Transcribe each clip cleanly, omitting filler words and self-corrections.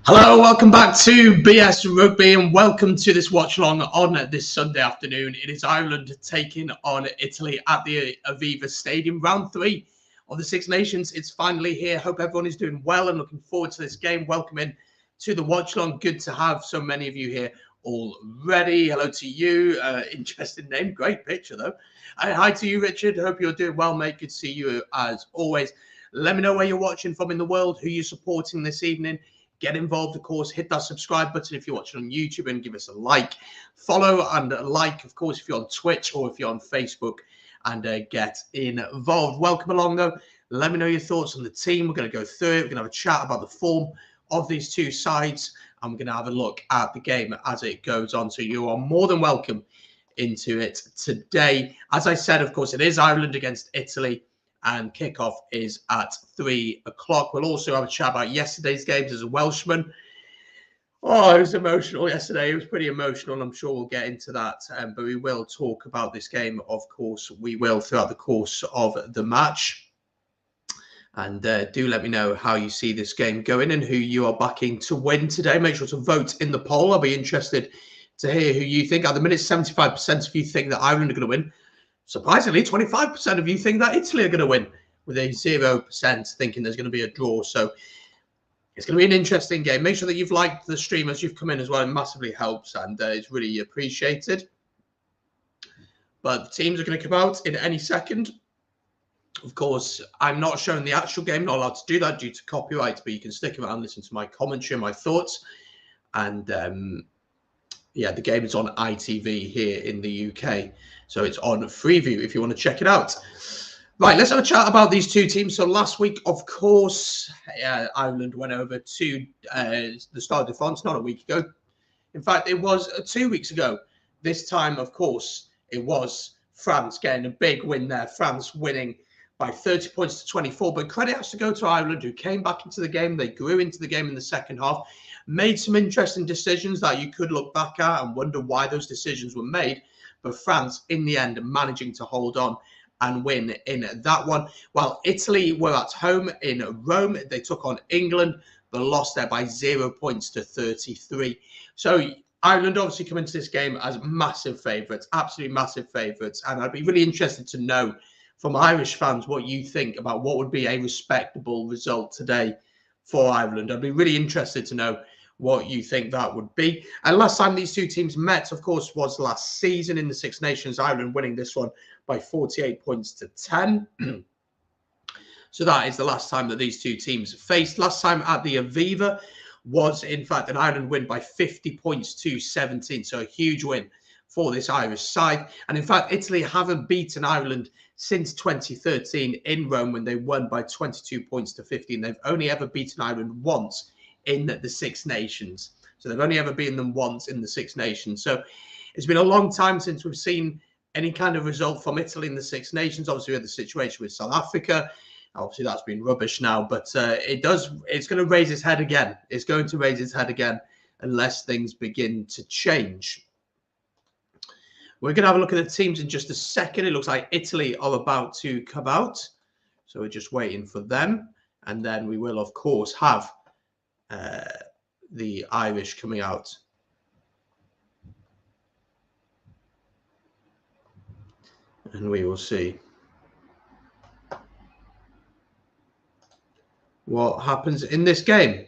Hello, welcome back to BS Rugby and welcome to this watch along on this Sunday afternoon. It is Ireland taking on Italy at the Aviva Stadium, round 3 of the Six Nations. It's finally here. Hope everyone is doing well and looking forward to this game. Welcome in to the watch along. Good to have so many of you here already. Hello to you. Interesting name. Great picture though. Hi to you, Richard. Hope you're doing well, mate. Good to see you as always. Let me know where you're watching from in the world, who you're supporting this evening. Get involved, of course. Hit that subscribe button if you're watching on YouTube and give us a like. Follow and like, of course, if you're on Twitch or if you're on Facebook, and get involved. Welcome along, though. Let me know your thoughts on the team. We're going to go through it. We're going to have a chat about the form of these two sides, and we're going to have a look at the game as it goes on. So you are more than welcome into it today. As I said, of course, it is Ireland against Italy, and kickoff is at 3 o'clock. We'll also have a chat about yesterday's games as a Welshman. Oh, it was emotional yesterday. It was pretty emotional, and I'm sure we'll get into that. But we will talk about this game, of course. We will throughout the course of the match. And do let me know how you see this game going and who you are backing to win today. Make sure to vote in the poll. I'll be interested to hear who you think. At the minute, 75% of you think that Ireland are going to win. Surprisingly, 25% of you think that Italy are going to win, with a 0% thinking there's going to be a draw. So it's going to be an interesting game. Make sure that you've liked the stream as you've come in as well. It massively helps, and it's really appreciated. But the teams are going to come out in any second. Of course, I'm not showing the actual game. Not allowed to do that due to copyright, but you can stick around and listen to my commentary and my thoughts. And yeah, the game is on ITV here in the UK. So it's on Freeview if you want to check it out. Right, let's have a chat about these two teams. So last week, of course, Ireland went over to the Stade de France, not a week ago. In fact, it was 2 weeks ago. This time, of course, it was France getting a big win there. France winning by 30 points to 24. But credit has to go to Ireland, who came back into the game. They grew into the game in the second half, made some interesting decisions that you could look back at and wonder why those decisions were made. But France, in the end, managing to hold on and win in that one. While Italy were at home in Rome, they took on England, but lost there by 0 points to 33. So Ireland obviously come into this game as massive favourites, absolutely massive favourites. And I'd be really interested to know from Irish fans what you think about what would be a respectable result today for Ireland. I'd be really interested to know what you think that would be. And last time these two teams met, of course, was last season in the Six Nations, Ireland winning this one by 48 points to 10. So that is the last time that these two teams faced. Last time at the Aviva was, in fact, an Ireland win by 50 points to 17. So a huge win for this Irish side. And in fact, Italy haven't beaten Ireland since 2013 in Rome when they won by 22 points to 15. They've only ever beaten Ireland once in the Six Nations. So they've only ever beaten them once in the Six Nations. So it's been a long time since we've seen any kind of result from Italy in the Six Nations. Obviously, we had the situation with South Africa. Obviously, that's been rubbish now, but it's going to raise its head again. It's going to raise its head again unless things begin to change. We're going to have a look at the teams in just a second. It looks like Italy are about to come out. So we're just waiting for them. And then we will, of course, have the Irish coming out. And we will see what happens in this game.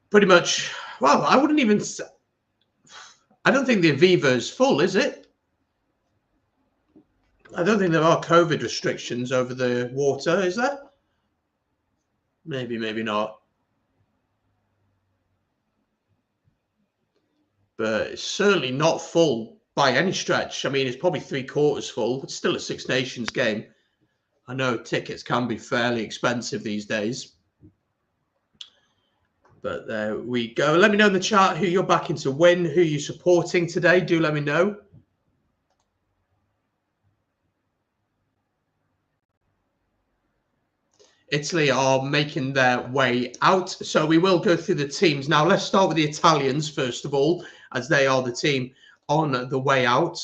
Pretty much, well, I wouldn't even... I don't think the Aviva is full, is it? I don't think there are COVID restrictions over the water, is there? Maybe, maybe not. But it's certainly not full by any stretch. I mean, it's probably 3/4 full. It's still a Six Nations game. I know tickets can be fairly expensive these days. But there we go. Let me know in the chat who you're backing to win, who you're supporting today. Do let me know. Italy are making their way out. So we will go through the teams. Now, let's start with the Italians, first of all, as they are the team on the way out.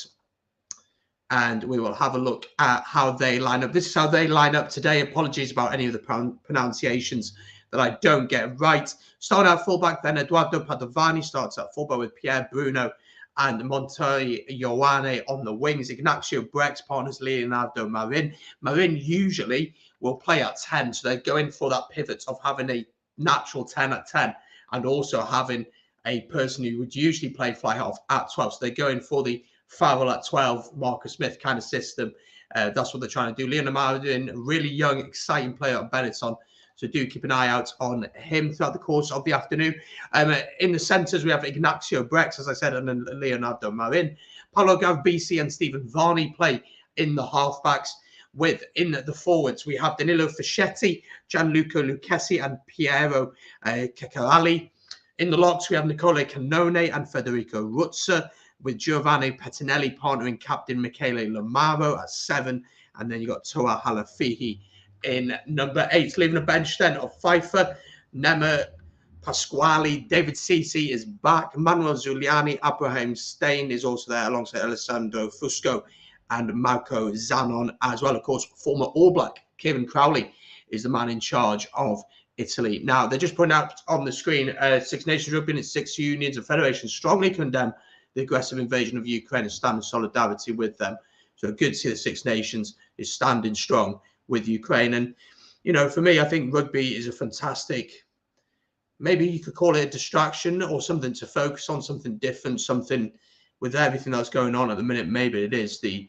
And we will have a look at how they line up. This is how they line up today. Apologies about any of the pronunciations that I don't get right. Starting at fullback, then Eduardo Padovani starts at fullback with Pierre Bruno and Montoya Ioane on the wings. Ignacio Brex partners Leonardo Marin. Marin usually will play at 10, so they're going for that pivot of having a natural 10 at 10 and also having a person who would usually play fly half at 12. So they're going for the Farrell at 12, Marcus Smith kind of system. That's what they're trying to do. Leonardo Marin, really young, exciting player at Benetton. So do keep an eye out on him throughout the course of the afternoon. In the centres, we have Ignacio Brex, as I said, and then Leonardo Marin. Paolo Garbisi and Stephen Varney play in the halfbacks. In the forwards, we have Danilo Fischetti, Gianluca Lucchesi, and Piero Ceccarelli. In the locks, we have Nicole Cannone and Federico Ruzza, with Giovanni Pettinelli partnering captain Michele Lamaro at 7. And then you got Toa Halafihi in number 8. Leaving a bench then of Pfeiffer, Nema Pasquale, David Ceci is back, Manuel Zuliani, Abraham Stein is also there alongside Alessandro Fusco and Marco Zanon as well. Of course, former All Black Kevin Crowley is the man in charge of Italy. Now, they're just putting out on the screen, Six Nations Rugby and its 6 unions and federations strongly condemn the aggressive invasion of Ukraine and stand in solidarity with them. So good to see the Six Nations is standing strong with Ukraine. And, you know, for me, I think rugby is a fantastic, maybe you could call it a distraction or something to focus on, something different, something with everything that's going on at the minute. Maybe it is the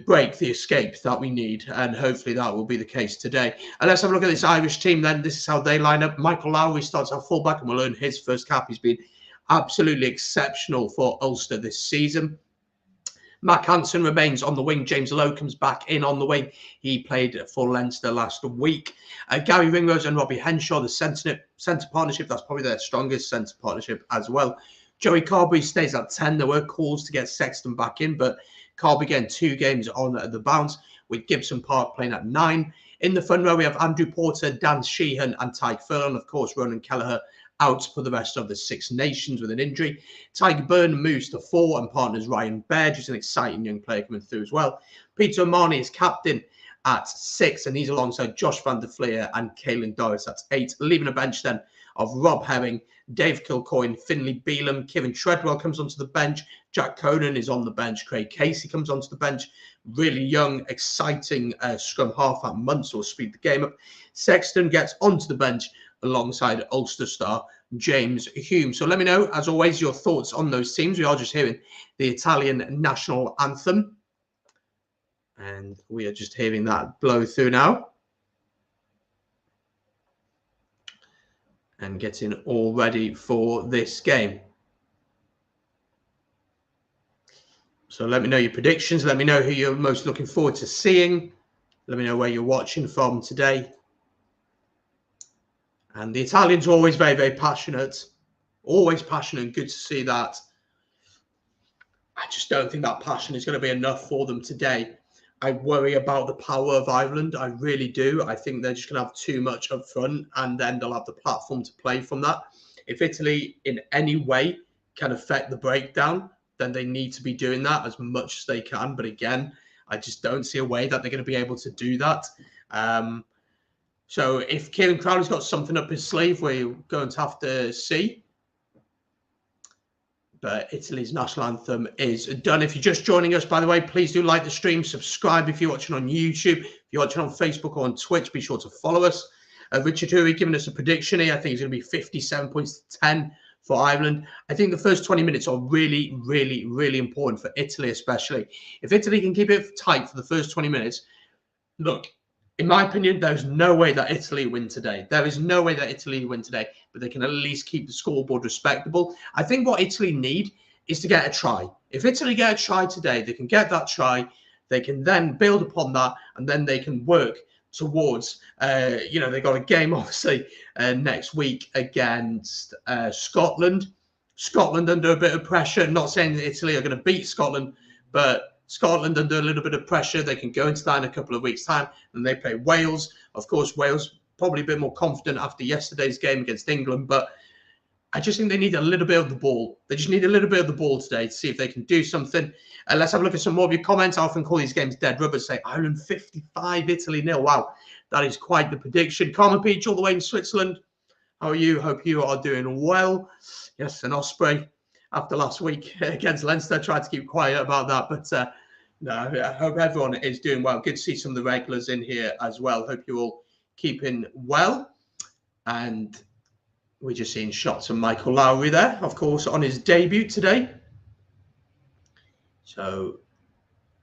break, the escape that we need. And hopefully that will be the case today. And let's have a look at this Irish team then. This is how they line up. Michael Lowry starts at fullback and will earn his first cap. He's been absolutely exceptional for Ulster this season. Mac Hansen remains on the wing. James Lowe comes back in on the wing. He played for Leinster last week. Gary Ringrose and Robbie Henshaw, the centre partnership, that's probably their strongest centre partnership as well. Joey Carberry stays at 10. There were calls to get Sexton back in, but Carberry getting 2 games on the bounce, with Gibson Park playing at 9. In the front row, we have Andrew Porter, Dan Sheehan and Tyke Furlong. Of course, Ronan Kelleher out for the rest of the Six Nations with an injury. Tiger Byrne moves to 4 and partners Ryan Baird, who's an exciting young player coming through as well. Peter O'Mahony is captain at 6, and he's alongside Josh van der Fleer and Caelan Doris at 8. Leaving a bench then of Rob Herring, Dave Kilcoyne, Finlay Beelum, Kieran Treadwell comes onto the bench. Jack Conan is on the bench. Craig Casey comes onto the bench. Really young, exciting scrum half at Munster will speed the game up. Sexton gets onto the bench alongside Ulster star James Hume. So let me know, as always, your thoughts on those teams. We are just hearing the Italian national anthem, and we are just hearing that blow through now and getting all ready for this game. So let me know your predictions. Let me know who you're most looking forward to seeing. Let me know where you're watching from today. And the Italians are always very, very passionate. Always passionate, and good to see that. I just don't think that passion is going to be enough for them today. I worry about the power of Ireland. I really do. I think they're just going to have too much up front, and then they'll have the platform to play from that. If Italy in any way can affect the breakdown, then they need to be doing that as much as they can. But again, I just don't see a way that they're going to be able to do that. So if Kieran Crowley's got something up his sleeve, we're going to have to see. But Italy's national anthem is done. If you're just joining us, by the way, please do like the stream, subscribe if you're watching on YouTube. If you're watching on Facebook or on Twitch, be sure to follow us. Richard Huri giving us a prediction here. I think it's going to be 57 points to 10 for Ireland. I think the first 20 minutes are really, really, really important for Italy, especially. If Italy can keep it tight for the first 20 minutes, look, in my opinion, there's no way that Italy win today. There is no way that Italy win today, but they can at least keep the scoreboard respectable. I think what Italy need is to get a try. If Italy get a try today, they can get that try. They can then build upon that, and then they can work towards, they've got a game, obviously, next week against Scotland. Scotland under a bit of pressure. Not saying that Italy are going to beat Scotland, but Scotland under a little bit of pressure. They can go into that in a couple of weeks' time, and they play Wales. Of course, Wales probably a bit more confident after yesterday's game against England, but I just think they need a little bit of the ball. They just need a little bit of the ball today to see if they can do something. Let's have a look at some more of your comments. I often call these games dead rubber. Say Ireland 55, Italy 0. Wow, that is quite the prediction. Carmen Peach all the way in Switzerland. How are you? Hope you are doing well. Yes, an Osprey after last week against Leinster. Tried to keep quiet about that, but no, I hope everyone is doing well. Good to see some of the regulars in here as well. Hope you're all keeping well. And we're just seeing shots of Michael Lowry there, of course, on his debut today. So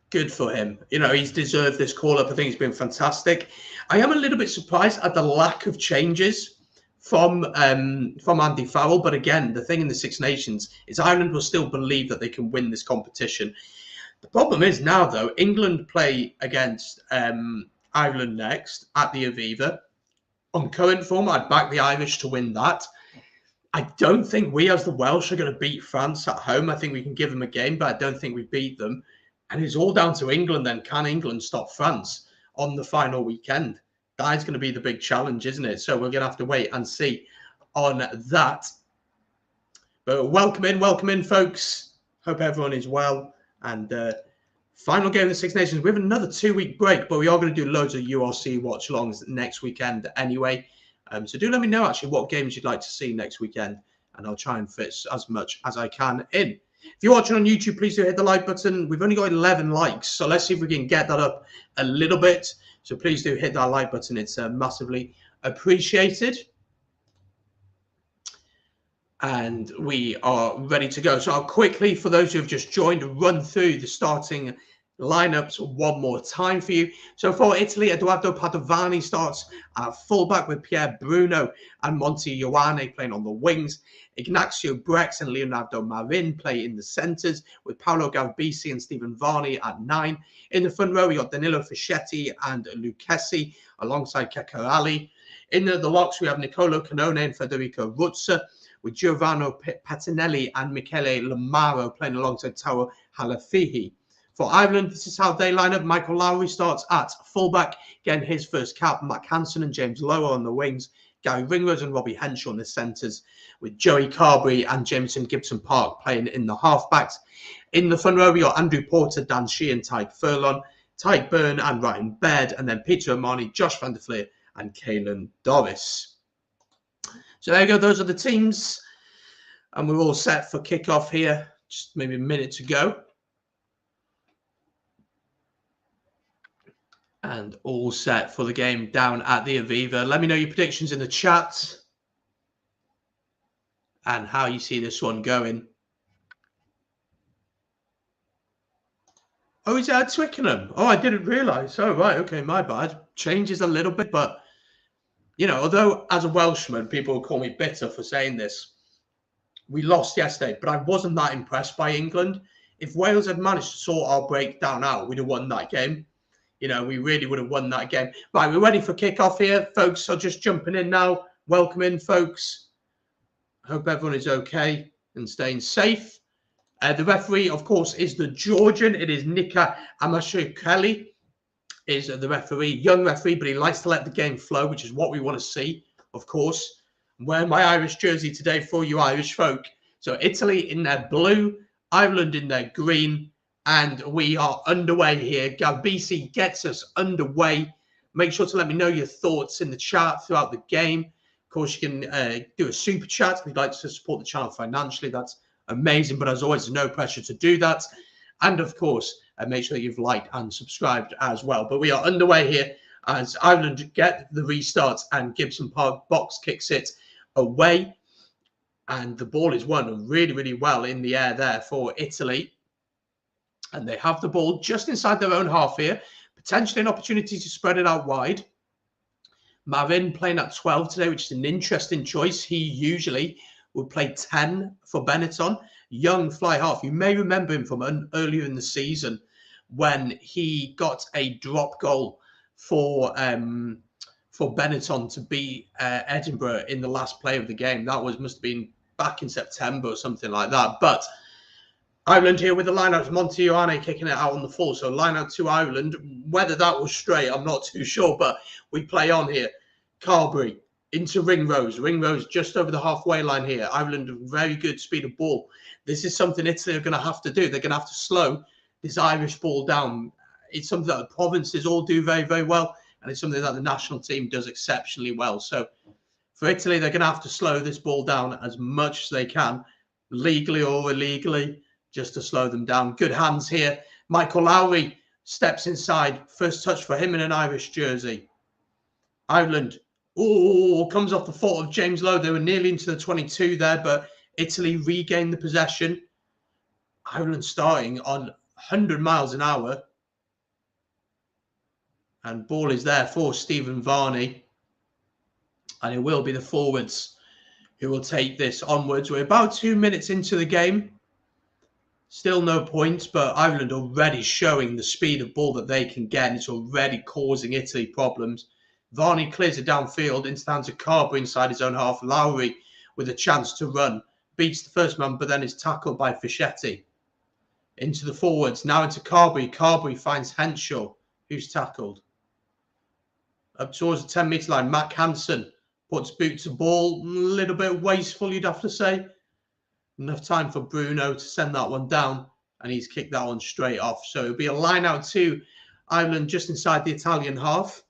good for him. You know, he's deserved this call-up. I think he's been fantastic. I am a little bit surprised at the lack of changes from Andy Farrell. But again, the thing in the Six Nations is Ireland will still believe that they can win this competition. The problem is now, though, England play against Ireland next at the Aviva. On current form, I'd back the Irish to win that. I don't think we, as the Welsh, are going to beat France at home. I think we can give them a game, but I don't think we beat them. And it's all down to England then. Can England stop France on the final weekend? That is going to be the big challenge, isn't it? So we're going to have to wait and see on that. But welcome in, folks. Hope everyone is well. And final game of the Six Nations. We have another 2-week break, but we are going to do loads of URC watch-alongs next weekend anyway. So do let me know, actually, what games you'd like to see next weekend, and I'll try and fit as much as I can in. If you're watching on YouTube, please do hit the like button. We've only got 11 likes, so let's see if we can get that up a little bit. So please do hit that like button. It's massively appreciated. And we are ready to go. So I'll quickly, for those who have just joined, run through the starting lineups one more time for you. So for Italy, Edoardo Padovani starts at fullback with Pierre Bruno and Monty Ioane playing on the wings. Ignacio Brex and Leonardo Marin play in the centres with Paolo Garbisi and Stephen Varney at 9. In the front row, we got Danilo Fischetti and Lucchesi alongside Kekarali. In the locks, we have Nicolo Canone and Federico Ruzza, with Giovanni Patinelli and Michele Lamaro playing alongside Tao Halafihi. For Ireland, this is how they line up. Michael Lowry starts at fullback, getting his first cap. Matt Hansen and James Lower on the wings. Gary Ringrose and Robbie Henshaw in the centres, with Joey Carberry and Jameson Gibson Park playing in the halfbacks. In the front row, we got Andrew Porter, Dan Sheehan, and Tyke Furlong, Tyke Byrne and Ryan Baird, and then Peter O'Mahony, Josh van der Fleer and Caelan Doris. So there you go. Those are the teams. And we're all set for kickoff here. Just maybe a minute to go. And all set for the game down at the Aviva. Let me know your predictions in the chat. And how you see this one going. Oh, is that Twickenham? Oh, I didn't realise. Oh, right. Okay, my bad. Changes a little bit, but... You know, although as a Welshman, people will call me bitter for saying this, we lost yesterday, but I wasn't that impressed by England. If Wales had managed to sort our breakdown out, we'd have won that game. You know, we really would have won that game. Right, we're ready for kickoff here, folks. So just jumping in now. Welcome in, folks. I hope everyone is okay and staying safe. The referee, of course, is the Georgian. It is Nika Amashukeli. Is the referee, young referee, but he likes to let the game flow, which is what we want to see, of course. I'm wearing my Irish jersey today for you Irish folk. So Italy in their blue, Ireland in their green, and we are underway here. Garbisi gets us underway. Make sure to let me know your thoughts in the chat throughout the game. Of course, you can do a super chat if you'd like to support the channel financially. That's amazing, but as always, no pressure to do that. And of course, make sure that you've liked and subscribed as well. But we are underway here as Ireland get the restart and Gibson Park box kicks it away. And the ball is won really, really well in the air there for Italy. And they have the ball just inside their own half here. Potentially an opportunity to spread it out wide. Marin playing at 12 today, which is an interesting choice. He usually would play 10 for Benetton. Young fly half. You may remember him from earlier in the season when he got a drop goal for Benetton to beat Edinburgh in the last play of the game. That must have been back in September or something like that. But Ireland here with the line-out. Monty Ioane kicking it out on the full. So line-out to Ireland. Whether that was straight, I'm not too sure. But we play on here. Carberry into Ringrose. Ringrose just over the halfway line here. Ireland, very good speed of ball. This is something Italy are going to have to do. They're going to have to slow this Irish ball down. It's something that the provinces all do very, very well, and it's something that the national team does exceptionally well. So for Italy, they're going to have to slow this ball down as much as they can, legally or illegally, just to slow them down. Good hands here. Michael Lowry steps inside. First touch for him in an Irish jersey. Ireland, comes off the foot of James Lowe. They were nearly into the 22 there, but Italy regained the possession. Ireland starting on 100 miles an hour. And ball is there for Stephen Varney. And it will be the forwards who will take this onwards. We're about 2 minutes into the game. Still no points, but Ireland already showing the speed of ball that they can get. And it's already causing Italy problems. Varney clears it downfield into the hands of Carberry inside his own half. Lowry with a chance to run. Beats the first man, but then is tackled by Fischetti. Into the forwards. Now into Carberry. Carberry finds Henshaw, who's tackled. Up towards the 10-metre line. Mac Hansen puts boot to ball. A little bit wasteful, you'd have to say. Enough time for Bruno to send that one down. And he's kicked that one straight off. So it'll be a line out to Ireland just inside the Italian half.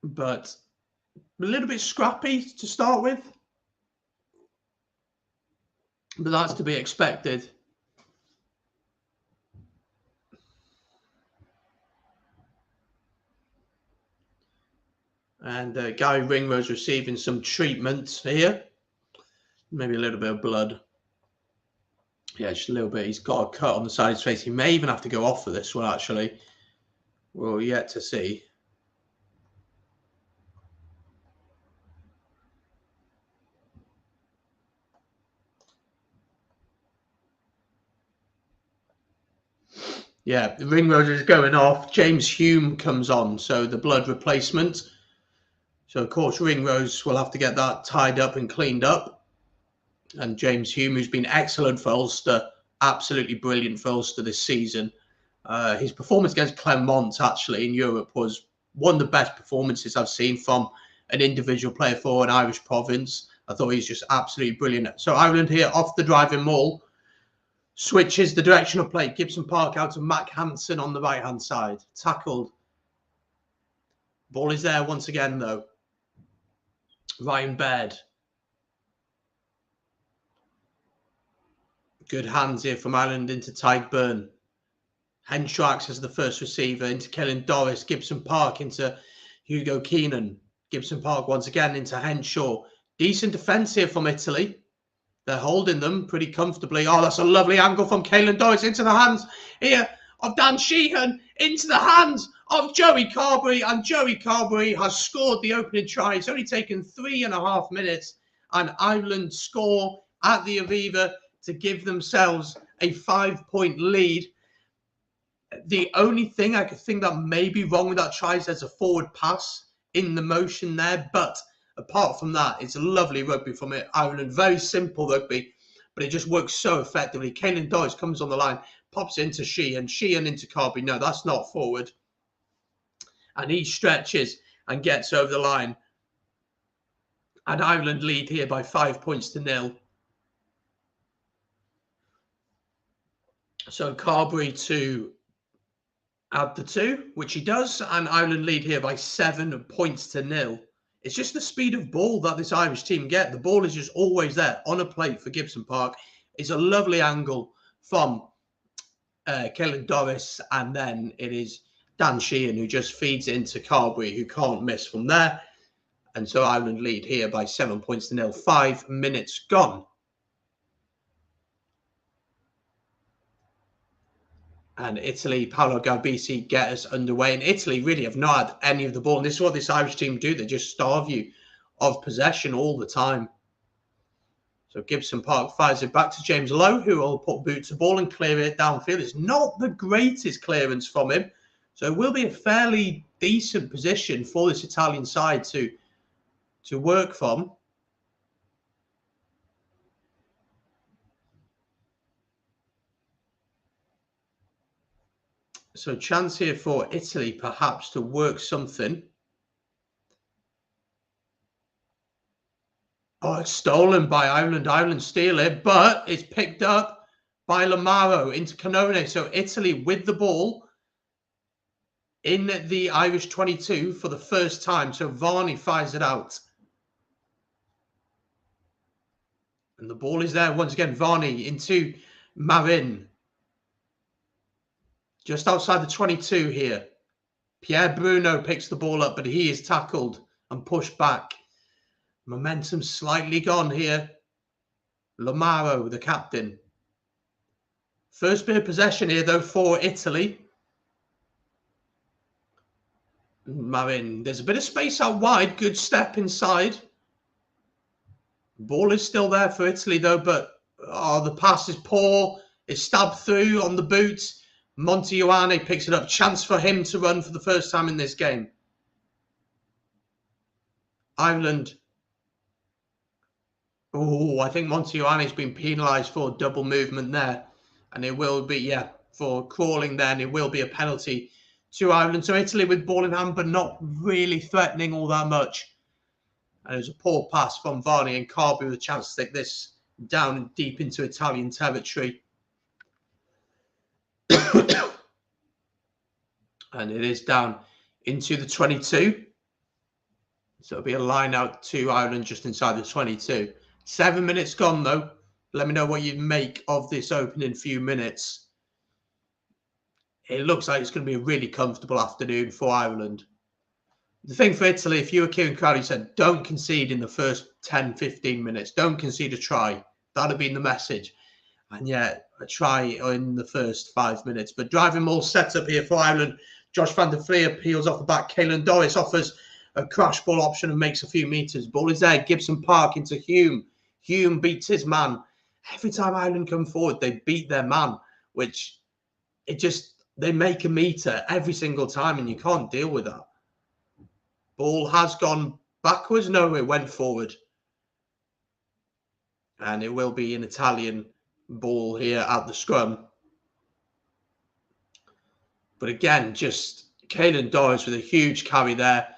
But a little bit scrappy to start with. But that's to be expected. And Gary Ringrose receiving some treatment here. Maybe a little bit of blood. Yeah, just a little bit. He's got a cut on the side of his face. He may even have to go off for this one, actually. We're yet to see. Yeah, the Ringrose is going off. James Hume comes on, so the blood replacement. So, of course, Ringrose will have to get that tied up and cleaned up. And James Hume, who's been excellent for Ulster, absolutely brilliant for Ulster this season. His performance against Clermont, actually, in Europe was one of the best performances I've seen from an individual player for an Irish province. I thought he was just absolutely brilliant. So, Ireland here off the driving maul. Switches the direction of play. Gibson Park out to Mac Hansen on the right-hand side. Tackled. Ball is there once again, though. Ryan Baird. Good hands here from Ireland into Tyke Byrne. Henshaw as the first receiver into Kellen Doris. Gibson Park into Hugo Keenan. Gibson Park once again into Henshaw. Decent defence here from Italy. They're holding them pretty comfortably. Oh, that's a lovely angle from Caelan Doris into the hands here of Dan Sheehan, into the hands of Joey Carberry. And Joey Carberry has scored the opening try. It's only taken 3.5 minutes. And Ireland score at the Aviva to give themselves a 5-point lead. The only thing I could think that may be wrong with that try is there's a forward pass in the motion there. But apart from that, it's a lovely rugby from it. Ireland, very simple rugby, but it just works so effectively. Caelan Doris comes on the line, pops into Sheehan into Carberry. No, that's not forward. And he stretches and gets over the line. And Ireland lead here by 5 points to 0. So Carberry to add the 2, which he does, and Ireland lead here by 7 points to 0. It's just the speed of ball that this Irish team get. The ball is just always there on a plate for Gibson Park. It's a lovely angle from Caelan Doris, and then it is Dan Sheehan who just feeds it into Carberry, who can't miss from there. And so Ireland lead here by 7 points to 0. 5 minutes gone. And Italy, Paolo Garbisi get us underway. And Italy really have not had any of the ball. And this is what this Irish team do. They just starve you of possession all the time. So Gibson Park fires it back to James Lowe, who will put boot to ball and clear it downfield. It's not the greatest clearance from him. So it will be a fairly decent position for this Italian side to work from. So chance here for Italy perhaps to work something. Oh, it's stolen by Ireland. Ireland steal it, but it's picked up by Lamaro into Canone. So Italy with the ball in the Irish 22 for the first time. So Varney fires it out. And the ball is there once again. Varney into Marin. Just outside the 22 here. Pierre Bruno picks the ball up, but he is tackled and pushed back. Momentum slightly gone here. Lamaro, the captain. First bit of possession here, though, for Italy. Marin, there's a bit of space out wide. Good step inside. Ball is still there for Italy, though, but the pass is poor. It's stabbed through on the boot. Montejoane picks it up. Chance for him to run for the first time in this game. Ireland. Oh, I think Montejoane's been penalised for double movement there. And it will be, for crawling there, and it will be a penalty to Ireland. So Italy with ball in hand, but not really threatening all that much. And there's a poor pass from Varney, and Carby with a chance to stick this down deep into Italian territory. And it is down into the 22. So it'll be a line out to Ireland just inside the 22. 7 minutes gone, though. Let me know what you make of this opening few minutes. It looks like it's going to be a really comfortable afternoon for Ireland. The thing for Italy, if you were Kieran Crowley, said don't concede in the first 10, 15 minutes. Don't concede a try. That would have been the message. And yet, a try in the first 5 minutes. But driving ball set up here for Ireland. Josh van der Fleer peels off the back. Caelan Doris offers a crash ball option and makes a few meters. Ball is there. Gibson Park into Hume. Hume beats his man. Every time Ireland come forward, they beat their man, which they make a meter every single time, and you can't deal with that. Ball has gone backwards. No, it went forward. And it will be an Italian ball here at the scrum. But again, just Caelan Doris with a huge carry there.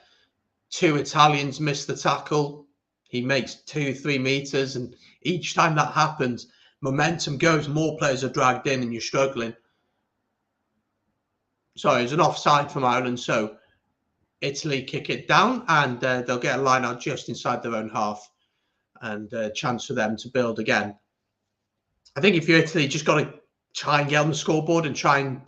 2 Italians missed the tackle. He makes 2-3 meters, and each time that happens, momentum goes, more players are dragged in, and you're struggling. Sorry, it's an offside from Ireland, so Italy kick it down, and they'll get a line out just inside their own half, and a chance for them to build again. I think if you're Italy, you just got to try and get on the scoreboard and try and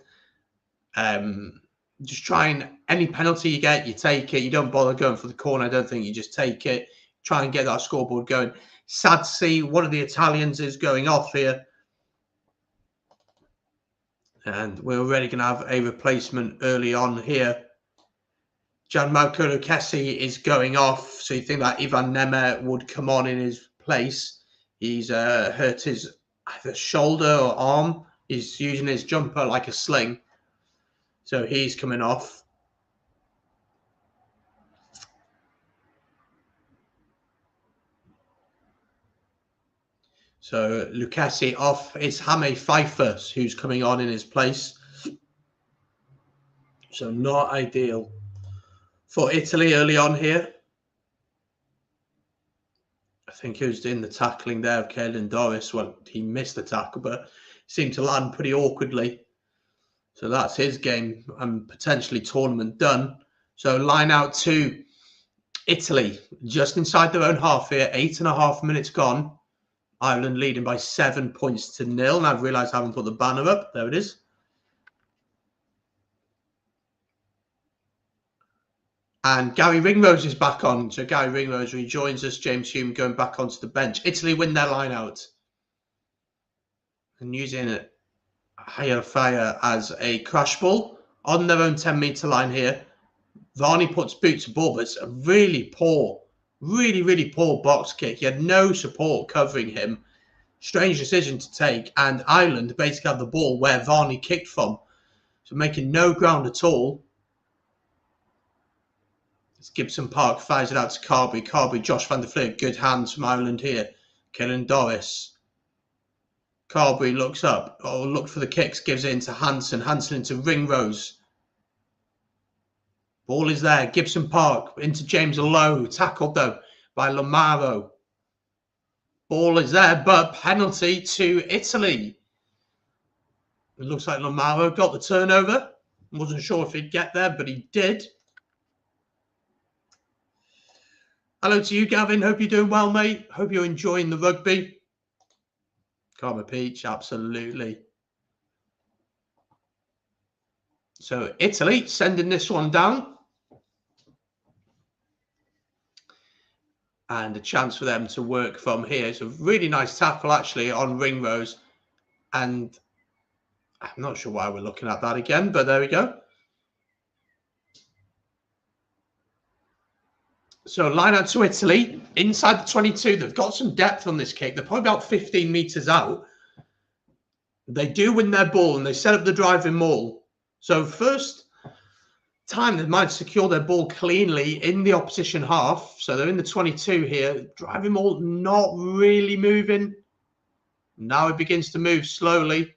any penalty you get, you take it. You don't bother going for the corner. I don't think. You just take it. Try and get that scoreboard going. Sad to see one of the Italians is going off here. And we're already going to have a replacement early on here. Gianmarco Lucchesi is going off. So you think that Ivan Nemeth would come on in his place. He's hurt his either shoulder or arm. He's using his jumper like a sling. So he's coming off. So Lucchesi off. It's Jaime Pfeiffer who's coming on in his place. So not ideal for Italy early on here. I think he was doing the tackling there of Caelan Doris. Well, he missed the tackle, but seemed to land pretty awkwardly. So that's his game and potentially tournament done. So line out to Italy, just inside their own half here. 8.5 minutes gone. Ireland leading by 7 points to 0. And I've realised I haven't put the banner up. There it is. And Gary Ringrose is back on. So Gary Ringrose rejoins us. James Hume going back onto the bench. Italy win their line out. And using Higher Fire as a crash ball on their own 10-metre line here. Varney puts boot to ball, but it's a really poor, really poor box kick. He had no support covering him. Strange decision to take. And Ireland basically had the ball where Varney kicked from. So making no ground at all. As Gibson Park fires it out to Carby. Carby, Josh van der Fleer, good hands from Ireland here. Caelan Doris. Carberry looks up, or look for the kicks, gives it into Hansen. Hansen into Ringrose. Ball is there. Gibson Park into James Lowe. Tackled though by Lamaro. Ball is there, but penalty to Italy. It looks like Lamaro got the turnover. Wasn't sure if he'd get there, but he did. Hello to you, Gavin. Hope you're doing well, mate. Hope you're enjoying the rugby. Karma Peach, absolutely. So Italy sending this one down. And a chance for them to work from here. It's a really nice tackle, actually, on Ringrose. And I'm not sure why we're looking at that again, but there we go. So line out to Italy. Inside the 22, they've got some depth on this kick. They're probably about 15 metres out. They do win their ball, and they set up the driving maul. So first time they might secure their ball cleanly in the opposition half. So they're in the 22 here. Driving maul not really moving. Now it begins to move slowly.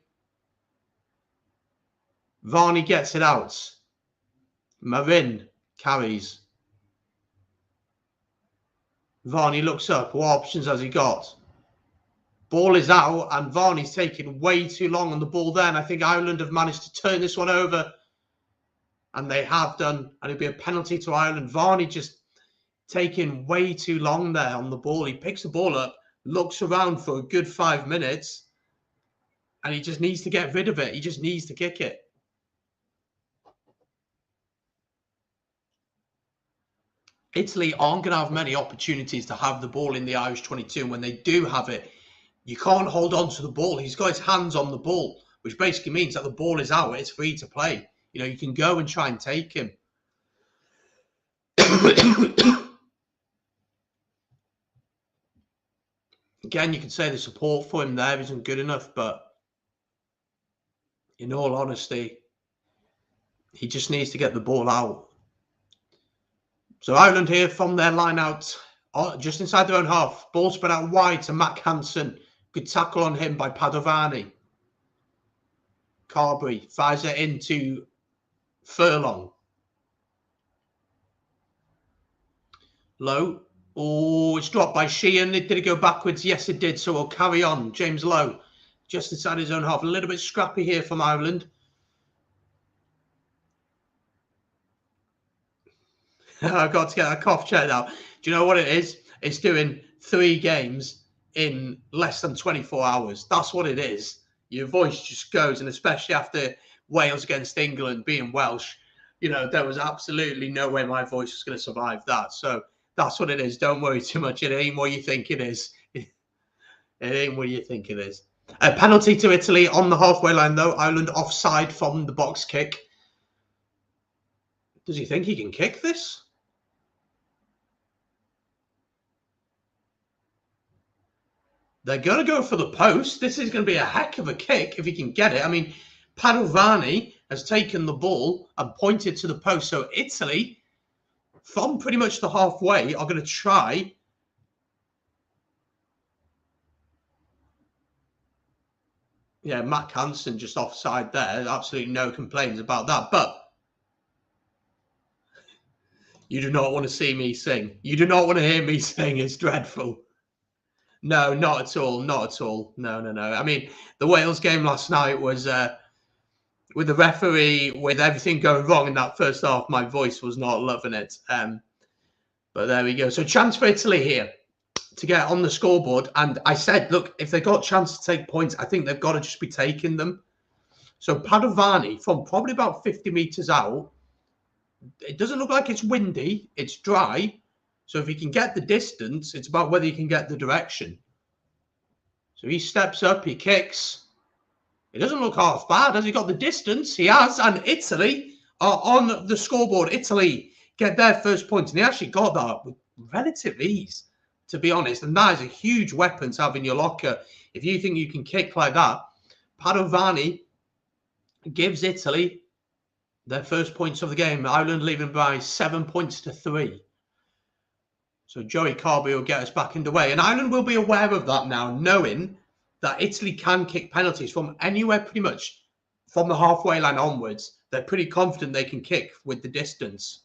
Varney gets it out. Marin carries. Varney looks up. What options has he got? Ball is out, and Varney's taking way too long on the ball there. And I think Ireland have managed to turn this one over. And they have done. And it'll be a penalty to Ireland. Varney just taking way too long there on the ball. He picks the ball up, looks around for a good 5 minutes. And he just needs to get rid of it. He just needs to kick it. Italy aren't going to have many opportunities to have the ball in the Irish 22. And when they do have it, you can't hold on to the ball. He's got his hands on the ball, which basically means that the ball is out. It's free to play. You know, you can go and try and take him. Again, you can say the support for him there isn't good enough, but in all honesty, he just needs to get the ball out. So Ireland here from their line out, just inside their own half. Ball spread out wide to Mac Hansen. Good tackle on him by Padovani. Carberry fires it into Furlong. Lowe. Oh, it's dropped by Sheehan. Did it go backwards? Yes, it did. So we'll carry on. James Lowe, just inside his own half. A little bit scrappy here from Ireland. I've got to get a cough checked out. Do you know what it is? It's doing 3 games in less than 24 hours. That's what it is. Your voice just goes, and especially after Wales against England, being Welsh, you know, there was absolutely no way my voice was going to survive that. So that's what it is. Don't worry too much. It ain't what you think it is. It ain't what you think it is. A penalty to Italy on the halfway line, though. Ireland offside from the box kick. Does he think he can kick this? They're going to go for the post. This is going to be a heck of a kick if he can get it. I mean, Padovani has taken the ball and pointed to the post. So Italy, from pretty much the halfway, are going to try. Yeah, Mac Hansen just offside there. Absolutely no complaints about that. But you do not want to see me sing. You do not want to hear me sing. It's dreadful. No, not at all. Not at all. No, no, no. I mean, the Wales game last night was with the referee, with everything going wrong in that first half. My voice was not loving it. But there we go. So chance for Italy here to get on the scoreboard. And I said, look, if they've got a chance to take points, I think they've got to just be taking them. So Padovani from probably about 50 metres out. It doesn't look like it's windy. It's dry. So if he can get the distance, it's about whether he can get the direction. So he steps up, he kicks. It doesn't look half bad. Has he got the distance? He has. And Italy are on the scoreboard. Italy get their first point. And they actually got that with relative ease, to be honest. And that is a huge weapon to have in your locker. If you think you can kick like that, Padovani gives Italy their first points of the game. Ireland leaving by 7 points to 3. So Joey Carberry will get us back underway. And Ireland will be aware of that now, knowing that Italy can kick penalties from anywhere pretty much from the halfway line onwards. They're pretty confident they can kick with the distance.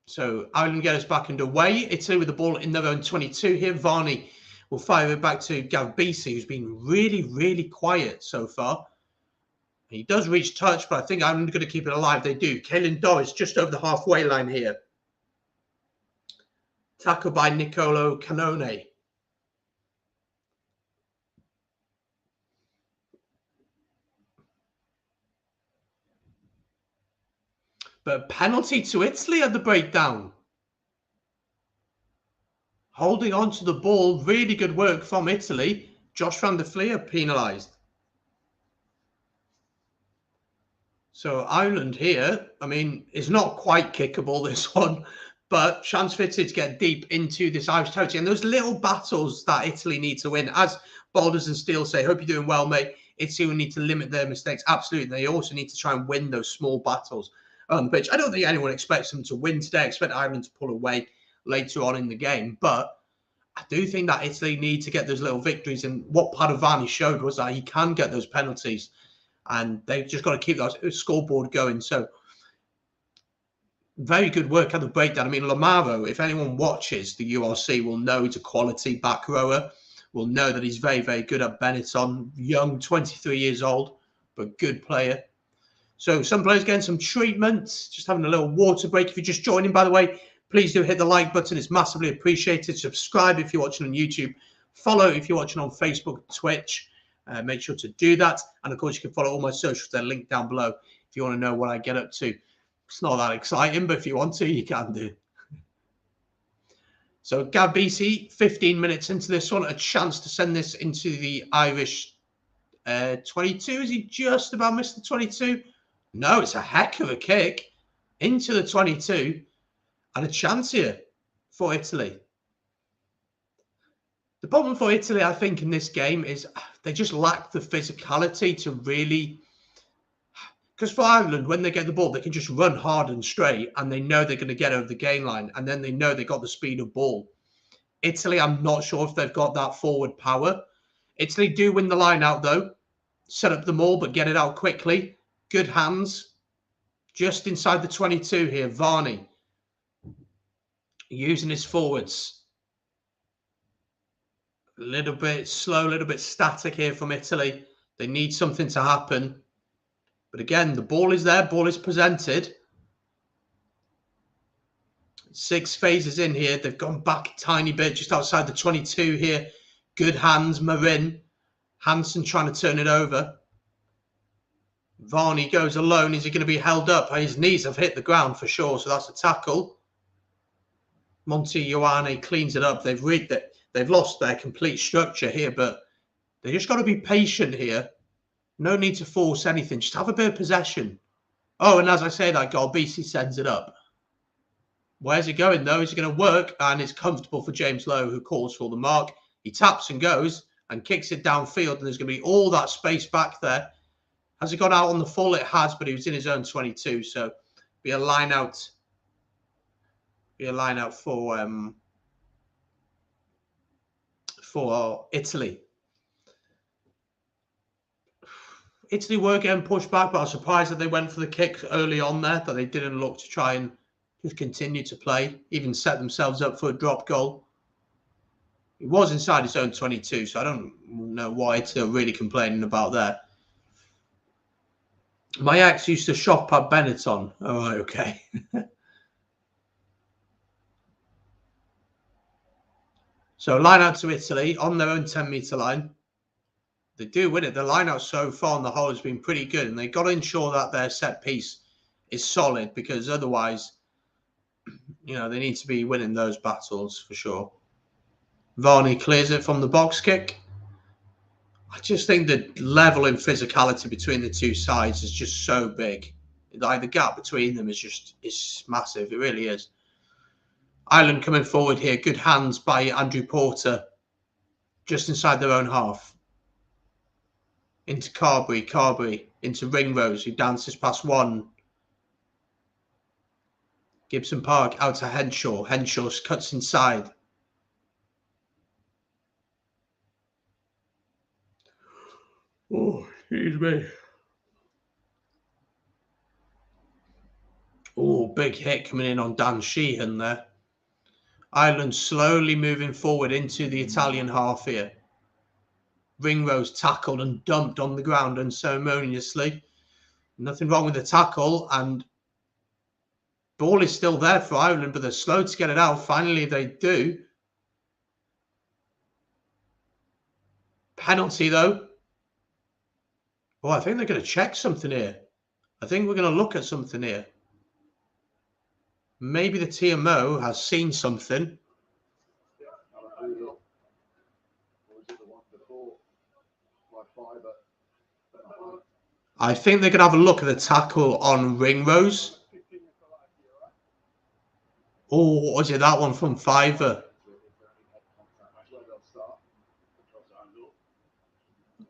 So Ireland get us back underway. Italy with the ball in their own 22 here. Varney will fire it back to Garbisi, who's been really, really quiet so far. He does reach touch, but I think Ireland are going to keep it alive. They do. Caelan Doris just over the halfway line here. Tackle by Nicolo Canone. But penalty to Italy at the breakdown. Holding on to the ball. Really good work from Italy. Josh van der Fleer penalised. So Ireland here, I mean, is not quite kickable, this one, but chance fitted to get deep into this Irish territory. And those little battles that Italy need to win. As Boulders and Steel say, hope you're doing well, mate. Italy will need to limit their mistakes. Absolutely. They also need to try and win those small battles on the pitch. I don't think anyone expects them to win today. I expect Ireland to pull away later on in the game. But I do think that Italy need to get those little victories. And what Padovani showed was that he can get those penalties. And they've just got to keep that scoreboard going. So very good work at the breakdown. I mean, Lamaro, if anyone watches the URC, will know he's a quality back rower. Will know that he's very, very good at Benetton. Young, 23 years old, but good player. So some players getting some treatment, just having a little water break. If you're just joining, by the way, please do hit the like button. It's massively appreciated. Subscribe if you're watching on YouTube. Follow if you're watching on Facebook, Twitch. Make sure to do that. And of course, you can follow all my socials. They're linked down below if you want to know what I get up to. It's not that exciting, but if you want to, you can do. So Garbisi, 15 minutes into this one, a chance to send this into the Irish 22. Is he just about missed the 22? No, it's a heck of a kick into the 22. And a chance here for Italy. The problem for Italy, I think, in this game is they just lack the physicality to really... Because for Ireland, when they get the ball, they can just run hard and straight, and they know they're going to get over the gain line, and then they know they got the speed of ball. Italy, I'm not sure if they've got that forward power. Italy do win the line out, though. Set up the maul, but get it out quickly. Good hands. Just inside the 22 here, Varney. Using his forwards. A little bit slow, a little bit static here from Italy. They need something to happen. But again, the ball is there. Ball is presented. 6 phases in here. They've gone back a tiny bit just outside the 22 here. Good hands, Marin. Hansen trying to turn it over. Varney goes alone. Is he going to be held up? His knees have hit the ground for sure. So that's a tackle. Monty Ioane cleans it up. They've lost their complete structure here, but they just got to be patient here. No need to force anything. Just have a bit of possession. Oh, and as I say that, Garbisi sends it up. Where's it going, though? Is it going to work? And it's comfortable for James Lowe, who calls for the mark. He taps and goes and kicks it downfield, and there's going to be all that space back there. Has it gone out on the full? It has, but he was in his own 22, so be a line out. Be a line out for Italy. Italy were getting pushed back, but I was surprised that they went for the kick early on there, that they didn't look to try and just continue to play, even set themselves up for a drop goal. He was inside his own 22, so I don't know why Italy are really complaining about that. My ex used to shop at Benetton. All right, okay. So line out to Italy on their own 10-metre line. They do win it. The line out so far on the whole has been pretty good, and they've got to ensure that their set piece is solid, because otherwise, you know, they need to be winning those battles for sure. Varney clears it from the box kick. I just think the level in physicality between the two sides is just so big. Like the gap between them is massive. It really is. Ireland coming forward here. Good hands by Andrew Porter. Just inside their own half. Into Carberry into Ringrose, who dances past one. Gibson Park out to Henshaw. Henshaw cuts inside. Oh, excuse me. Oh, big hit coming in on Dan Sheehan there. Ireland slowly moving forward into the Italian half here. Ringrose tackled and dumped on the ground unceremoniously. Nothing wrong with the tackle, and ball is still there for Ireland, but they're slow to get it out. Finally, they do. Penalty, though. Oh, I think they're going to check something here. I think we're going to look at something here. Maybe the TMO has seen something. I think they're going to have a look at the tackle on Ringrose. Oh, was it that one from Fiverr?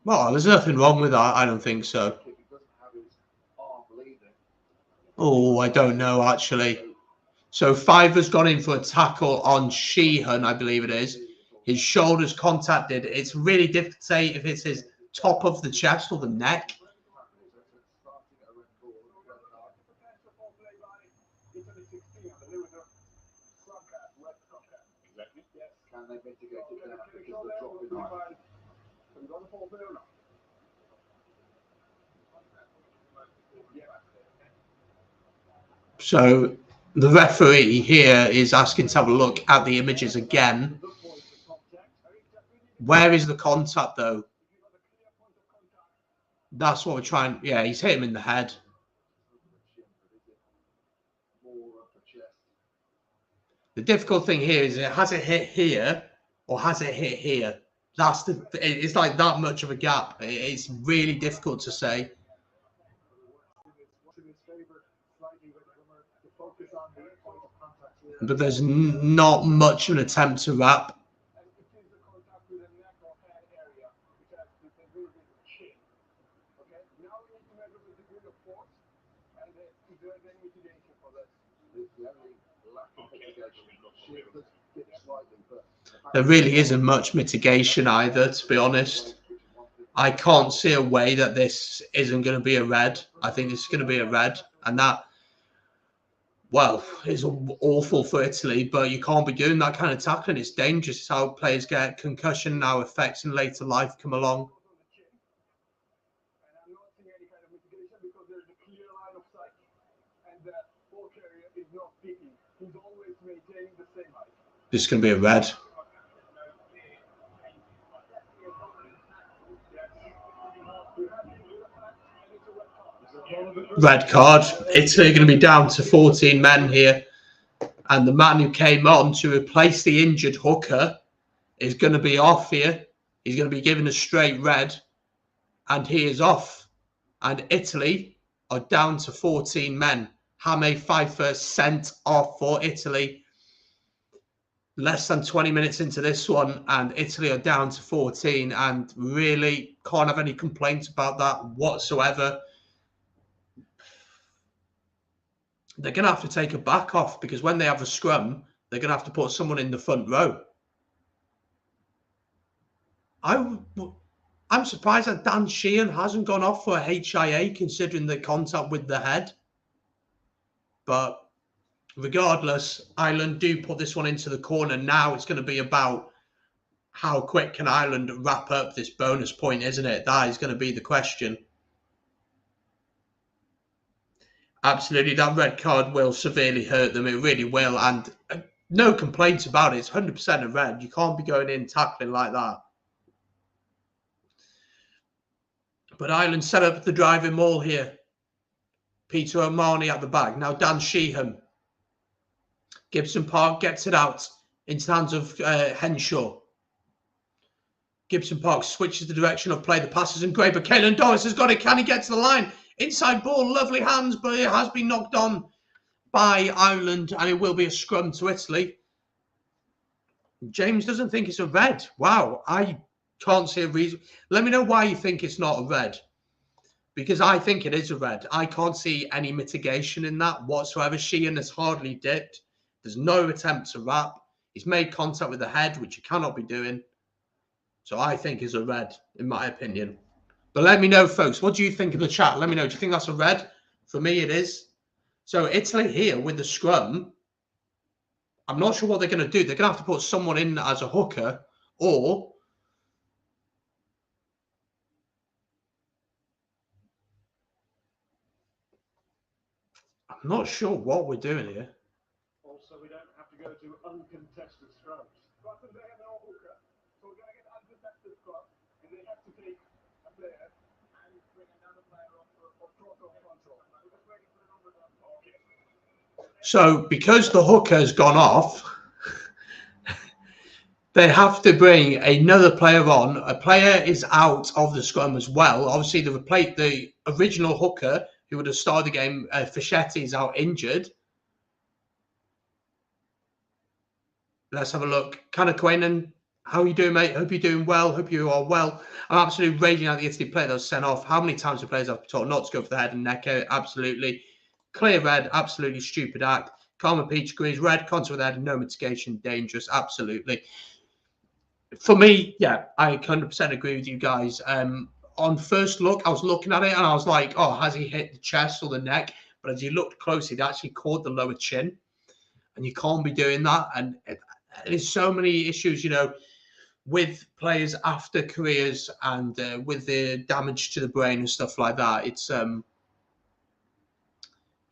Well, there's nothing wrong with that. I don't think so. Oh, I don't know, actually. So Fiverr's gone in for a tackle on Sheehan, I believe it is. His shoulder's contacted. It's really difficult to say if it's his top of the chest or the neck. So the referee here is asking to have a look at the images again. Where is the contact, though? That's what we're trying. Yeah, he's hit him in the head. The difficult thing here is, has it hit here or has it hit here? That's the. It's like that much of a gap. It's really difficult to say. But there's not much of an attempt to wrap. There really isn't much mitigation either, to be honest. I can't see a way that this isn't going to be a red. I think this is going to be a red. And that, well, is awful for Italy, but you can't be doing that kind of tackling. It's dangerous. It's how players get concussion, now effects in later life come along. This is going to be a red. Red card. Italy are going to be down to 14 men here. And the man who came on to replace the injured hooker is going to be off here. He's going to be given a straight red. And he is off. And Italy are down to 14 men. Jaime Pfeiffer sent off for Italy. Less than 20 minutes into this one, and Italy are down to 14, and really can't have any complaints about that whatsoever. They're going to have to take a back off, because when they have a scrum, they're going to have to put someone in the front row. I'm surprised that Dan Sheehan hasn't gone off for a HIA, considering the contact with the head. But regardless, Ireland do put this one into the corner. Now it's going to be about how quick can Ireland wrap up this bonus point, isn't it? That is going to be the question. Absolutely, that red card will severely hurt them. It really will. And no complaints about it. It's 100% a red. You can't be going in tackling like that. But Ireland set up the driving maul here. Peter O'Mahony at the back. Now Dan Sheehan. Gibson Park gets it out into the hands of Henshaw. Gibson Park switches the direction of play. The pass isn't great, but Caelan Doris has got it. Can he get to the line? Inside ball, lovely hands, but it has been knocked on by Ireland, and it will be a scrum to Italy. James doesn't think it's a red. Wow, I can't see a reason. Let me know why you think it's not a red. Because I think it is a red. I can't see any mitigation in that whatsoever. Sheehan has hardly dipped. There's no attempt to wrap. He's made contact with the head, which you cannot be doing. So I think is a red, in my opinion. But let me know, folks, what do you think in the chat? Let me know. Do you think that's a red? For me, it is. So Italy here with the scrum. I'm not sure what they're going to do. They're going to have to put someone in as a hooker, or I'm not sure what we're doing here. Also, we don't have to go to uncontested scrums. But they have no hooker, so we're going to get uncontested scrum, and they have to take a player and bring another player on for total control. We're just waiting for the numbers on. So because the hooker has gone off, they have to bring another player on. A player is out of the scrum as well. Obviously, the original hooker who would have started the game, Fischetti, is out injured. Let's have a look. Conor Quainan, how are you doing, mate? Hope you're doing well. Hope you are well. I'm absolutely raging out the Italy player that was sent off. How many times the players have been told not to go for the head and neck? Absolutely. Clear red, absolutely stupid act. Karma Peach agrees. Red, contact with head, no mitigation, dangerous. Absolutely. For me, yeah, I 100% agree with you guys. On first look, I was looking at it and I was like, oh, has he hit the chest or the neck? But as you looked closely, it actually caught the lower chin. And you can't be doing that. And there's so many issues, you know, with players after careers and with the damage to the brain and stuff like that.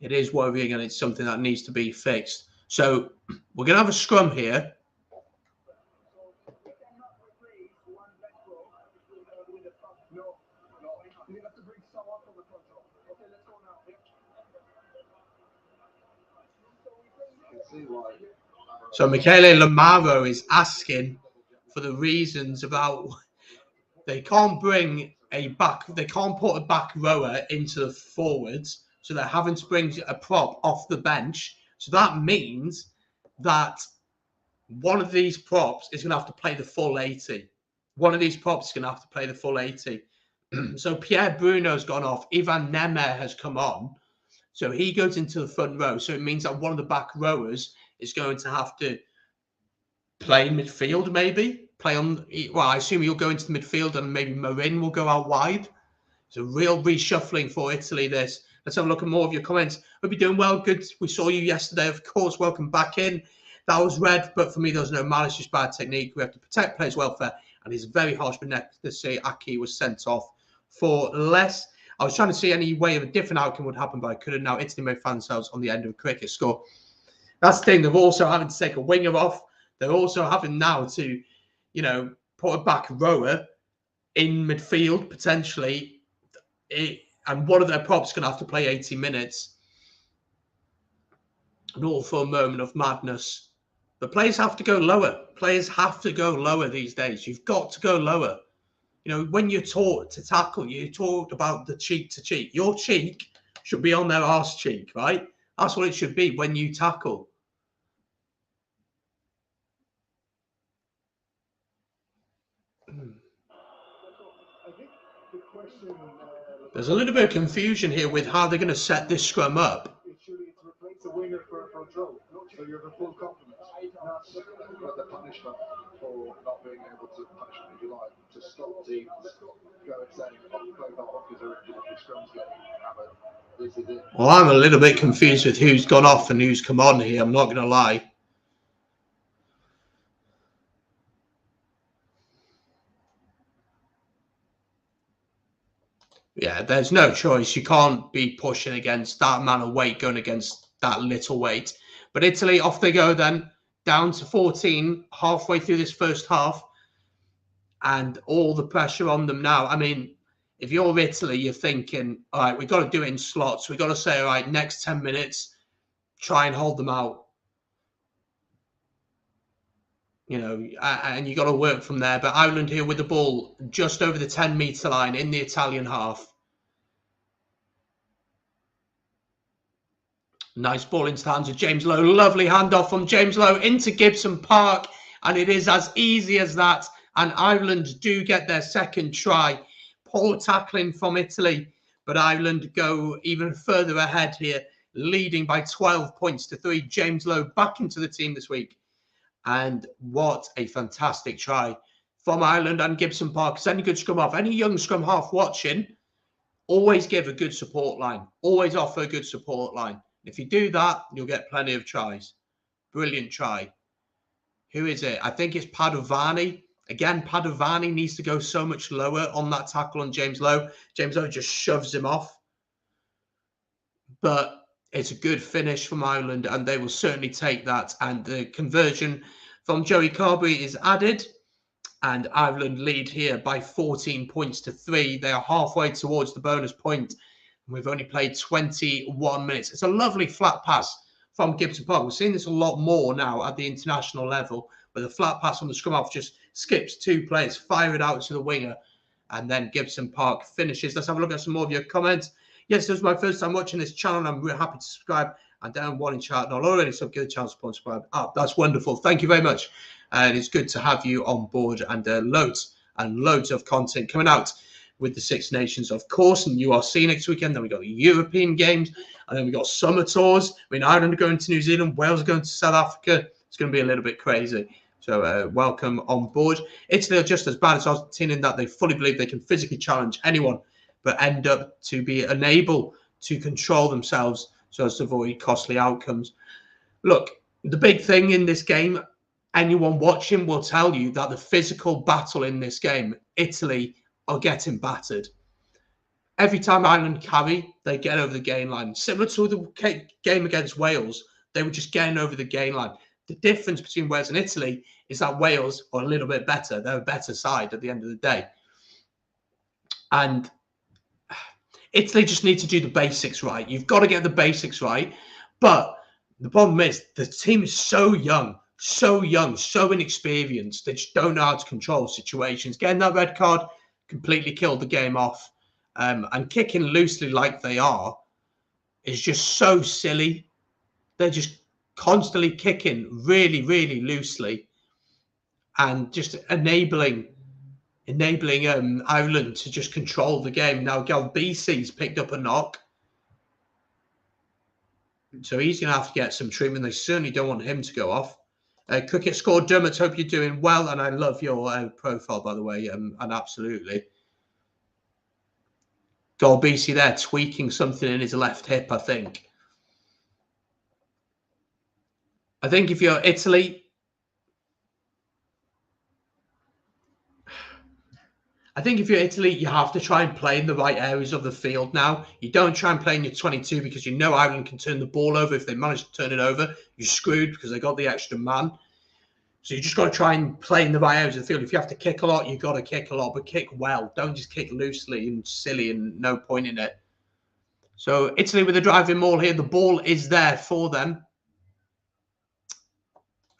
It is worrying and it's something that needs to be fixed. So we're going to have a scrum here. So Michele Lamaro is asking for the reasons about they can't bring they can't put a back rower into the forwards, so they're having to bring a prop off the bench. So that means that one of these props is going to have to play the full 80. One of these props is going to have to play the full 80. So Pierre Bruno's gone off. Ivan Nemer has come on. So he goes into the front row. So it means that one of the back rowers is going to have to play midfield, maybe. Well, I assume he'll go into the midfield and maybe Marin will go out wide. It's a real reshuffling for Italy, this. Let's have a look at more of your comments. Hope you're doing well. Good. We saw you yesterday, of course. Welcome back in. That was red, but for me, there was no malice, just bad technique. We have to protect players' welfare, and it's very harsh for next to say Aki was sent off for less. I was trying to see any way of a different outcome would happen, but I couldn't. Now Italy may find themselves on the end of a cricket score. That's the thing. They're also having to take a winger off. They're also having now to, you know, put a back rower in midfield, potentially. And one of their props is going to have to play 80 minutes. And all for a moment of madness. The players have to go lower. Players have to go lower these days. You've got to go lower. You know, when you're taught to tackle, you talked about the cheek to cheek. Your cheek should be on their arse cheek, right? That's what it should be when you tackle. There's a little bit of confusion here with how they're going to set this scrum up. It's a winger for control, so you have a full complement. That's the punishment for not being able to punish them, if you like, to stop teams going saying, both our hockers are injured, the scrum's getting hammered. This is it. Well, I'm a little bit confused with who's gone off and who's come on here. I'm not going to lie. Yeah, there's no choice. You can't be pushing against that amount of weight, going against that little weight. But Italy, off they go then, down to 14, halfway through this first half. And all the pressure on them now. I mean, if you're Italy, you're thinking, all right, we've got to do it in slots. We've got to say, all right, next 10 minutes, try and hold them out. You know, and you got to work from there. But Ireland here with the ball just over the 10-meter line in the Italian half. Nice ball into the hands of James Lowe. Lovely handoff from James Lowe into Gibson Park. And it is as easy as that. And Ireland do get their second try. Poor tackling from Italy. But Ireland go even further ahead here, leading by 12 points to 3. James Lowe back into the team this week. And what a fantastic try. from Ireland and Gibson Park is any good scrum half. Any young scrum half watching, always give a good support line. Always offer a good support line. If you do that, you'll get plenty of tries. Brilliant try. Who is it? I think it's Padovani. Again, Padovani needs to go so much lower on that tackle on James Lowe. James Lowe just shoves him off. But it's a good finish from Ireland, and they will certainly take that. And the conversion from Joey Carberry is added, and Ireland lead here by 14 points to 3. They are halfway towards the bonus point, and we've only played 21 minutes. It's a lovely flat pass from Gibson Park. We're seeing this a lot more now at the international level, where the flat pass from the scrum half just skips 2 players, fire it out to the winger, and then Gibson Park finishes. Let's have a look at some more of your comments. Yes, this is my first time watching this channel. I'm really happy to subscribe. And down one in chat, not already, so give a chance to subscribe. That's wonderful. Thank you very much. And it's good to have you on board, and loads and loads of content coming out with the Six Nations, of course, and URC next weekend. Then we got European games, and then we got summer tours. I mean, Ireland are going to New Zealand, Wales are going to South Africa. It's going to be a little bit crazy. So welcome on board. Italy are just as bad as Argentina in that they fully believe they can physically challenge anyone, but end up to be unable to control themselves so as to avoid costly outcomes. Look, the big thing in this game, anyone watching will tell you that the physical battle in this game, Italy are getting battered. Every time Ireland carry, they get over the gain line. Similar to the game against Wales, they were just getting over the gain line. The difference between Wales and Italy is that Wales are a little bit better. They're a better side at the end of the day. And Italy just need to do the basics right. You've got to get the basics right. But the problem is the team is so young, so inexperienced. They just don't know how to control situations. Getting that red card completely killed the game off. And kicking loosely like they are is just so silly. They're just constantly kicking really loosely and just enabling Ireland to just control the game. Now Galbisi's picked up a knock, so he's going to have to get some treatment. They certainly don't want him to go off. Cricket scored. Dermot, hope you're doing well, and I love your profile, by the way, and absolutely. Galbisi there tweaking something in his left hip, I think. I think if you're Italy, you have to try and play in the right areas of the field now. You don't try and play in your 22 because you know Ireland can turn the ball over. If they manage to turn it over, you're screwed because they got the extra man. So you just got to try and play in the right areas of the field. If you have to kick a lot, you've got to kick a lot, but kick well. Don't just kick loosely and silly and no point in it. So Italy with a driving maul here. The ball is there for them.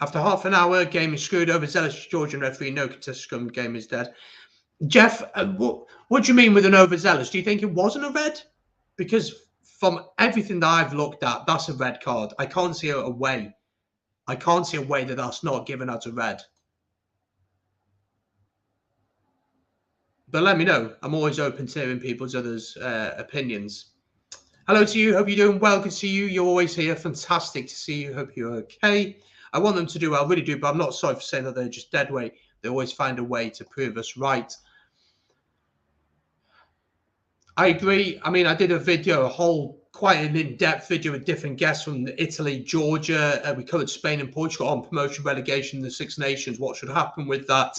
After half an hour, game is screwed over. Zealous Georgian referee, no contested scrum, game is dead. Jeff, what do you mean with an overzealous? Do you think it wasn't a red? Because from everything that I've looked at, that's a red card. I can't see a way. I can't see a way that that's not given as a red. But let me know. I'm always open to hearing people's others' opinions. Hello to you. Hope you're doing well. Good to see you. You're always here. Fantastic to see you. Hope you're okay. I want them to do well. I really do. But I'm not sorry for saying that they're just dead weight. They always find a way to prove us right. I agree. I mean, I did a video, quite an in-depth video with different guests from Italy, Georgia. We covered Spain and Portugal on promotion, relegation, the Six Nations, what should happen with that.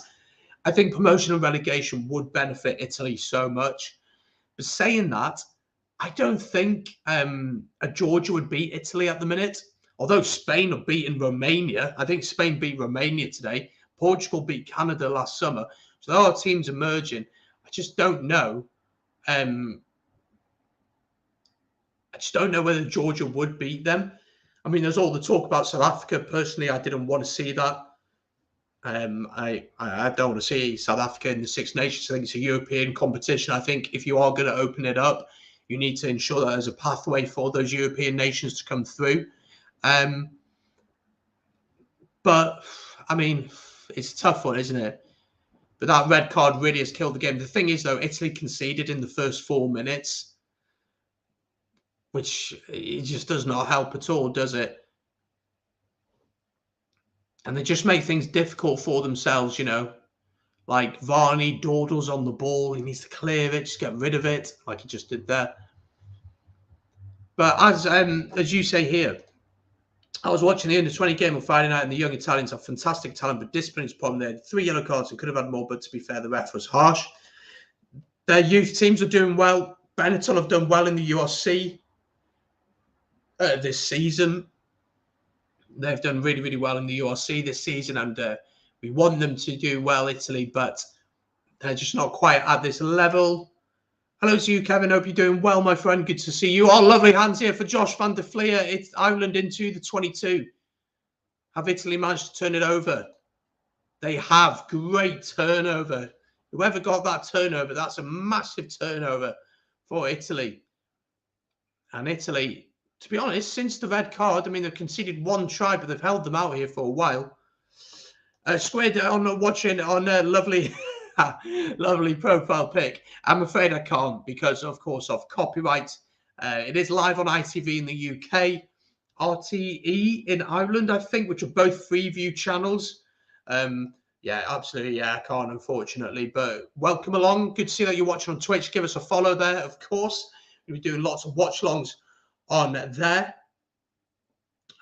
I think promotion and relegation would benefit Italy so much. But saying that, I don't think a Georgia would beat Italy at the minute. Although Spain have beaten Romania. I think Spain beat Romania today. Portugal beat Canada last summer. So there are teams emerging. I just don't know. I just don't know whether Georgia would beat them. I mean, there's all the talk about South Africa. Personally, I didn't want to see that. I don't want to see South Africa in the Six Nations. I think it's a European competition. I think if you are going to open it up, you need to ensure that there's a pathway for those European nations to come through. But, I mean, it's a tough one, isn't it? But that red card really has killed the game. The thing is, though, Italy conceded in the first 4 minutes, which it just does not help at all, does it? And they just make things difficult for themselves, you know. Like Varney dawdles on the ball. He needs to clear it, just get rid of it, like he just did there. But as you say here, I was watching the under-20 game on Friday night, and the young Italians have fantastic talent, but discipline is a problem. They had 3 yellow cards and could have had more, but to be fair, the ref was harsh. Their youth teams are doing well. Benetton have done well in the URC this season. They've done really, really well in the URC this season, and we want them to do well, Italy, but they're just not quite at this level. Hello to you, Kevin. Hope you're doing well, my friend. Good to see you. Oh, lovely hands here for Josh van der Fleer. It's Ireland into the 22. Have Italy managed to turn it over? They have. Great turnover. Whoever got that turnover, that's a massive turnover for Italy. And Italy, to be honest, since the red card, I mean, they've conceded 1 try, but they've held them out here for a while. Squid, on watching on a lovely, lovely profile pic. I'm afraid I can't because, of course, of copyright. It is live on ITV in the UK, RTE in Ireland, I think, which are both Freeview channels. Yeah, absolutely. Yeah, I can't, unfortunately. But welcome along. Good to see that you're watching on Twitch. Give us a follow there, of course. We'll be doing lots of watch-longs on there.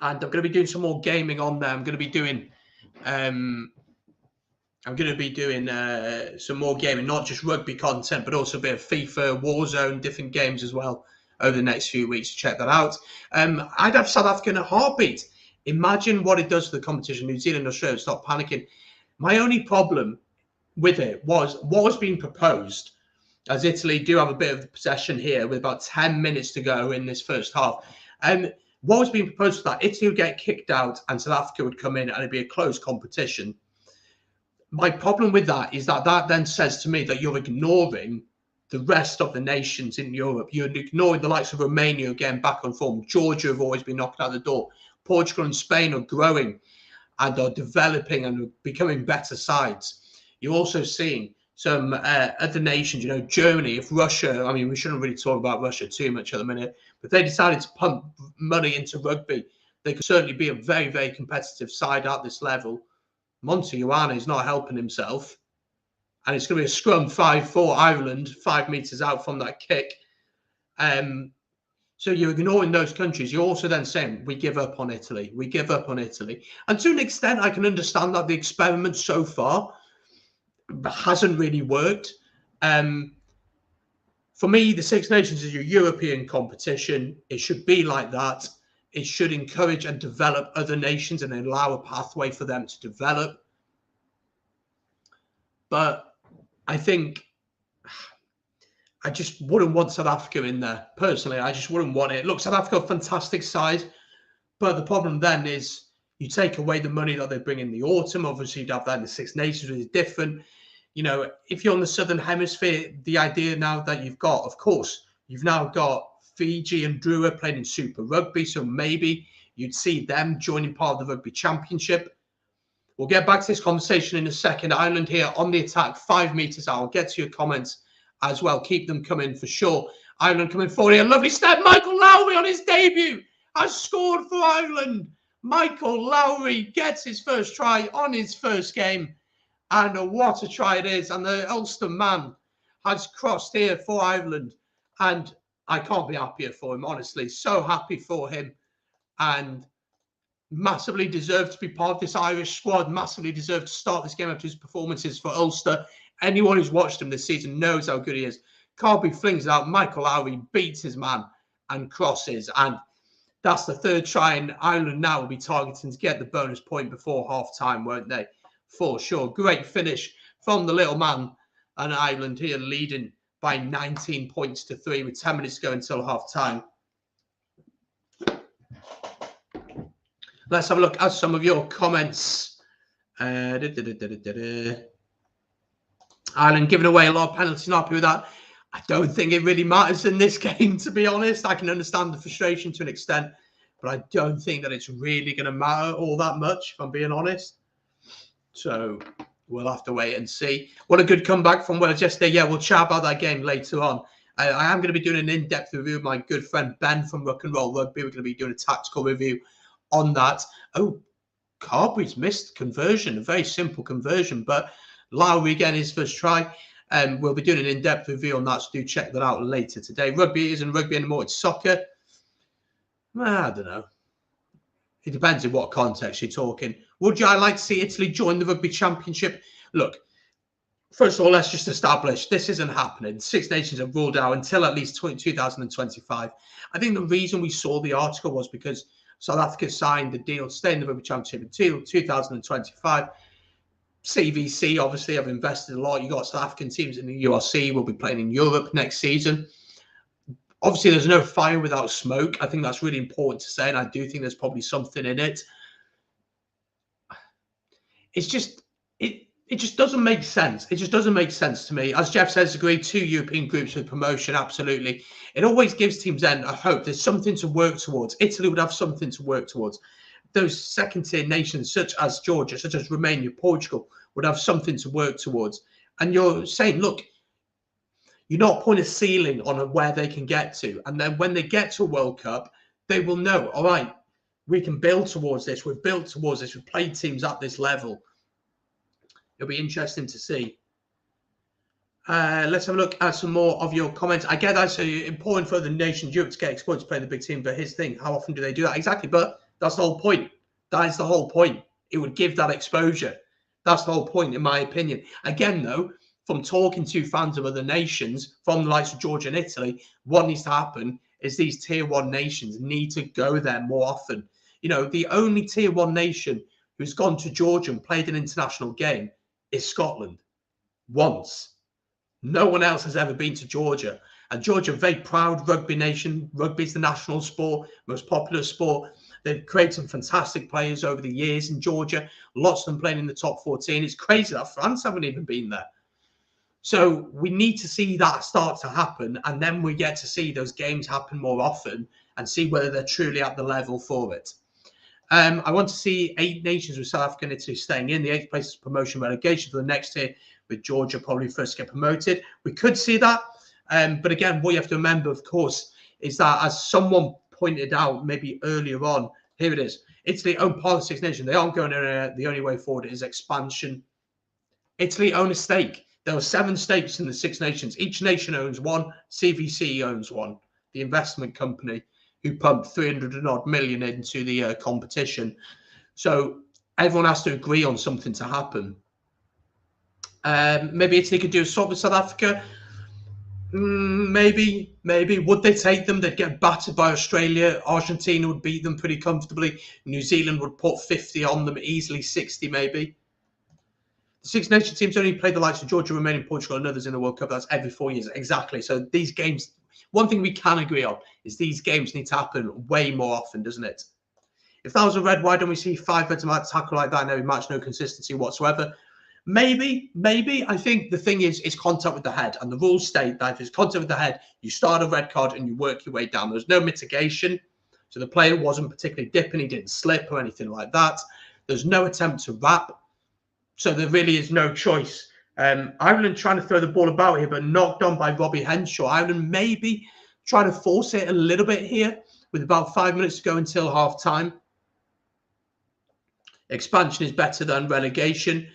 And I'm going to be doing some more gaming on there. I'm going to be doing some more gaming, not just rugby content, but also a bit of FIFA, Warzone, different games as well over the next few weeks. Check that out. I'd have South Africa in a heartbeat. Imagine what it does to the competition. New Zealand, Australia, stop panicking. My only problem with it was what was being proposed, as Italy do have a bit of the possession here with about 10 minutes to go in this first half. What was being proposed was that Italy would get kicked out and South Africa would come in and it'd be a close competition. My problem with that is that that then says to me that you're ignoring the rest of the nations in Europe. You're ignoring the likes of Romania getting back on form. Georgia have always been knocked out the door. Portugal and Spain are growing and are developing and becoming better sides. You're also seeing some other nations, Germany, if Russia, I mean, we shouldn't really talk about Russia too much at the minute, but they decided to pump money into rugby. They could certainly be a very, very competitive side at this level. Monty Ioane is not helping himself. And it's going to be a scrum 5-4 Ireland, 5 meters out from that kick. So you're ignoring those countries. You're also then saying, we give up on Italy. We give up on Italy. And to an extent, I can understand that the experiment so far hasn't really worked. For me, the Six Nations is a European competition. It should be like that. It should encourage and develop other nations and allow a pathway for them to develop. But I think I just wouldn't want South Africa in there. Personally, I just wouldn't want it. Look, South Africa, fantastic side. But the problem then is you take away the money that they bring in the autumn. Obviously, you'd have that in the Six Nations, which is different. If you're in the Southern Hemisphere, the idea now that you've got, of course, you've now got Fiji and Drua playing in Super Rugby. So maybe you'd see them joining part of the Rugby Championship. We'll get back to this conversation in a second. Ireland here on the attack, 5 meters out. I'll get to your comments as well. Keep them coming for sure. Ireland coming forward here. Lovely step. Michael Lowry on his debut has scored for Ireland. Michael Lowry gets his first try on his first game. And what a try it is. And the Ulster man has crossed here for Ireland. And I can't be happier for him, honestly. So happy for him. And massively deserved to be part of this Irish squad. Massively deserved to start this game after his performances for Ulster. Anyone who's watched him this season knows how good he is. Carby flings it out. Michael Lowry beats his man and crosses. And that's the third try. And Ireland now will be targeting to get the bonus point before half-time, won't they? For sure. Great finish from the little man. And Ireland here leading by 19 points to 3 with 10 minutes to go until half-time. Let's have a look at some of your comments. Ireland giving away a lot of penalties. Not happy with that. I don't think it really matters in this game, to be honest. I can understand the frustration to an extent, but I don't think that it's really going to matter all that much, if I'm being honest. So we'll have to wait and see. What a good comeback from Wales yesterday. Yeah, we'll chat about that game later on. I am going to be doing an in-depth review of my good friend Ben from Rock and Roll Rugby. We're going to be doing a tactical review on that. Oh, Carberry's missed conversion, a very simple conversion, but Lowry again, his first try. We'll be doing an in-depth review on that, so do check that out later today. Rugby isn't rugby anymore, it's soccer. I don't know. It depends in what context you're talking. Would you like to see Italy join the Rugby Championship? Look, first of all, let's just establish this isn't happening. Six Nations have ruled out until at least 2025. I think the reason we saw the article was because South Africa signed the deal to stay in the Rugby Championship until 2025. CVC obviously have invested a lot. You've got South African teams in the URC will be playing in Europe next season. Obviously, there's no fire without smoke. I think that's really important to say, and I do think there's probably something in it. It's just it just doesn't make sense. It just doesn't make sense to me. As Jeff says, agree, 2 European groups with promotion, absolutely. It always gives teams then a hope. There's something to work towards. Italy would have something to work towards. Those second-tier nations, such as Georgia, such as Romania, Portugal, would have something to work towards. And you're saying, look, you're not putting a ceiling on where they can get to. And then when they get to a World Cup, they will know, all right, we can build towards this. We've built towards this. We've played teams at this level. It'll be interesting to see. Let's have a look at some more of your comments. I get that. So important for the nations Europe to get exposed to play the big team. But here's the thing. How often do they do that? Exactly. But that's the whole point. That is the whole point. It would give that exposure. That's the whole point, in my opinion. Again, though, from talking to fans of other nations, from the likes of Georgia and Italy, what needs to happen is these tier 1 nations need to go there more often. You know, the only tier 1 nation who's gone to Georgia and played an international game is Scotland. Once. No one else has ever been to Georgia. And Georgia, a very proud rugby nation. Rugby is the national sport, most popular sport. They've created some fantastic players over the years in Georgia. Lots of them playing in the top 14. It's crazy that France haven't even been there. So we need to see that start to happen. And then we get to see those games happen more often and see whether they're truly at the level for it. I want to see 8 nations with South Africa and Italy staying in. The 8th place is promotion relegation for the next year, with Georgia probably first to get promoted. We could see that. But again, what you have to remember, of course, is that as someone pointed out maybe earlier on, here it is. Italy own part of the Six Nations. They aren't going anywhere. The only way forward is expansion. Italy own a stake. There are 7 stakes in the Six Nations. Each nation owns one. CVC owns one, the investment company who pumped 300 odd million into the competition. So everyone has to agree on something to happen. Maybe Italy could do a swap with South Africa. Maybe. Would they take them? They'd get battered by Australia. Argentina would beat them pretty comfortably. New Zealand would put 50 on them, easily 60 maybe. The Six Nations teams only play the likes of Georgia, Romania, Portugal, and others in the World Cup. That's every 4 years. Exactly. So these games, one thing we can agree on is these games need to happen way more often, doesn't it? If that was a red, why don't we see 5 heads of tackle like that in every match? No consistency whatsoever. Maybe. I think the thing is contact with the head. And the rules state that if it's contact with the head, you start a red card and you work your way down. There's no mitigation. So the player wasn't particularly dipping. He didn't slip or anything like that. There's no attempt to wrap. So there really is no choice. Ireland trying to throw the ball about here, but knocked on by Robbie Henshaw. Ireland maybe try to force it a little bit here with about 5 minutes to go until half time. Expansion is better than relegation.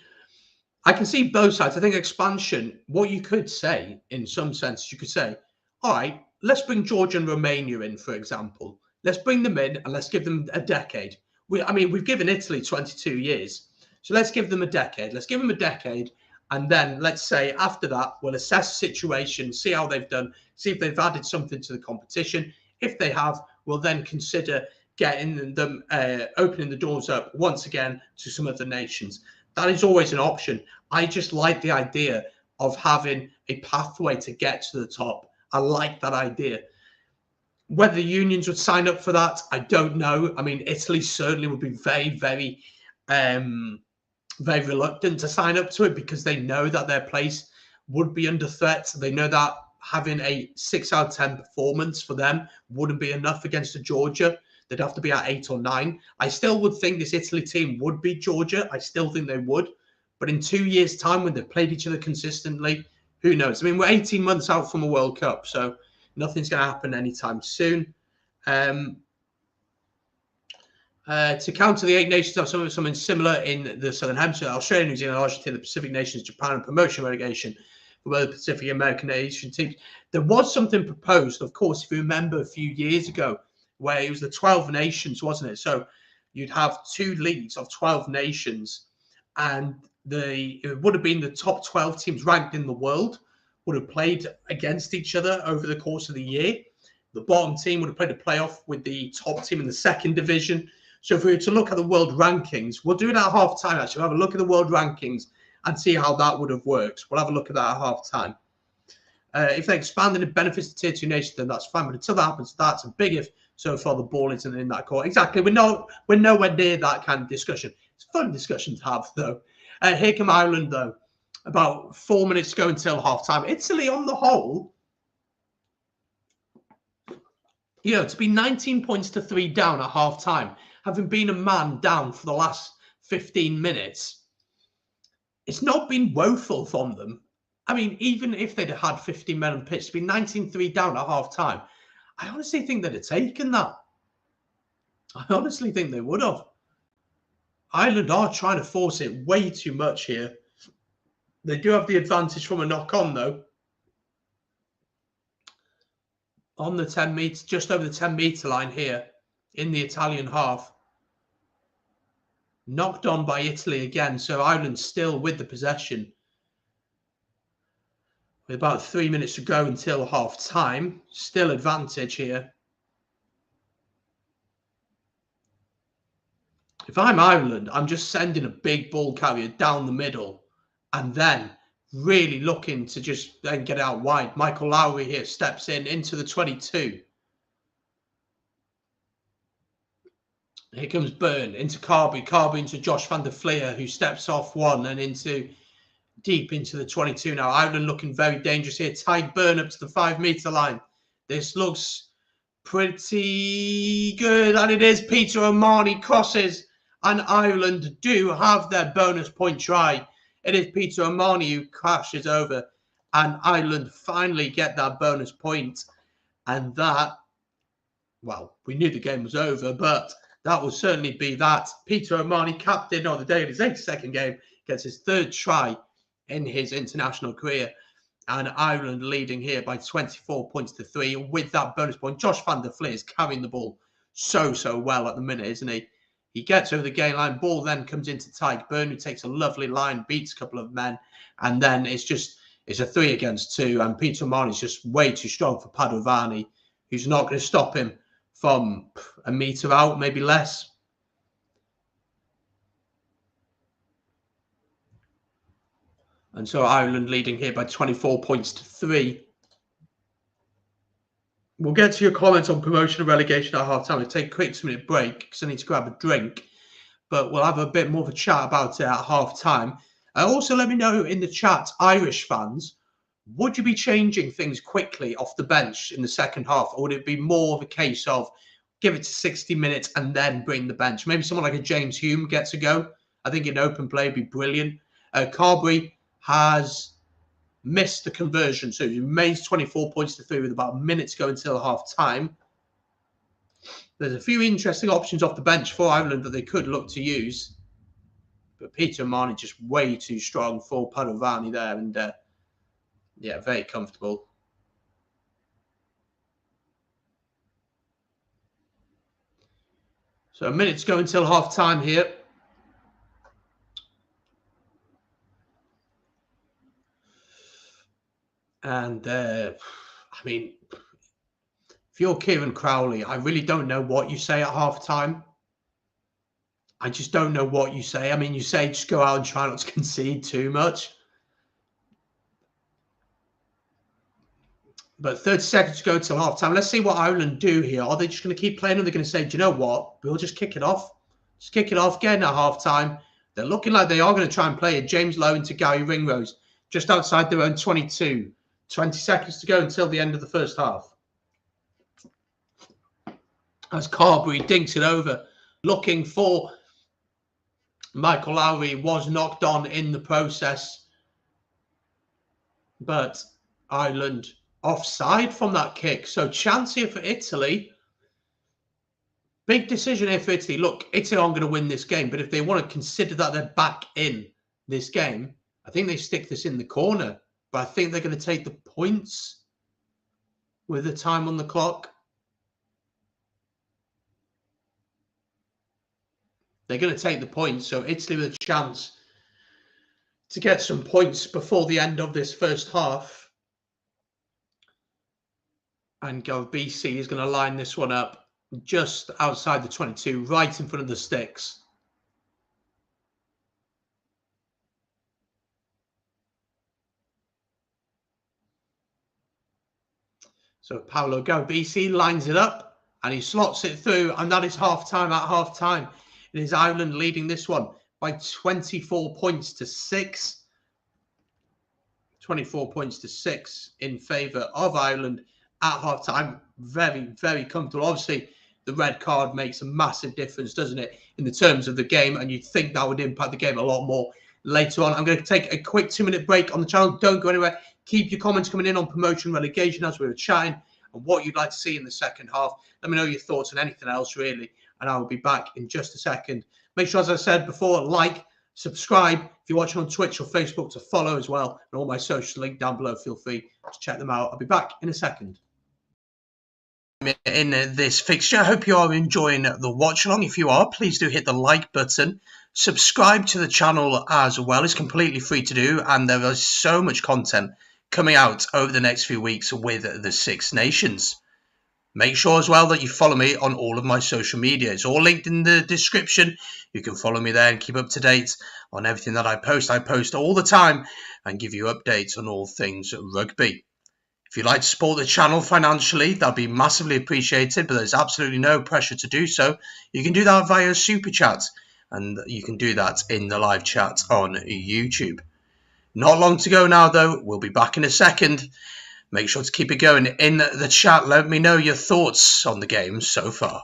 I can see both sides. I think expansion, what you could say in some sense, you could say, all right, let's bring Georgia and Romania in, for example. Let's bring them in and let's give them a decade. We've given Italy 22 years. So let's give them a decade. Let's give them a decade. And then let's say after that, we'll assess the situation, see how they've done, see if they've added something to the competition. If they have, we'll then consider getting them, opening the doors up once again to some other nations. That is always an option. I just like the idea of having a pathway to get to the top. I like that idea. Whether the unions would sign up for that, I don't know. I mean, Italy certainly would be very, very reluctant to sign up to it because they know that their place would be under threat. They know that having a 6 out of 10 performance for them wouldn't be enough against a Georgia. They'd have to be at 8 or 9. I still would think this Italy team would beat Georgia. I still think they would. But in 2 years' time, when they've played each other consistently, who knows? I mean, we're 18 months out from a World Cup, so nothing's going to happen anytime soon. To counter the 8 nations, have something similar in the Southern Hemisphere: Australia, New Zealand, Argentina, the Pacific nations, Japan, and promotion relegation for both Pacific American Asian teams. There was something proposed, of course, if you remember a few years ago, where it was the 12 nations, wasn't it? So you'd have 2 leagues of 12 nations, and it would have been the top 12 teams ranked in the world would have played against each other over the course of the year. The bottom team would have played a playoff with the top team in the second division. So if we were to look at the world rankings, we'll do it at half time, actually. We'll have a look at the world rankings and see how that would have worked. We'll have a look at that at half time. If they expand and it benefits the tier 2 nations, then that's fine. But until that happens, that's a big if. So far, the ball isn't in that court. Exactly. We're nowhere near that kind of discussion. It's a fun discussion to have, though. Here come Ireland, though. About 4 minutes to go until half time. Italy, on the whole, to be 19 points to 3 down at half time, having been a man down for the last 15 minutes, it's not been woeful from them. I mean, even if they'd had 15 men on pitch, to be 19-3 down at half time, I honestly think they'd have taken that. I honestly think they would have. Ireland are trying to force it way too much here. They do have the advantage from a knock-on, though. On the 10 metre, just over the 10-metre line here in the Italian half. Knocked on by Italy again, so Ireland still with the possession. With about 3 minutes to go until half time, still advantage here. If I'm Ireland, I'm just sending a big ball carrier down the middle and then really looking to just then get out wide. Michael Lowry here steps into the 22. Here comes Byrne into Carby. Carby into Josh van der Fleer, who steps off one and deep into the 22 now. Ireland looking very dangerous here. Tadhg Beirne up to the 5-metre line. This looks pretty good. And it is. Peter O'Mahony crosses. And Ireland do have their bonus point try. It is Peter O'Mahony who crashes over. And Ireland finally get that bonus point. And that, well, we knew the game was over, but that will certainly be that. Peter O'Mahony, captain on the day of his 82nd game, gets his 3rd try in his international career. And Ireland leading here by 24 points to 3 with that bonus point. Josh van der Fleer is carrying the ball so well at the minute, isn't he? He gets over the game line. Ball then comes into Tadhg Beirne, who takes a lovely line, beats a couple of men. And then it's a 3 against 2. And Peter O'Mahony is just way too strong for Padovani, who's not going to stop him from a metre out, maybe less. And so Ireland leading here by 24 points to 3. We'll get to your comments on promotion and relegation at half time. We'll take a quick 2-minute break because I need to grab a drink. But we'll have a bit more of a chat about it at half time. Also, let me know in the chat, Irish fans, would you be changing things quickly off the bench in the second half? Or would it be more of a case of give it to 60 minutes and then bring the bench? Maybe someone like a James Hume gets a go. I think in open play would be brilliant. Carberry has missed the conversion, so he remains 24 points to 3 with about a minute to go until half time. There's a few interesting options off the bench for Ireland that they could look to use, but Peter O'Mahony just way too strong for Padovani there, and yeah, very comfortable. So a minute to go until half time here. And, I mean, if you're Kieran Crowley, I really don't know what you say at half-time. I just don't know what you say. I mean, you say just go out and try not to concede too much. But 30 seconds to go till half-time. Let's see what Ireland do here. Are they just going to keep playing, or are they going to say, do you know what? We'll just kick it off. Just kick it off, get in at half-time. They're looking like they are going to try and play it. James Lowe into Gary Ringrose, just outside their own 22. 20 seconds to go until the end of the first half. As Carberry dinks it over, looking for Michael Lowry, was knocked on in the process. But Ireland offside from that kick. So chance here for Italy. Big decision here for Italy. Look, Italy aren't going to win this game, but if they want to consider that they're back in this game, I think they stick this in the corner. But I think they're going to take the points with the time on the clock. They're going to take the points. So Italy with a chance to get some points before the end of this first half. And BC is going to line this one up just outside the 22, right in front of the sticks. So Paolo Garbisi lines it up and he slots it through, and that is half-time. At half-time, it is Ireland leading this one by 24 points to 6. 24 points to 6 in favour of Ireland at half-time. Very, very comfortable. Obviously, the red card makes a massive difference, doesn't it, in the terms of the game? And you'd think that would impact the game a lot more later on. I'm going to take a quick 2-minute break on the channel. Don't go anywhere. Keep your comments coming in on promotion, relegation, as we were chatting, and what you'd like to see in the second half. Let me know your thoughts on anything else, really, and I will be back in just a second. Make sure, as I said before, like, subscribe. If you're watching on Twitch or Facebook, to follow as well. And all my socials link down below. Feel free to check them out. I'll be back in a second. In this fixture, I hope you are enjoying the watch along. If you are, please do hit the like button. Subscribe to the channel as well. It's completely free to do, and there is so much content coming out over the next few weeks with the Six Nations. Make sure as well that you follow me on all of my social media. It's all linked in the description. You can follow me there and keep up to date on everything that I post. I post all the time and give you updates on all things rugby. If you'd like to support the channel financially, that'd be massively appreciated, but there's absolutely no pressure to do so. You can do that via Super Chat, and you can do that in the live chat on YouTube. Not long to go now, though. We'll be back in a second. Make sure to keep it going in the chat. Let me know your thoughts on the game so far.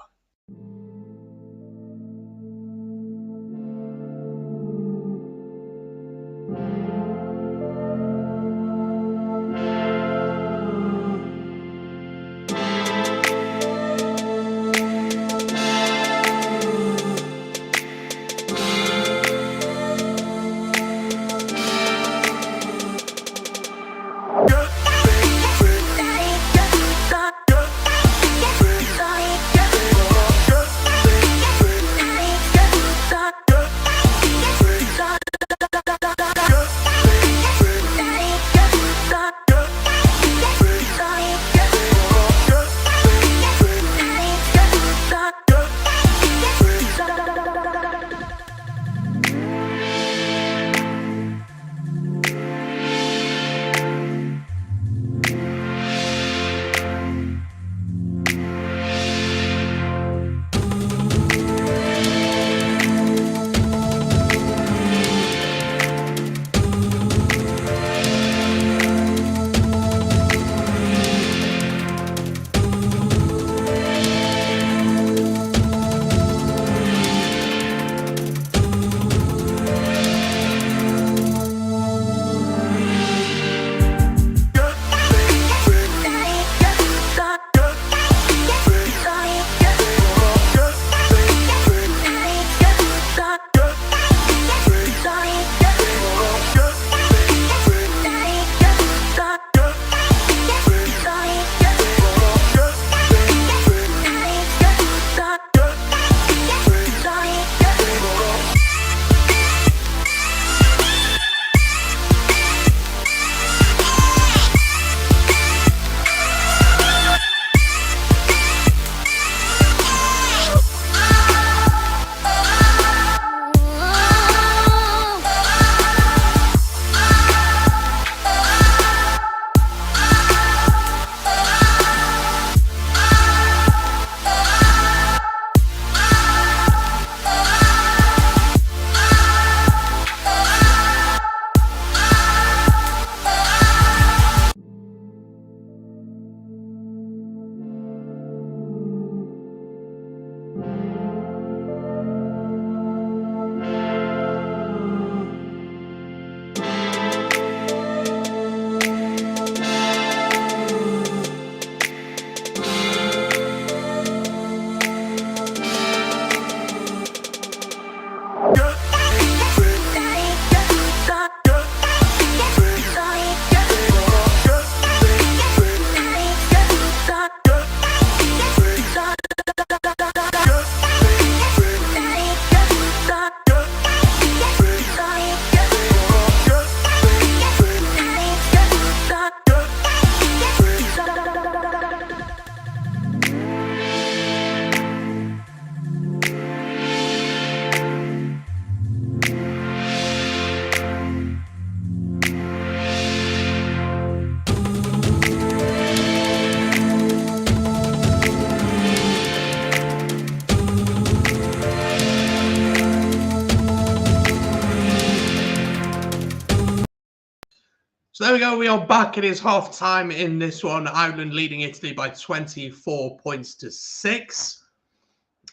So there we go. We are back. It is half time in this one. Ireland leading Italy by 24 points to 6.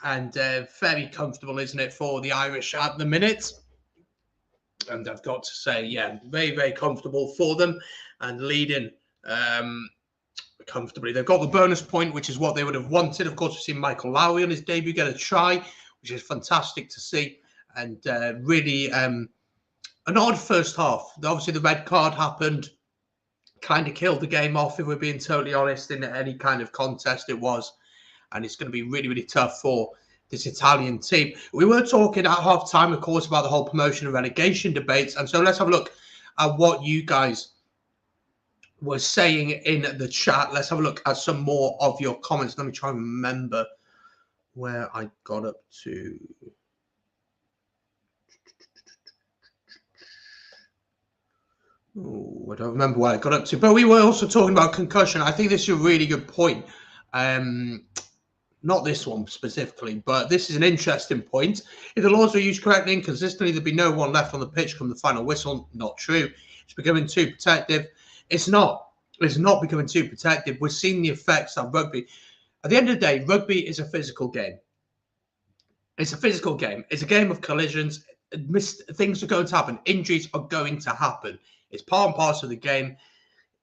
And very comfortable, isn't it, for the Irish at the minute? And I've got to say, yeah, very, very comfortable for them and leading comfortably. They've got the bonus point, which is what they would have wanted. Of course, we've seen Michael Lowry on his debut get a try, which is fantastic to see. And really an odd first half. Obviously, the red card happened, kind of killed the game off, if we're being totally honest, in any kind of contest it was. And it's going to be really, really tough for this Italian team. We were talking at half-time, of course, about the whole promotion and relegation debates. And so let's have a look at what you guys were saying in the chat. Let's have a look at some more of your comments. Let me try and remember where I got up to. Oh, I don't remember where I got up to. But we were also talking about concussion. I think this is a really good point. Not this one specifically, but this is an interesting point. If the laws were used correctly and consistently, there'd be no one left on the pitch come the final whistle. Not true. It's becoming too protective. It's not. It's not becoming too protective. We're seeing the effects of rugby. At the end of the day, rugby is a physical game. It's a physical game. It's a game of collisions. Things are going to happen. Injuries are going to happen. It's part and parcel of the game.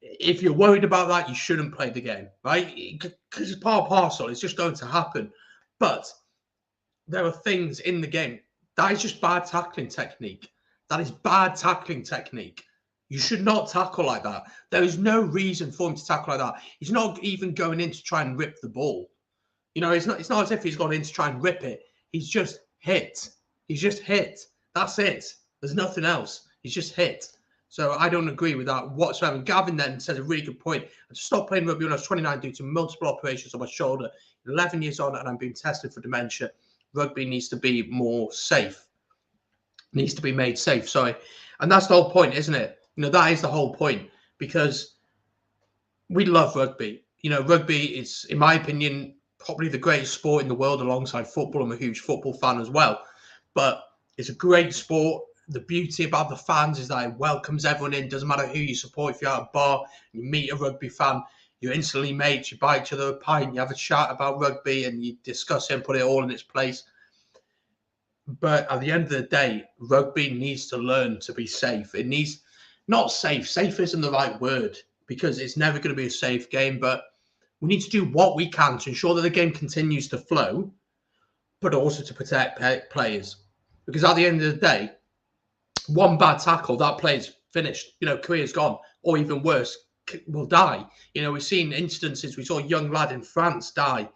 If you're worried about that, you shouldn't play the game, right? Because it's part and parcel. It's just going to happen. But there are things in the game. That is just bad tackling technique. That is bad tackling technique. You should not tackle like that. There is no reason for him to tackle like that. He's not even going in to try and rip the ball. You know, it's not as if he's gone in to try and rip it. He's just hit. He's just hit. That's it. There's nothing else. He's just hit. So I don't agree with that whatsoever. Gavin then says a really good point. I stopped playing rugby when I was 29 due to multiple operations on my shoulder. 11 years on and I'm being tested for dementia. Rugby needs to be more safe. Needs to be made safe, sorry. And that's the whole point, isn't it? You know, that is the whole point. Because we love rugby. You know, rugby is, in my opinion, probably the greatest sport in the world alongside football. I'm a huge football fan as well. But it's a great sport. The beauty about the fans is that it welcomes everyone in. Doesn't matter who you support. If you're at a bar, you meet a rugby fan, you're instantly mates. You buy each other a pint. You have a chat about rugby and you discuss it and put it all in its place. But at the end of the day, rugby needs to learn to be safe. It needs, not safe. Safe isn't the right word because it's never going to be a safe game. But we need to do what we can to ensure that the game continues to flow, but also to protect players. Because at the end of the day, one bad tackle, that player's finished. You know, career's gone. Or even worse, will die. You know, we've seen instances. We saw a young lad in France die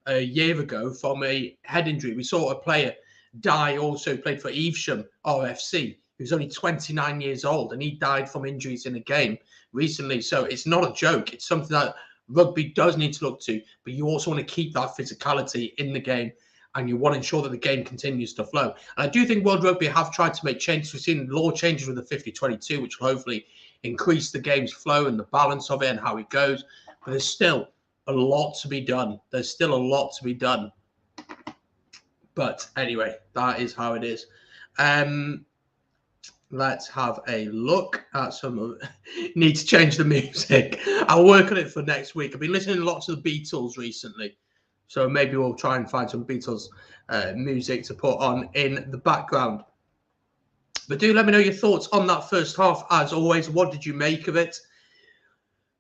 a year ago from a head injury. We saw a player die also, played for Evesham RFC. He was only 29 years old and he died from injuries in a game recently. So it's not a joke. It's something that rugby does need to look to. But you also want to keep that physicality in the game. And you want to ensure that the game continues to flow. And I do think World Rugby have tried to make changes. We've seen law changes with the 50-22, which will hopefully increase the game's flow and the balance of it and how it goes. But there's still a lot to be done. There's still a lot to be done. But anyway, that is how it is. Let's have a look at some of it. Need to change the music. I'll work on it for next week. I've been listening to lots of the Beatles recently. So maybe we'll try and find some Beatles music to put on in the background. But do let me know your thoughts on that first half. As always, what did you make of it?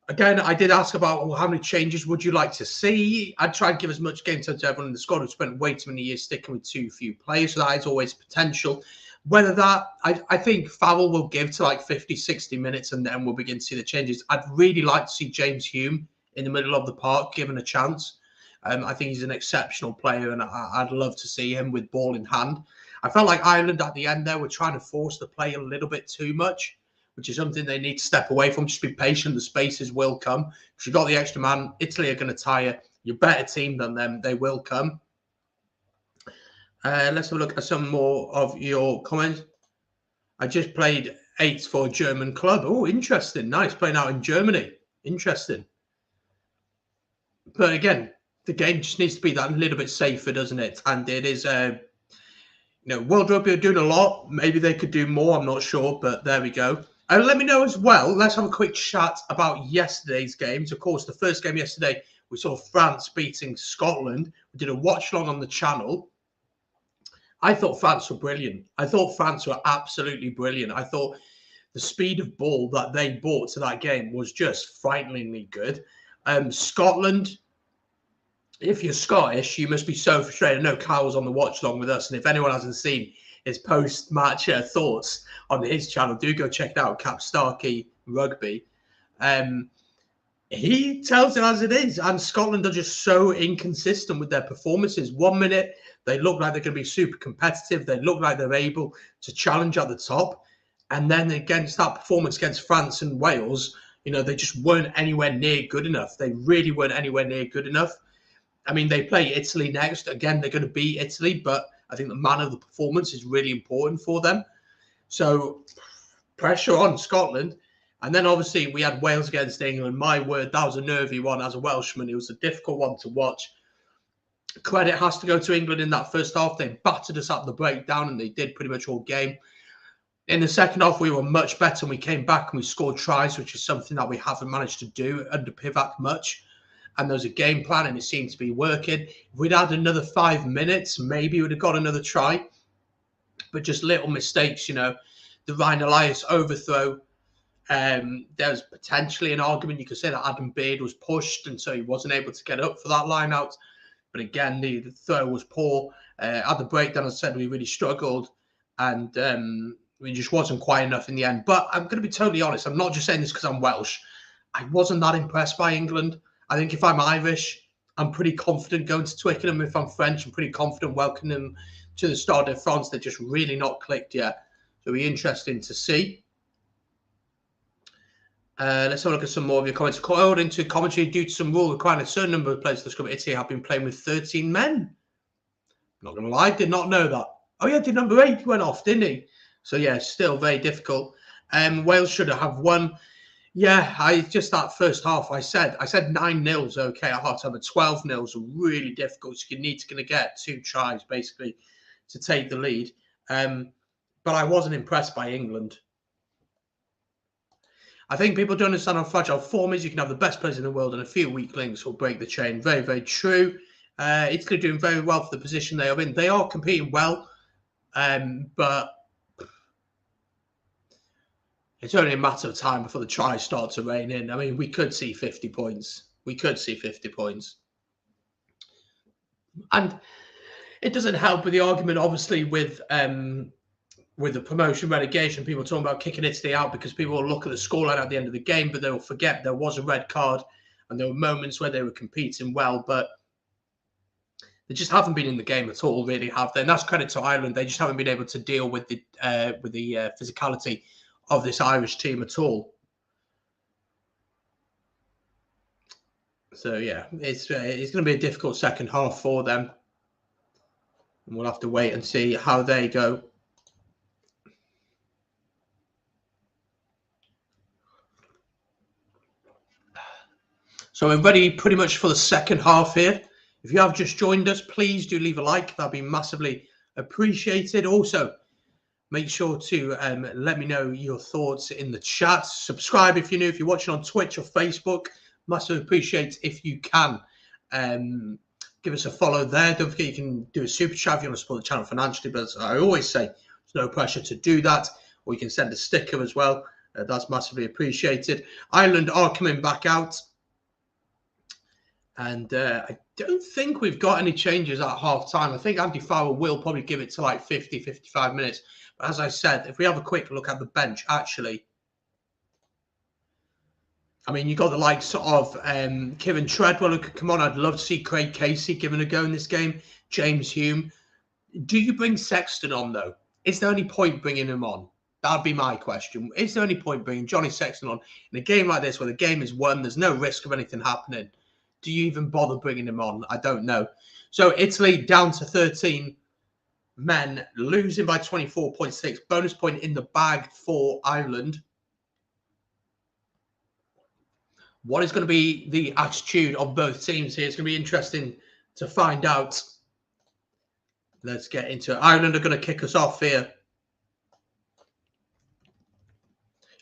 Again, I did ask about how many changes would you like to see. I'd try and give as much game time to everyone in the squad who spent way too many years sticking with too few players. So that is always potential. Whether that, I think Farrell will give to like 50, 60 minutes and then we'll begin to see the changes. I'd really like to see James Hume in the middle of the park given a chance. I think he's an exceptional player and I'd love to see him with ball in hand. I felt like Ireland at the end there were trying to force the play a little bit too much, which is something they need to step away from. Just be patient. The spaces will come. If you've got the extra man, Italy are going to tire. You're a better team than them. They will come. Let's have a look at some more of your comments. I just played 8 for a German club. Oh, interesting. Nice. Playing out in Germany. Interesting. But again, the game just needs to be that little bit safer, doesn't it? And it is, World Rugby are doing a lot. Maybe they could do more. I'm not sure, but there we go. Let me know as well. Let's have a quick chat about yesterday's games. Of course, the first game yesterday, we saw France beating Scotland. We did a watch long on the channel. I thought France were brilliant. I thought France were absolutely brilliant. I thought the speed of ball that they brought to that game was just frighteningly good. Scotland, if you're Scottish, you must be so frustrated. I know Kyle was on the watch long with us, and if anyone hasn't seen his post-match thoughts on his channel, do go check it out, Cap Starkey Rugby. He tells it as it is, and Scotland are just so inconsistent with their performances. 1 minute, they look like they're going to be super competitive. They look like they're able to challenge at the top. And then against that performance against France and Wales, you know, they just weren't anywhere near good enough. They really weren't anywhere near good enough. I mean, they play Italy next. Again, they're going to beat Italy, but I think the man of the performance is really important for them. So pressure on Scotland. And then obviously we had Wales against England. My word, that was a nervy one as a Welshman. It was a difficult one to watch. Credit has to go to England in that first half. They battered us at the breakdown, and they did pretty much all game. In the second half, we were much better, and we came back and we scored tries, which is something that we haven't managed to do under Pivac much. And there was a game plan, and it seemed to be working. If we'd had another 5 minutes, maybe we would have got another try. But just little mistakes, you know. The Ryan Elias overthrow. There was potentially an argument. You could say that Adam Beard was pushed, and so he wasn't able to get up for that line out. But again, the throw was poor. At the breakdown, as I said, we really struggled, and it just wasn't quite enough in the end. But I'm going to be totally honest. I'm not just saying this because I'm Welsh. I wasn't that impressed by England. I think if I'm Irish, I'm pretty confident going to Twickenham. If I'm French, I'm pretty confident welcoming them to the Stade de France. They're just really not clicked yet. So it'll be interesting to see. Let's have a look at some more of your comments. According to commentary, due to some rule requiring a certain number of players to the scrum, Italy have been playing with 13 men. Not going to lie, did not know that. Oh, yeah, did number 8 went off, didn't he? So, yeah, still very difficult. Wales should have won. Yeah, just that first half, I said 9-0's okay at half time, but 12-0's really difficult. So you need to get 2 tries, basically, to take the lead. But I wasn't impressed by England. I think people don't understand how fragile form is. You can have the best players in the world and a few weaklings will break the chain. Very, very true. Italy doing very well for the position they are in. They are competing well, but it's only a matter of time before the tries start to rain in. I mean, we could see 50 points. We could see 50 points. And it doesn't help with the argument, obviously, with the promotion relegation, people talking about kicking Italy out because people will look at the scoreline at the end of the game, but they will forget there was a red card and there were moments where they were competing well, but they just haven't been in the game at all, really, have they? And that's credit to Ireland. They just haven't been able to deal with the physicality of this Irish team at all. So, yeah, it's going to be a difficult second half for them. And we'll have to wait and see how they go. So we're ready pretty much for the second half here. If you have just joined us, please do leave a like. That'd be massively appreciated. Also, make sure to let me know your thoughts in the chat. Subscribe if you're new. If you're watching on Twitch or Facebook, massively appreciate if you can give us a follow there. Don't forget you can do a super chat if you want to support the channel financially. But as I always say, there's no pressure to do that. Or you can send a sticker as well. That's massively appreciated. Ireland are coming back out. And I don't think we've got any changes at half time. I think Andy Farrell will probably give it to like 50, 55 minutes. But as I said, if we have a quick look at the bench, actually, I mean, you got the likes of Kieran Treadwell who could come on. I'd love to see Craig Casey given a go in this game. James Hume. Do you bring Sexton on, though? Is there any point bringing him on? That'd be my question. Is there any point bringing Johnny Sexton on in a game like this where the game is won, there's no risk of anything happening? Do you even bother bringing him on? I don't know. So Italy down to 13 men, losing by 24.6. Bonus point in the bag for Ireland. What is going to be the attitude of both teams here? It's going to be interesting to find out. Let's get into it. Ireland are going to kick us off here.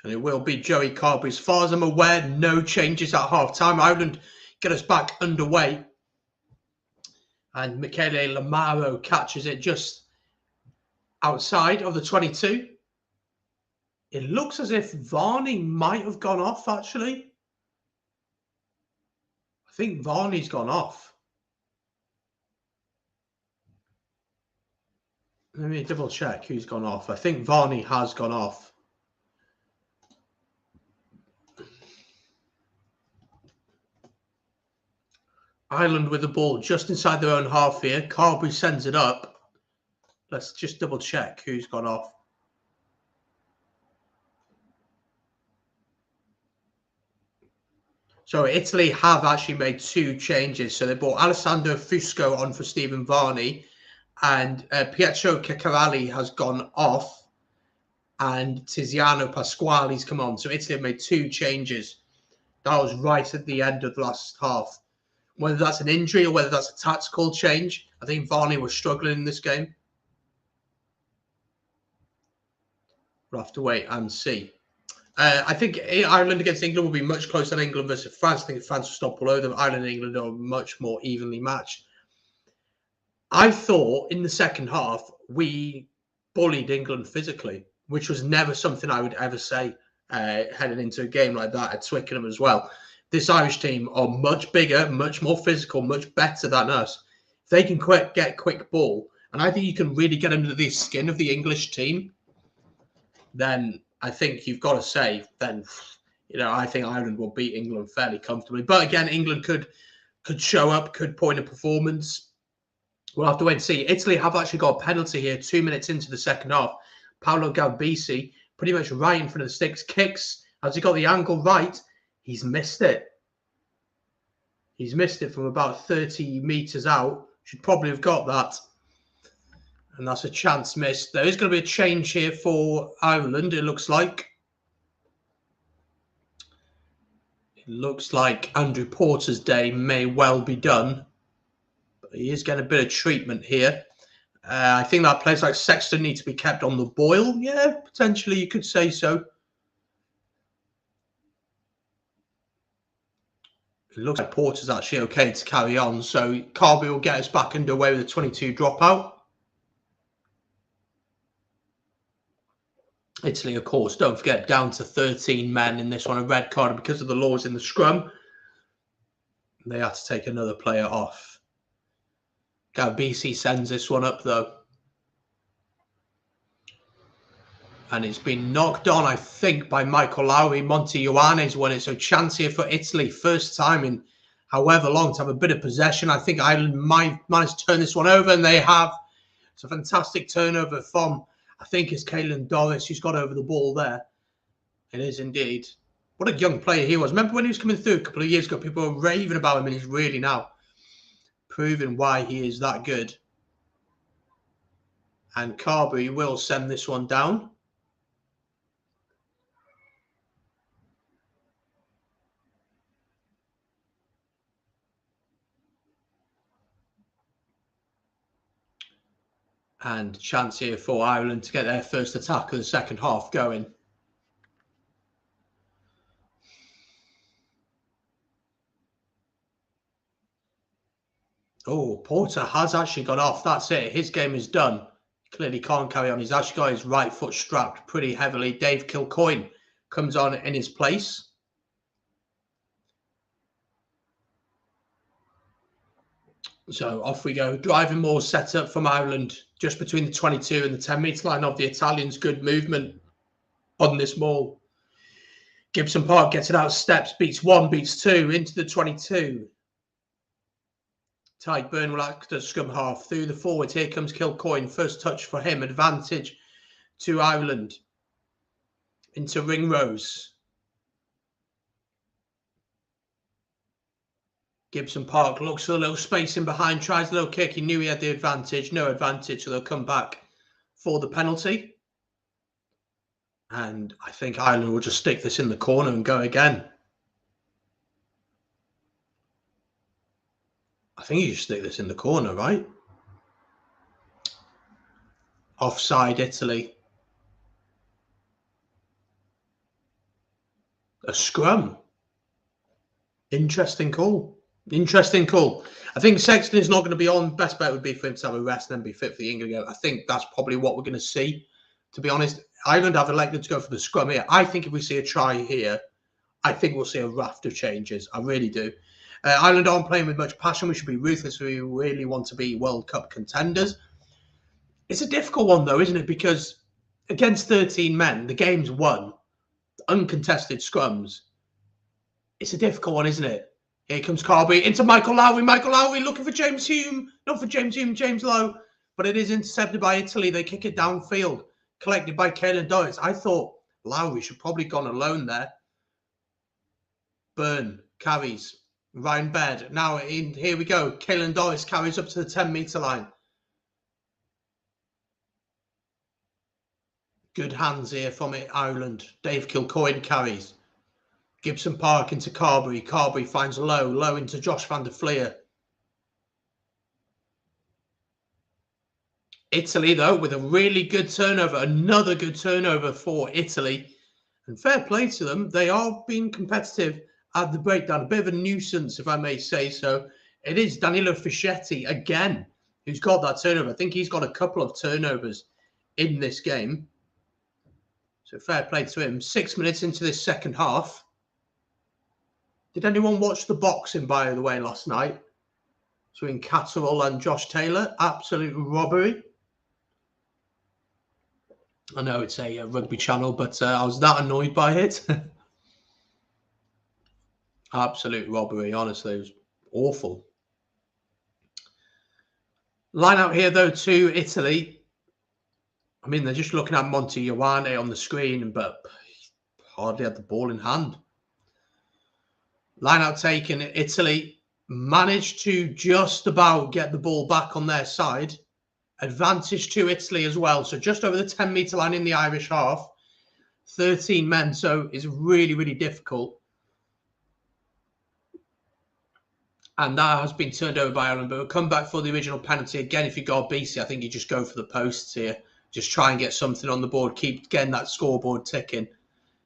And it will be Joey Carberry. As far as I'm aware, no changes at half-time. Ireland get us back underway. And Michele Lamaro catches it just outside of the 22. It looks as if Varney might have gone off, actually. I think Varney's gone off. Let me double check who's gone off. I think Varney has gone off. Ireland with the ball just inside their own half here. Carberry sends it up. Let's just double check who's gone off. So Italy have actually made 2 changes. So they brought Alessandro Fusco on for Stephen Varney, and Pietro Ceccarelli has gone off, and Tiziano Pasquale's come on. So Italy have made 2 changes. That was right at the end of the last half. Whether that's an injury or whether that's a tactical change, I think Varney was struggling in this game. We'll have to wait and see. I think Ireland against England will be much closer than England versus France. I think France will stop below them. Ireland and England are much more evenly matched. I thought in the second half, we bullied England physically, which was never something I would ever say heading into a game like that at Twickenham as well. This Irish team are much bigger, much more physical, much better than us. If they can get quick ball, and I think you can really get under the skin of the English team, then I think you've got to say, then, I think Ireland will beat England fairly comfortably. But again, England could show up, could point a performance. We'll have to wait and see. Italy have actually got a penalty here 2 minutes into the second half. Paolo Galbisi, pretty much right in front of the sticks, kicks. Has he got the angle right? He's missed it. He's missed it from about 30 metres out. Should probably have got that. And that's a chance missed. There is going to be a change here for Ireland, it looks like. It looks like Andrew Porter's day may well be done. But he is getting a bit of treatment here. I think that players like Sexton need to be kept on the boil. Yeah, potentially you could say so. It looks like Porter's actually okay to carry on. So Carberry will get us back underway with a 22 dropout. Italy, of course, don't forget, down to 13 men in this one, a red card because of the laws in the scrum. They had to take another player off. Galbisi sends this one up, though. And it's been knocked on, I think, by Michael Lowry. Monty Ioane's won it. So chance here for Italy. First time in however long to have a bit of possession. I think Ireland might manage to turn this one over, and they have. It's a fantastic turnover from, I think it's Caelan Doris who's got over the ball there. It is indeed. What a young player he was. Remember when he was coming through a couple of years ago, people were raving about him, and he's really now proving why he is that good. And Carberry will send this one down. And chance here for Ireland to get their first attack of the second half going. Oh, Porter has actually got off. That's it. His game is done. He clearly can't carry on. He's actually got his right foot strapped pretty heavily. Dave Kilcoyne comes on in his place. So off we go. Driving more set up from Ireland, just between the 22 and the 10-metre line of the Italians. Good movement on this maul. Gibson Park gets it out of steps, beats 1, beats 2, into the 22. Tyke Byrne will act as scrum half. Through the forwards, here comes Kilcoyne. First touch for him. Advantage to Ireland. Into Ringrose. Gibson Park looks for a little space in behind, tries a little kick. He knew he had the advantage. No advantage, so they'll come back for the penalty. And I think Ireland will just stick this in the corner and go again. I think you should stick this in the corner, right? Offside, Italy. a scrum. Interesting call. Interesting call. I think Sexton is not going to be on. Best bet would be for him to have a rest and then be fit for the England game. I think that's probably what we're going to see, to be honest. Ireland have elected to go for the scrum here. I think if we see a try here, I think we'll see a raft of changes. I really do. Ireland aren't playing with much passion. We should be ruthless. We really want to be World Cup contenders. It's a difficult one, though, isn't it? Because against 13 men, the game's won. Uncontested scrums. It's a difficult one, isn't it? Here comes Carbery into Michael Lowry. Michael Lowry looking for James Hume. Not for James Hume, James Lowe. But it is intercepted by Italy. They kick it downfield. Collected by Caelan Doris. I thought Lowry should probably gone alone there. Byrne carries. Ryan Baird. Now, here we go. Caelan Doris carries up to the 10-metre line. Good hands here from Ireland. Dave Kilcoyne carries. Gibson Park into Carbery. Carbery finds Lowe. Lowe into Josh van der Fleer. Italy, though, with a really good turnover. Another good turnover for Italy. And fair play to them. They are being competitive at the breakdown. A bit of a nuisance, if I may say so. It is Danilo Fischetti, again, who's got that turnover. I think he's got a couple of turnovers in this game. So fair play to him. 6 minutes into this second half. Did anyone watch the boxing, by the way, last night? Between Catterall and Josh Taylor. Absolute robbery. I know it's a rugby channel, but I was that annoyed by it. Absolute robbery, honestly. It was awful. Line out here, though, to Italy. I mean, they're just looking at Monty Ioane on the screen, but hardly had the ball in hand. Line out taken. Italy managed to just about get the ball back on their side. Advantage to Italy as well. So just over the 10-metre line in the Irish half. 13 men, so it's really, really difficult. And that has been turned over by Ireland, but we'll come back for the original penalty. Again, if you go BC, I think you just go for the posts here. Just try and get something on the board. Keep getting that scoreboard ticking.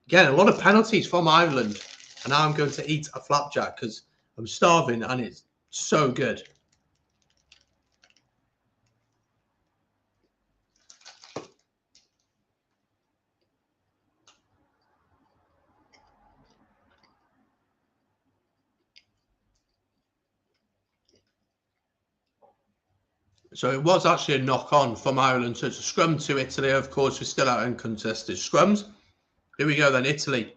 Again, a lot of penalties from Ireland. And now I'm going to eat a flapjack because I'm starving and it's so good. So it was actually a knock-on from Ireland. So it's a scrum to Italy. Of course, we're still out in contested scrums. Here we go then, Italy.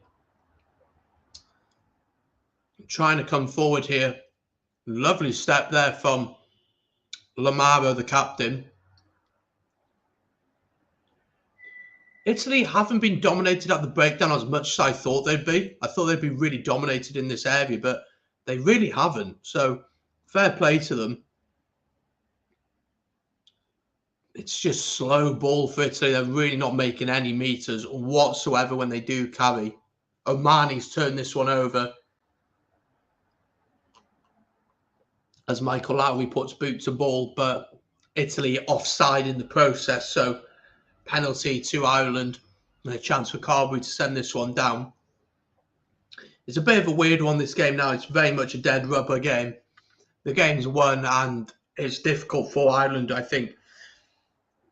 Trying to come forward here. Lovely step there from Lamaro, the captain. Italy haven't been dominated at the breakdown as much as I thought they'd be. I thought they'd be really dominated in this area, but they really haven't. So fair play to them. It's just slow ball for Italy. They're really not making any meters whatsoever when they do carry. Omani's turned this one over. As Michael Lowry puts boot to ball, but Italy offside in the process. So penalty to Ireland and a chance for Carbery to send this one down. It's a bit of a weird one, this game now. It's very much a dead rubber game. The game's won and it's difficult for Ireland, I think,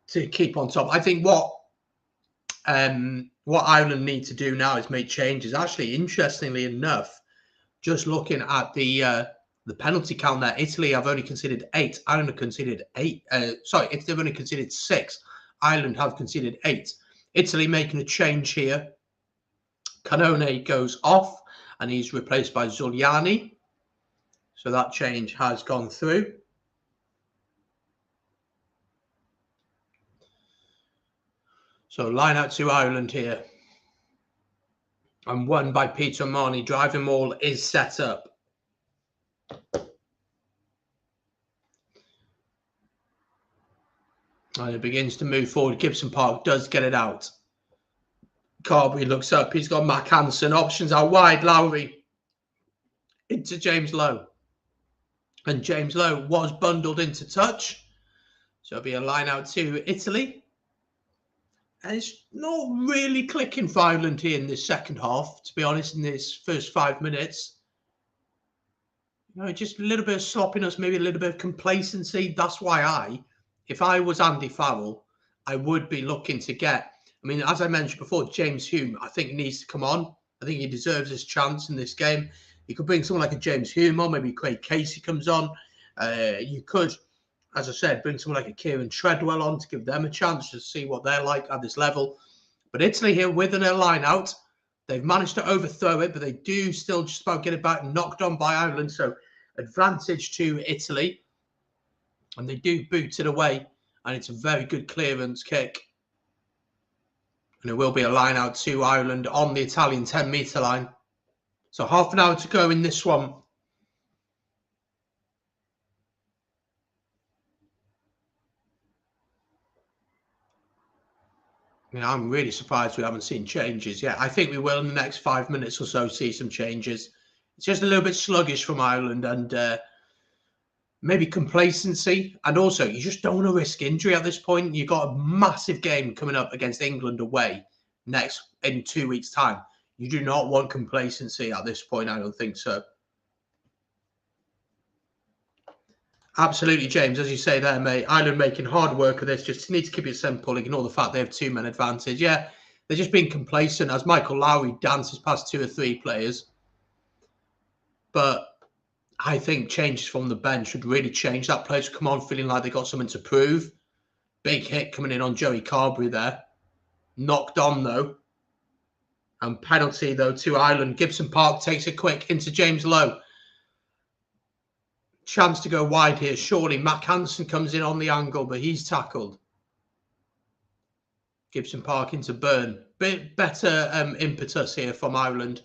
to keep on top. I think what Ireland need to do now is make changes. Actually, interestingly enough, just looking at the penalty count there, Italy have only conceded 8. Ireland have conceded 8. If they've only conceded 6, Ireland have conceded 8. Italy making a change here. Cannone goes off and he's replaced by Zuliani. So that change has gone through. So line out to Ireland here. And won by Peter Marnie. Driving maul is set up. And it begins to move forward. Gibson Park does get it out. Carbery looks up. He's got Mac Hansen. Options are wide. Lowry into James Lowe. And James Lowe was bundled into touch. So it'll be a line out to Italy. And it's not really clicking for Ireland here in this second half, to be honest, in this first 5 minutes. Just a little bit of sloppiness, maybe a little bit of complacency. That's why if I was Andy Farrell, I would be looking to get, as I mentioned before, James Hume, I think needs to come on. I think he deserves his chance in this game. You could bring someone like a James Hume on, maybe Craig Casey comes on. You could, as I said, bring someone like a Kieran Treadwell on to give them a chance to see what they're like at this level. But Italy here with their line out, they've managed to overthrow it, but they do still just about get it back knocked on by Ireland. So advantage to Italy. And they do boot it away. And it's a very good clearance kick. And it will be a line out to Ireland on the Italian 10-metre line. So half an hour to go in this one. I'm really surprised we haven't seen changes yet. I think we will in the next 5 minutes or so see some changes. It's just a little bit sluggish from Ireland and maybe complacency. And also, you just don't want to risk injury at this point. You've got a massive game coming up against England away in 2 weeks' time. You do not want complacency at this point. I don't think so. Absolutely, James. As you say there, mate, Ireland making hard work of this. Just need to keep it simple. Ignore the fact they have 2-man advantage. Yeah, they're just being complacent as Michael Lowry dances past 2 or 3 players. But I think changes from the bench should really change. That players come on feeling like they got something to prove. Big hit coming in on Joey Carberry there. Knocked on, though. And penalty, though, to Ireland. Gibson Park takes it quick into James Lowe. Chance to go wide here. Surely Mac Hansen comes in on the angle, but he's tackled. Gibson Park into Byrne. Bit better impetus here from Ireland.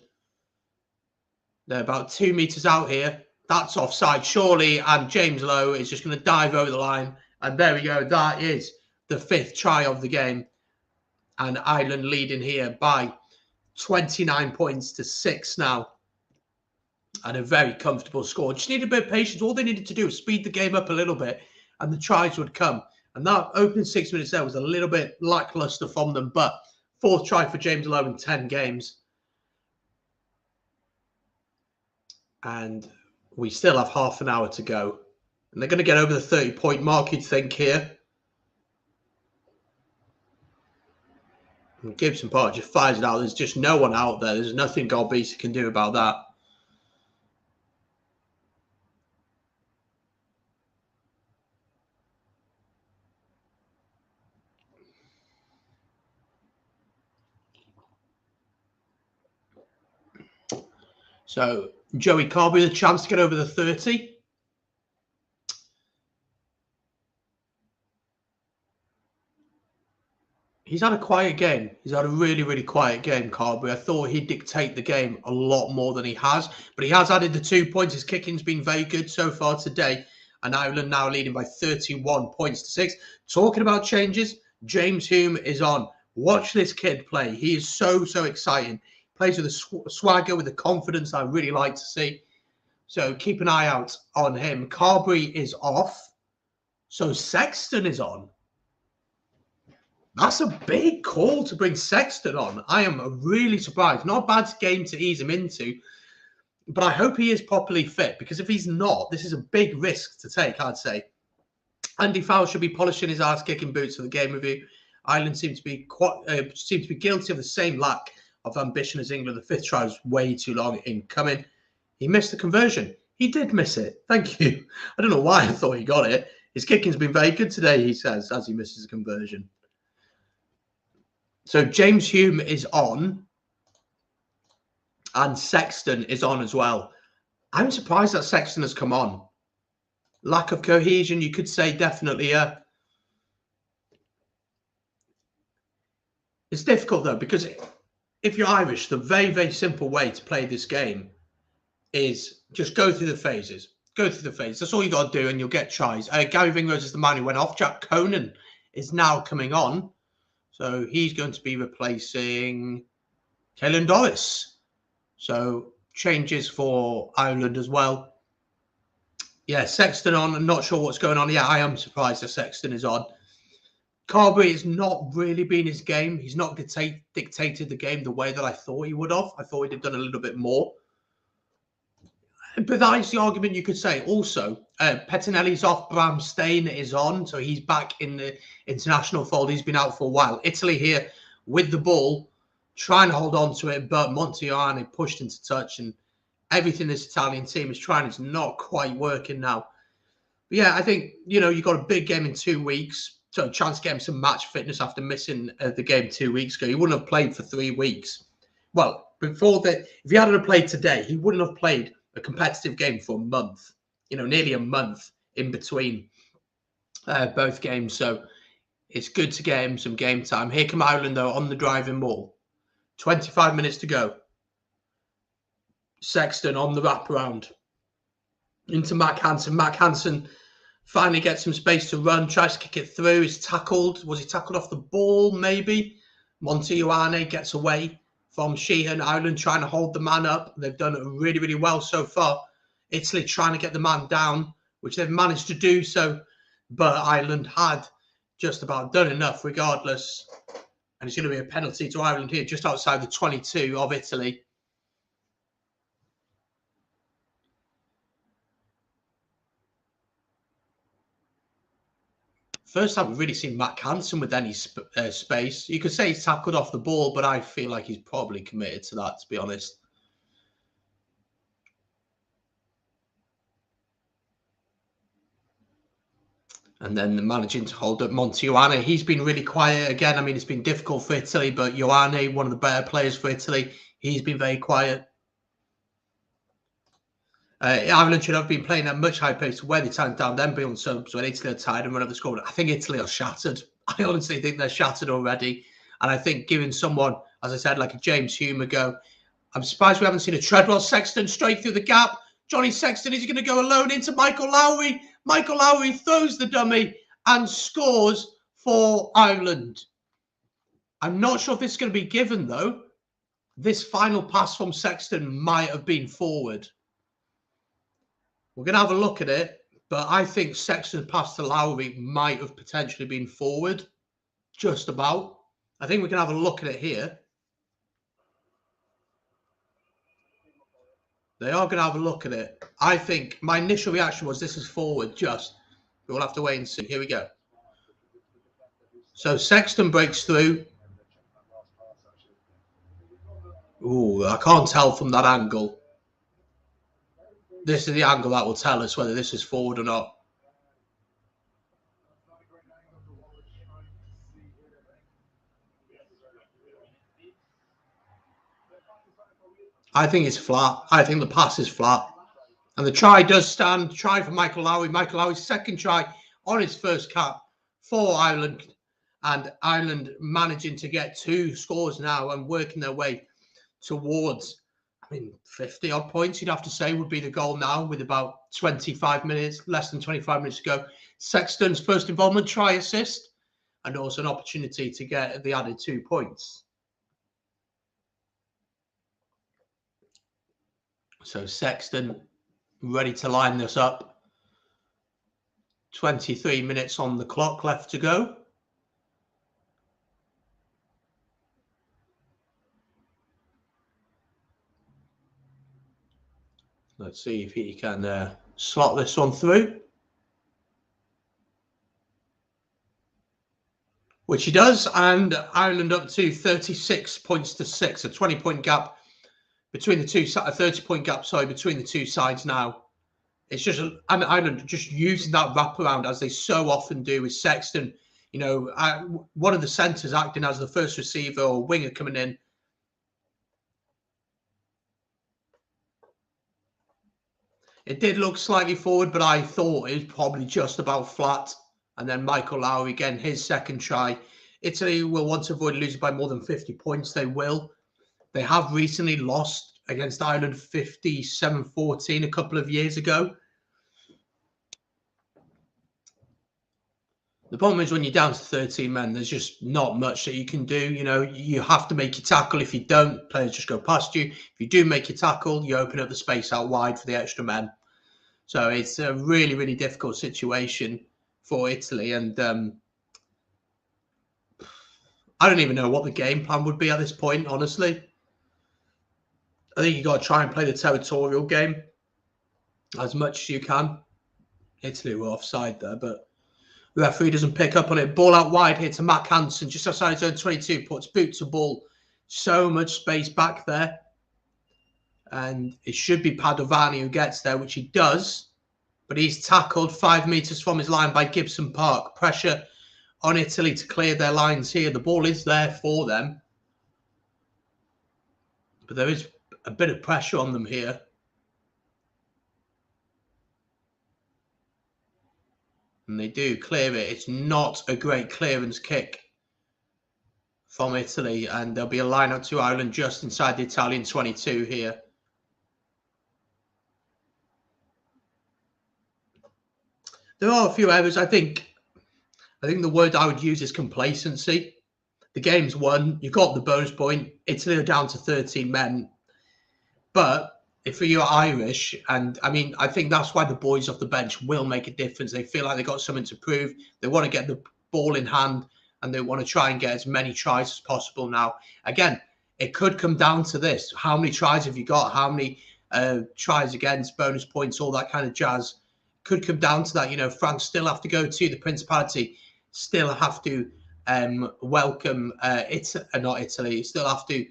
They're about 2 metres out here. That's offside, surely. And James Lowe is just going to dive over the line. And there we go. That is the 5th try of the game. And Ireland leading here by 29 points to 6 now. And a very comfortable score. Just needed a bit of patience. All they needed to do was speed the game up a little bit and the tries would come. And that opening 6 minutes there was a little bit lackluster from them. But 4th try for James Lowe in 10 games. And we still have half an hour to go. And they're going to get over the 30-point mark, you'd think, here. And Gibson Park just fires it out. There's just no one out there. There's nothing Golbisi can do about that. So Joey Carberry, the chance to get over the 30. He's had a quiet game. He's had a really, really quiet game, Carberry. I thought he'd dictate the game a lot more than he has. But he has added the 2 points. His kicking's been very good so far today. And Ireland now leading by 31 points to 6. Talking about changes, James Hume is on. Watch this kid play. He is so, so exciting. Plays with a swagger, with a confidence I really like to see. So keep an eye out on him. Carberry is off. So Sexton is on. That's a big call to bring Sexton on. I am really surprised. Not a bad game to ease him into. But I hope he is properly fit. Because if he's not, this is a big risk to take, I'd say. Andy Farrell should be polishing his ass-kicking boots for the game review. Ireland seem to be guilty of the same lack of ambition as England. The 5th try was way too long in coming. He missed the conversion. He did miss it. Thank you. I don't know why I thought he got it. His kicking's been very good today, he says, as he misses the conversion. So James Hume is on. And Sexton is on as well. I'm surprised that Sexton has come on. Lack of cohesion, you could say, definitely. It's difficult, though, because if you're Irish, the very, very simple way to play this game is just go through the phases. Go through the phases. That's all you got to do, and you'll get tries. Gary Ringrose is the man who went off. Jack Conan is now coming on. So he's going to be replacing Caelan Doris. So changes for Ireland as well. Yeah, Sexton on. I'm not sure what's going on. Yeah, I am surprised that Sexton is on. Carberry has not really been his game. He's not dictated the game the way that I thought he would have. I thought he'd have done a little bit more. But that is the argument you could say. Also, Pettinelli's off, Bram Stein is on, so he's back in the international fold. He's been out for a while. Italy here with the ball, trying to hold on to it, but Montione pushed into touch, and everything this Italian team is trying is not quite working now. But yeah, I think, you've got a big game in 2 weeks, so a chance to get him some match fitness after missing the game 2 weeks ago. He wouldn't have played for 3 weeks. Well, before that, if he hadn't played today, he wouldn't have played a competitive game for a month, nearly a month in between both games. So it's good to get him some game time. Here come Ireland, though, on the driving ball. 25 minutes to go. Sexton on the wraparound into Mack Hansen. Mack Hansen finally gets some space to run, tries to kick it through. He's tackled. Was he tackled off the ball, maybe? Montione gets away from Sheehan. Ireland trying to hold the man up. They've done it really, really well so far. Italy trying to get the man down, which they've managed to do so. But Ireland had just about done enough regardless. And it's going to be a penalty to Ireland here, just outside the 22 of Italy. First time we've really seen Mack Hansen with any space. You could say he's tackled off the ball, but I feel like he's probably committed to that, to be honest. And then managing to hold up Montione. He's been really quiet again. I mean, it's been difficult for Italy, but Ioane, one of the better players for Italy, he's been very quiet. Ireland should have been playing at much higher pace where they turned down them being on subs when Italy are tired and run up the score. I think Italy are shattered. I honestly think they're shattered already. And I think giving someone, as I said, like a James Hume a go, I'm surprised we haven't seen a Treadwell. Sexton straight through the gap. Johnny Sexton, is he going to go alone into Michael Lowry? Michael Lowry throws the dummy and scores for Ireland. I'm not sure if this is going to be given, though. This final pass from Sexton might have been forward. We're going to have a look at it, but I think Sexton's pass to Lowry might have potentially been forward. Just about. I think we can have a look at it here. They are going to have a look at it. I think my initial reaction was this is forward, just. We'll have to wait and see. Here we go. So Sexton breaks through. Ooh, I can't tell from that angle. This is the angle that will tell us whether this is forward or not. I think it's flat. I think the pass is flat. And the try does stand. Try for Michael Lowry. Michael Lowry's second try on his first cap for Ireland. And Ireland managing to get 2 scores now and working their way towards, 50-odd points, you'd have to say, would be the goal now with about 25 minutes, less than 25 minutes to go. Sexton's first involvement, try assist, and also an opportunity to get the added 2 points. So Sexton ready to line this up. 23 minutes on the clock left to go. Let's see if he can slot this one through. Which he does, and Ireland up to 36 points to 6, a 20-point gap between the two, a 30-point gap, sorry, between the two sides now. It's just, Ireland just using that wraparound as they so often do with Sexton. One of the centres acting as the first receiver or winger coming in. It did look slightly forward, but I thought it was probably just about flat. And then Michael Lowry, again, his second try. Italy will want to avoid losing by more than 50 points. They will. They have recently lost against Ireland 57-14 a couple of years ago. The problem is when you're down to 13 men, there's just not much that you can do. You have to make your tackle. If you don't, players just go past you. If you do make your tackle, you open up the space out wide for the extra men. So it's a really, really difficult situation for Italy. And I don't even know what the game plan would be at this point, honestly. I think you got to try and play the territorial game as much as you can. Italy were offside there, but the referee doesn't pick up on it. Ball out wide here to Matt Hansen, just outside his own 22, puts boot to ball. So much space back there. And it should be Padovani who gets there, which he does. But he's tackled 5 metres from his line by Gibson Park. Pressure on Italy to clear their lines here. The ball is there for them. But there is a bit of pressure on them here. And they do clear it. It's not a great clearance kick from Italy. And there'll be a line out to Ireland just inside the Italian 22 here. There are a few errors. I think the word I would use is complacency. The game's won. You got the bonus point. Italy are down to 13 men. But if you're Irish, and I mean, I think that's why the boys off the bench will make a difference. They feel like they've got something to prove. They want to get the ball in hand, and they want to try and get as many tries as possible now. Again, it could come down to this. How many tries have you got? How many tries against, bonus points, all that kind of jazz? Could come down to that. You know, France still have to go to the Principality, still have to welcome not Italy, still have to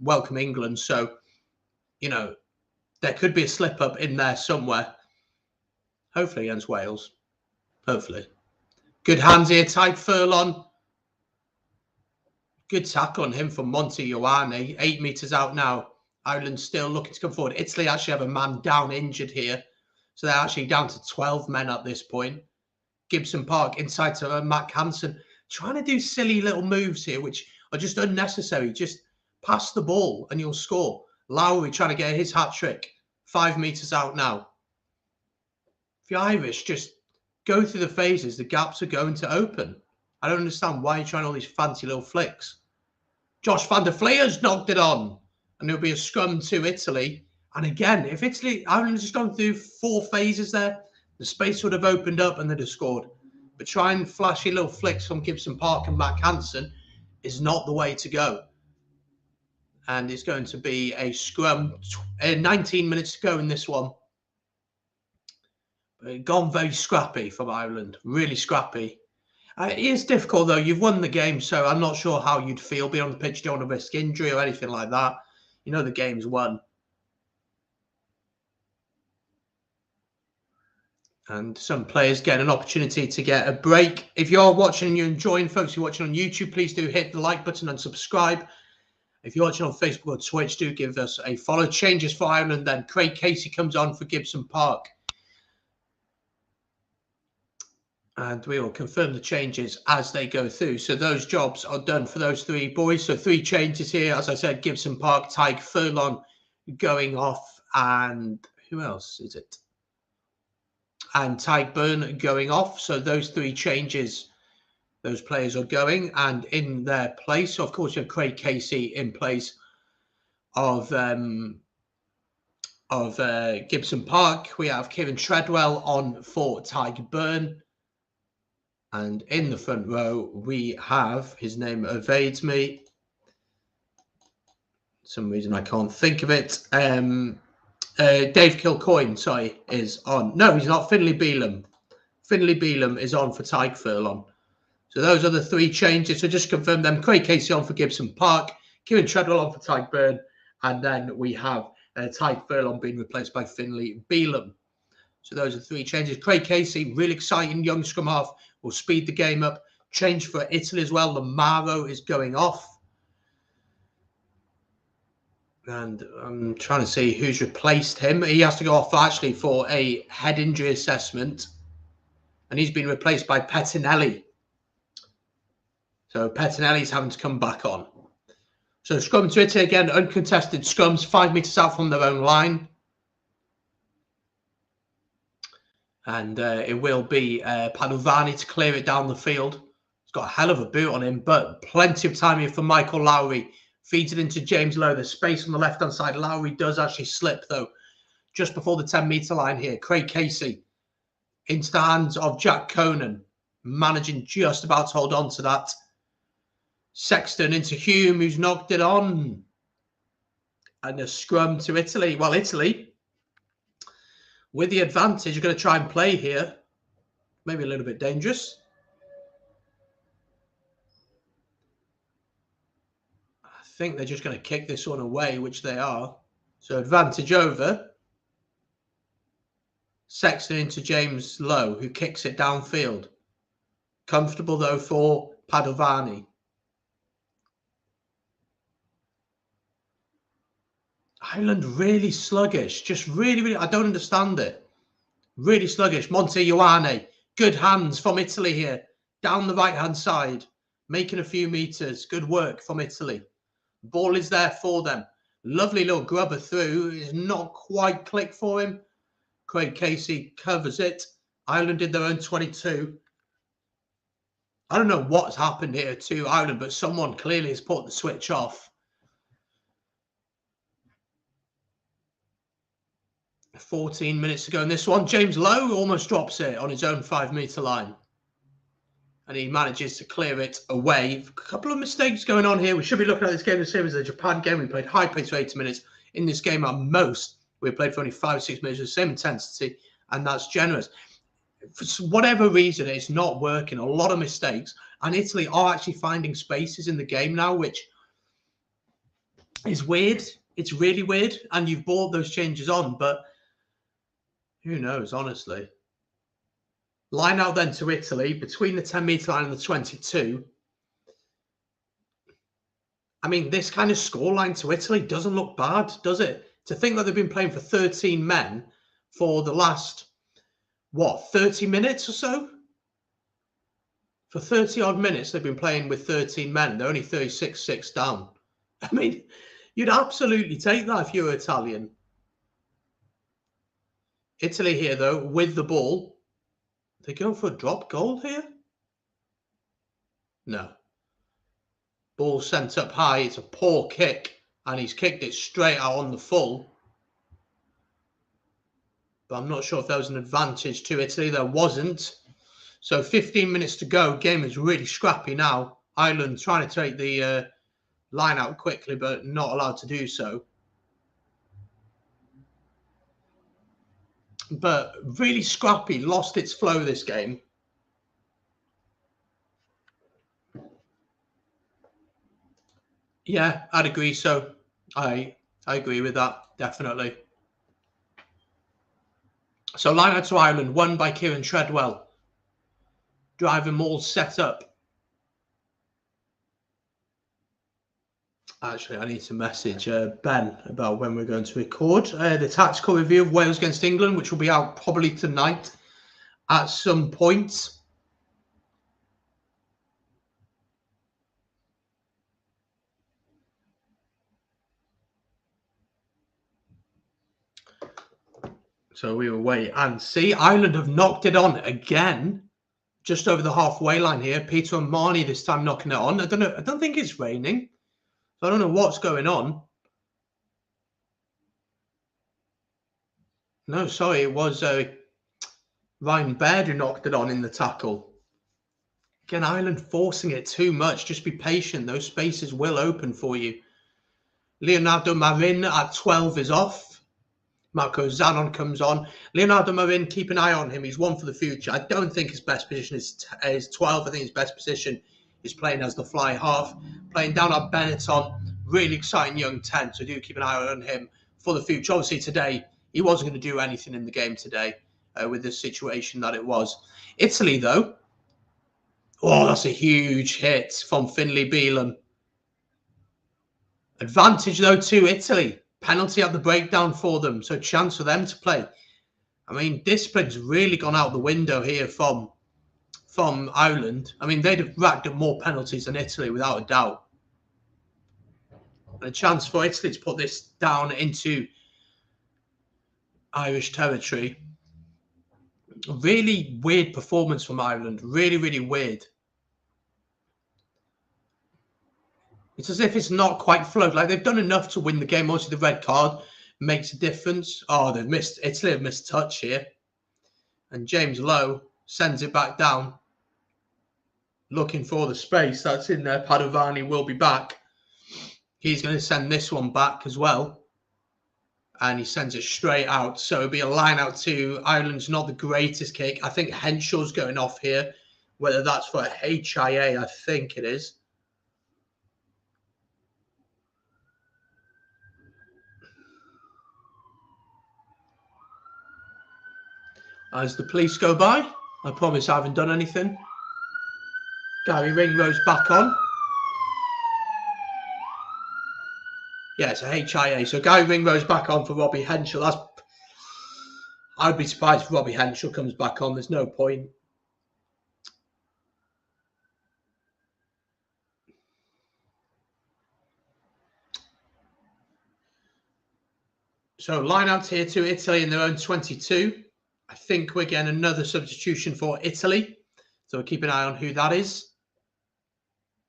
welcome England. So, you know, there could be a slip up in there somewhere. Hopefully against Wales. Hopefully. Good hands here, Tadhg Furlong. Good tackle on him from Monty Ioane. 8 metres out now. Ireland still looking to come forward. Italy actually have a man down injured here. So they're actually down to 12 men at this point. Gibson Park inside to Matt Hansen. Trying to do silly little moves here, which are just unnecessary. Just pass the ball and you'll score. Lowry trying to get his hat-trick. 5 metres out now. If you're Irish, just go through the phases. The gaps are going to open. I don't understand why you're trying all these fancy little flicks. Josh van der Fleer's knocked it on. And there'll be a scrum to Italy. And again, if Ireland has just gone through 4 phases there, the space would have opened up and they'd have scored. But trying flashy little flicks from Gibson Park and Matt Hansen is not the way to go. And it's going to be a scrum. 19 minutes to go in this one. Gone very scrappy from Ireland. Really scrappy. It is difficult, though. You've won the game, so I'm not sure how you'd feel being on the pitch. You don't want to risk injury or anything like that. You know the game's won. And some players get an opportunity to get a break. If you're watching and you're enjoying, folks, you're watching on YouTube, please do hit the like button and subscribe. If you're watching on Facebook or Twitch, do give us a follow. Changes for Ireland then. Craig Casey comes on for Gibson Park. And we will confirm the changes as they go through. So those jobs are done for those 3 boys. So 3 changes here. As I said, Gibson Park, Tadhg Furlong going off. And who else is it? And Tadhg Beirne going off. So those 3 changes, those players are going. And in their place, of course, you have Craig Casey in place of Gibson Park. We have Kieran Treadwell on for Tadhg Beirne. And in the front row, we have, his name evades me. For some reason I can't think of it. Dave Kilcoyne, sorry, is on. No, he's not. Finlay Bealham. Finlay Bealham is on for Tadhg Furlong. So those are the 3 changes. So just confirm them. Craig Casey on for Gibson Park. Kieran Treadwell on for Tadhg Beirne. And then we have Tadhg Furlong being replaced by Finlay Bealham. So those are 3 changes. Craig Casey, really exciting young scrum half, will speed the game up. Change for Italy as well. Lamaro is going off. And I'm trying to see who's replaced him. He has to go off actually for a head injury assessment. And he's been replaced by Pettinelli. So Pettinelli's having to come back on. So scrum to Italy again. Uncontested scrums 5 metres out from their own line. And it will be Padovani to clear it down the field. He's got a hell of a boot on him, but plenty of time here for Michael Lowry. Feeds it into James Lowe. There's space on the left-hand side. Lowry does actually slip, though, just before the 10-metre line here. Craig Casey into the hands of Jack Conan, managing just about to hold on to that. Sexton into Hume, who's knocked it on. And a scrum to Italy. Well, Italy, with the advantage, are going to try and play here. Maybe a little bit dangerous. I think they're just going to kick this one away, which they are. So advantage over. Sexton into James Lowe, who kicks it downfield. Comfortable, though, for Padovani. Ireland really sluggish. Just really, I don't understand it. Really sluggish. Monte Ioane. Good hands from Italy here. Down the right-hand side. Making a few meters. Good work from Italy. Ball is there for them. Lovely little grubber through. It's not quite clicked for him. Craig Casey covers it. Ireland did their own 22. I don't know what's happened here to Ireland, but someone clearly has put the switch off. 14 minutes to go in this one. James Lowe almost drops it on his own 5-meter line. And he manages to clear it away. A couple of mistakes going on here. We should be looking at this game the same as the Japan game. We played high pace for 80 minutes. In this game, at most, we played for only 5-6 minutes with the same intensity. And that's generous. For whatever reason, it's not working. A lot of mistakes. And Italy are actually finding spaces in the game now, which is weird. It's really weird. And you've brought those changes on. But who knows, honestly. Line out then to Italy between the 10-meter line and the 22. I mean, this kind of scoreline to Italy doesn't look bad, does it? To think that they've been playing for 13 men for the last, what, 30 minutes or so? For 30-odd minutes, they've been playing with 13 men. They're only 36-6 down. I mean, you'd absolutely take that if you were Italian. Italy here, though, with the ball. Are they going for a drop goal here? No. Ball sent up high. It's a poor kick. And he's kicked it straight out on the full. But I'm not sure if there was an advantage to Italy. There wasn't. So 15 minutes to go. Game is really scrappy now. Ireland trying to take the line out quickly, but not allowed to do so. But really scrappy. Lost its flow this game. Yeah, I'd agree. So I agree with that, definitely. So line out to Ireland, won by Kieran Treadwell. Driving Maul set up. Actually, I need to message Ben about when we're going to record the tactical review of Wales against England, which will be out probably tonight at some point. So we will wait and see. Ireland have knocked it on again, just over the halfway line here. Peter and Marnie this time knocking it on. I don't know. I don't think it's raining. So I don't know what's going on. No, sorry, it was Ryan Baird who knocked it on in the tackle. Again, Ireland forcing it too much. Just be patient. Those spaces will open for you. Leonardo Marin at 12 is off. Marco Zanon comes on. Leonardo Marin, keep an eye on him. He's one for the future. I don't think his best position is 12. I think his best position is playing as the fly half. Playing down at Benetton. Really exciting young 10. So do keep an eye on him for the future. Obviously today, he wasn't going to do anything in the game today with the situation that it was. Italy, though. Oh, that's a huge hit from Finlay Bealham. Advantage, though, to Italy. Penalty at the breakdown for them. So chance for them to play. I mean, discipline's really gone out the window here from Ireland. I mean, they'd have racked up more penalties than Italy, without a doubt. And a chance for Italy to put this down into Irish territory. Really weird performance from Ireland. Really, really weird. It's as if it's not quite flowed. Like, they've done enough to win the game. Obviously, the red card makes a difference. Oh, they've missed. Italy have missed touch here. And James Lowe sends it back down. looking for the space that's in there. Padovani will be back. He's going to send this one back as well. And he sends it straight out. So it'll be a line out to Ireland's not the greatest kick. I think Henschel's going off here. Whether that's for a HIA, I think it is. As the police go by, I promise I haven't done anything. Gary Ringrose back on. Yeah, it's a HIA. So Gary Ringrose back on for Robbie Henschel. I'd be surprised if Robbie Henschel comes back on. There's no point. So line out here to Italy in their own 22. I think we're getting another substitution for Italy. So we'll keep an eye on who that is.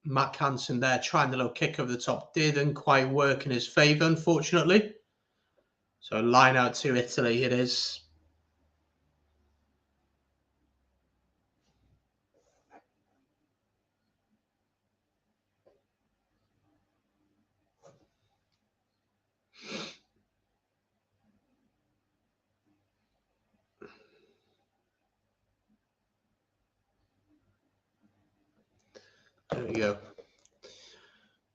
Matt Hansen there trying the low kick over the top. Didn't quite work in his favour, unfortunately. So line out to Italy it is. There we go.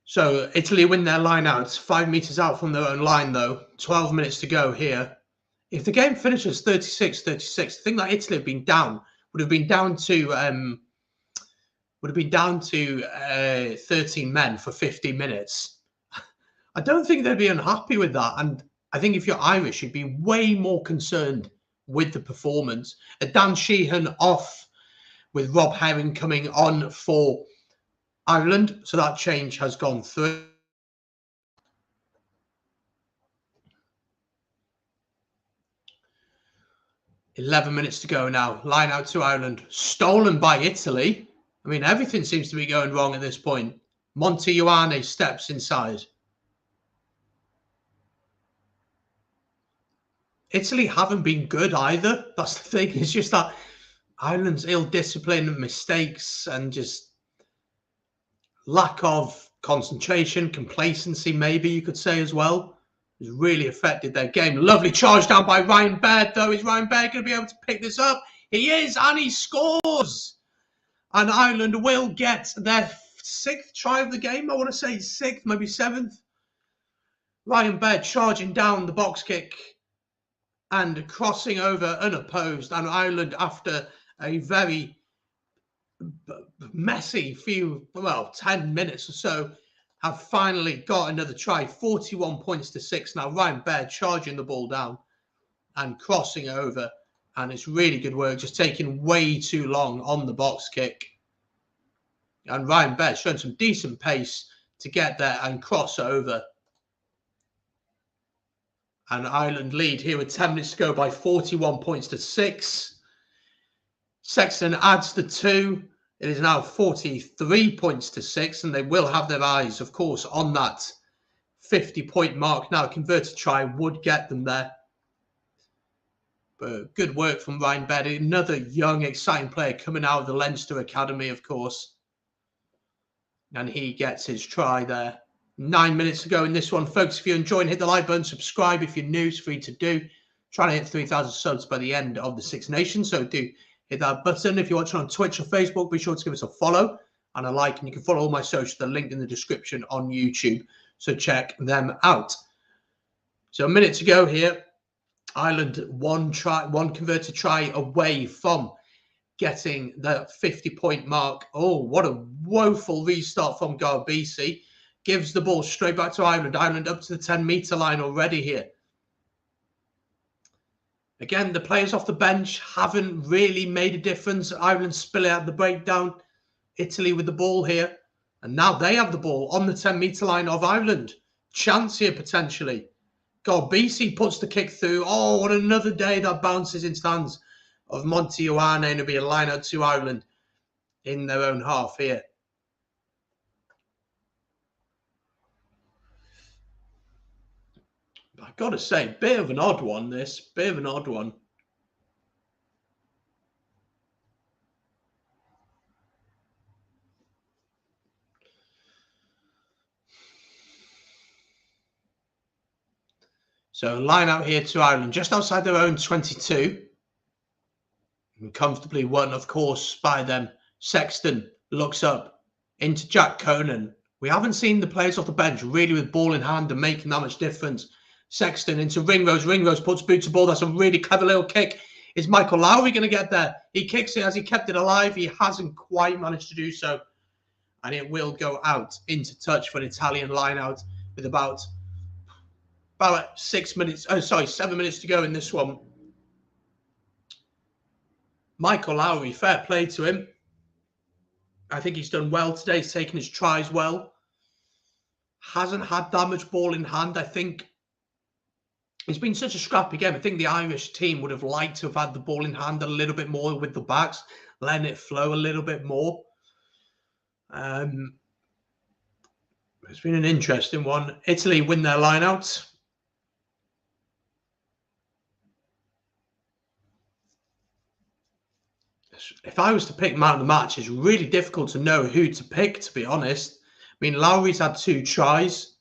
So Italy win their line out. It's 5 metres out from their own line, though. 12 minutes to go here. If the game finishes 36-36, I think that Italy would have been down to 13 men for 50 minutes. I don't think they'd be unhappy with that. And I think if you're Irish, you'd be way more concerned with the performance. Dan Sheehan off with Rob Herring coming on for Ireland. So that change has gone through. $11 minutes to go now. Line out to Ireland. Stolen by Italy. I mean, everything seems to be going wrong at this point. Monty Ioane steps inside. Italy haven't been good either. That's the thing. It's just that Ireland's ill-discipline, mistakes, and just lack of concentration, complacency, maybe you could say as well, has really affected their game. Lovely charge down by Ryan Baird, though. Is Ryan Baird going to be able to pick this up? He is, and he scores. And Ireland will get their 6th try of the game. I want to say 6th, maybe 7th. Ryan Baird charging down the box kick and crossing over unopposed. And Ireland, after a very messy 10 minutes or so, have finally got another try. 41 points to 6. Now Ryan Baird charging the ball down and crossing over. And it's really good work, just taking way too long on the box kick. And Ryan Baird showing some decent pace to get there and cross over. And Ireland lead here with 10 minutes to go by 41 points to 6. Sexton adds the 2. It is now 43 points to 6. And they will have their eyes, of course, on that 50-point mark. Now a converted try would get them there. But good work from Ryan Baird. Another young, exciting player coming out of the Leinster Academy, of course. And he gets his try there. 9 minutes to go in this one. Folks, if you're enjoying, hit the like button, subscribe if you're new. It's free to do. Trying to hit 3,000 subs by the end of the Six Nations. So do hit that button. If you're watching on Twitch or Facebook, be sure to give us a follow and a like. And you can follow all my socials. They're linked in the description on YouTube. So check them out. So a minute to go here. Ireland one converted try away from getting the 50-point mark. Oh, what a woeful restart from Garbisi. Gives the ball straight back to Ireland. Ireland up to the 10-metre line already here. Again, the players off the bench haven't really made a difference. Ireland spill out the breakdown. Italy with the ball here. And now they have the ball on the 10-metre line of Ireland. Chance here potentially. Garbisi puts the kick through. Oh, what another day that bounces into the hands of Monty Ioane, and it'll be a line out to Ireland in their own half here. I've got to say, bit of an odd one, this. Bit of an odd one. So line out here to Ireland, just outside their own 22. And comfortably won, of course, by them. Sexton looks up into Jack Conan. We haven't seen the players off the bench really with ball in hand and making that much difference. Sexton into Ringrose. Ringrose puts boot to ball. That's a really clever little kick. Is Michael Lowry going to get there? He kicks it. Has he kept it alive? He hasn't quite managed to do so. And it will go out into touch for an Italian line out with about 7 minutes to go in this one. Michael Lowry, fair play to him. I think he's done well today. He's taken his tries well. Hasn't had that much ball in hand. I think it's been such a scrappy game. I think the Irish team would have liked to have had the ball in hand a little bit more with the backs, letting it flow a little bit more. It's been an interesting one. Italy win their line out. If I was to pick man of the match, it's really difficult to know who to pick, to be honest. I mean, Lowry's had 2 tries.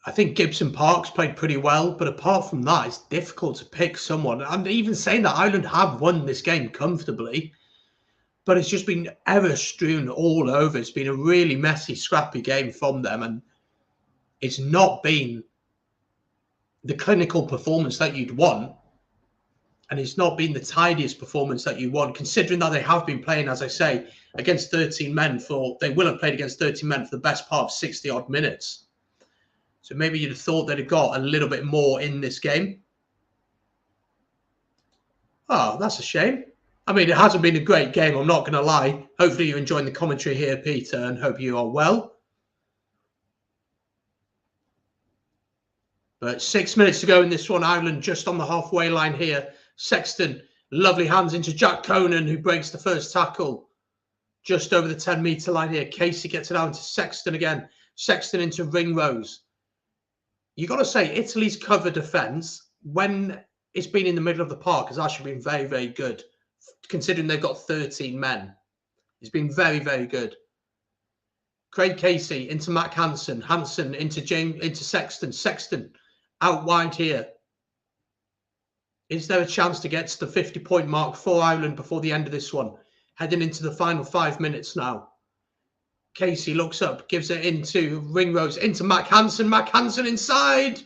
I think Gibson Parks played pretty well, but apart from that, it's difficult to pick someone. I'm even saying that Ireland have won this game comfortably, but it's just been error strewn all over. It's been a really messy, scrappy game from them, and it's not been the clinical performance that you'd want. And it's not been the tidiest performance that you want, considering that they have been playing, as I say, against 13 men they will have played against 13 men for the best part of 60-odd minutes. So maybe you'd have thought they'd have got a little bit more in this game. Oh, that's a shame. I mean, it hasn't been a great game, I'm not going to lie. Hopefully you're enjoying the commentary here, Peter, and hope you are well. But 6 minutes to go in this one. Ireland just on the halfway line here. Sexton, lovely hands into Jack Conan, who breaks the first tackle. Just over the 10-metre line here. Casey gets it out into Sexton again. Sexton into Ringrose. You've got to say, Italy's cover defence, when it's been in the middle of the park, has actually been very, very good, considering they've got 13 men. It's been very, very good. Craig Casey into Mac Hansen. Hansen into Sexton. Sexton out wide here. Is there a chance to get to the 50-point mark for Ireland before the end of this one? Heading into the final 5 minutes now. Casey looks up, gives it into Ringrose, into Mac Hansen. Mac Hansen inside.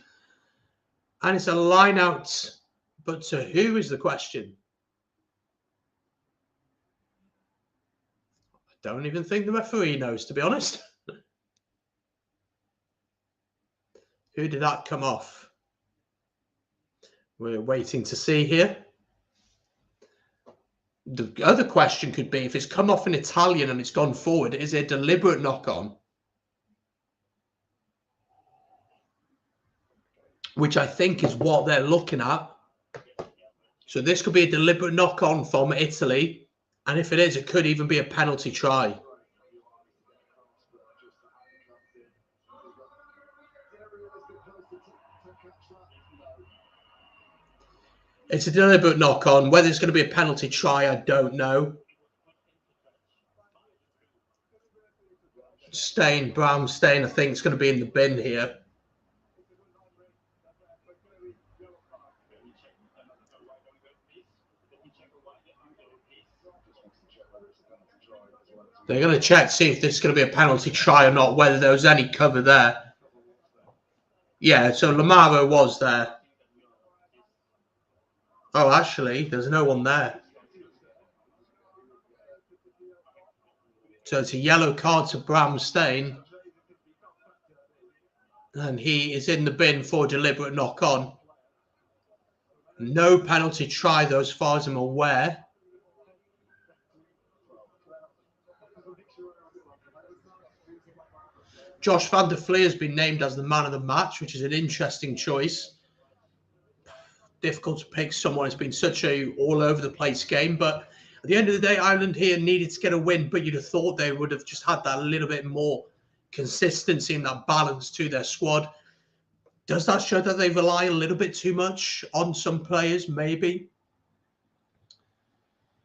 And it's a line out. But to who is the question? I don't even think the referee knows, to be honest. Who did that come off? We're waiting to see here. The other question could be, if it's come off in Italian and it's gone forward, is it a deliberate knock-on? Which I think is what they're looking at. So this could be a deliberate knock-on from Italy. And if it is, it could even be a penalty try. It's a deliberate knock-on. Whether it's going to be a penalty try, I don't know. Brown stain, I think it's going to be in the bin here. They're going to check, see if this is going to be a penalty try or not, whether there was any cover there. Yeah, so Lamaro was there. Oh, actually, there's no one there. So it's a yellow card to Bramstein. And he is in the bin for a deliberate knock-on. No penalty try, though, as far as I'm aware. Josh van der Fleer has been named as the man of the match, which is an interesting choice. Difficult to pick someone. It's been such a all-over-the-place game. But at the end of the day, Ireland here needed to get a win, but you'd have thought they would have just had that little bit more consistency and that balance to their squad. Does that show that they rely a little bit too much on some players? Maybe.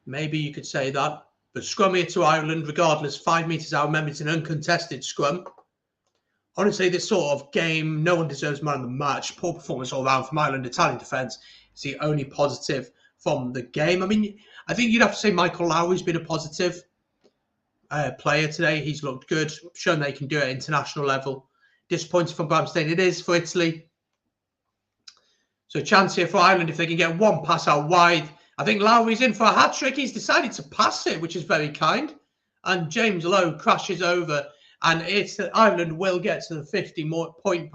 Maybe you could say that. But scrum here to Ireland, regardless, 5 metres out. Remember, it's an uncontested scrum. honestly, this sort of game, no one deserves man of the match. Poor performance all around from Ireland. Italian defence is the only positive from the game. I mean, I think you'd have to say Michael Lowry's been a positive player today. He's looked good, shown that he can do it at international level. Disappointed from Bramstein. It is for Italy. So a chance here for Ireland if they can get one pass out wide. I think Lowry's in for a hat-trick. He's decided to pass it, which is very kind. And James Lowe crashes over. And Ireland will get to the 50-point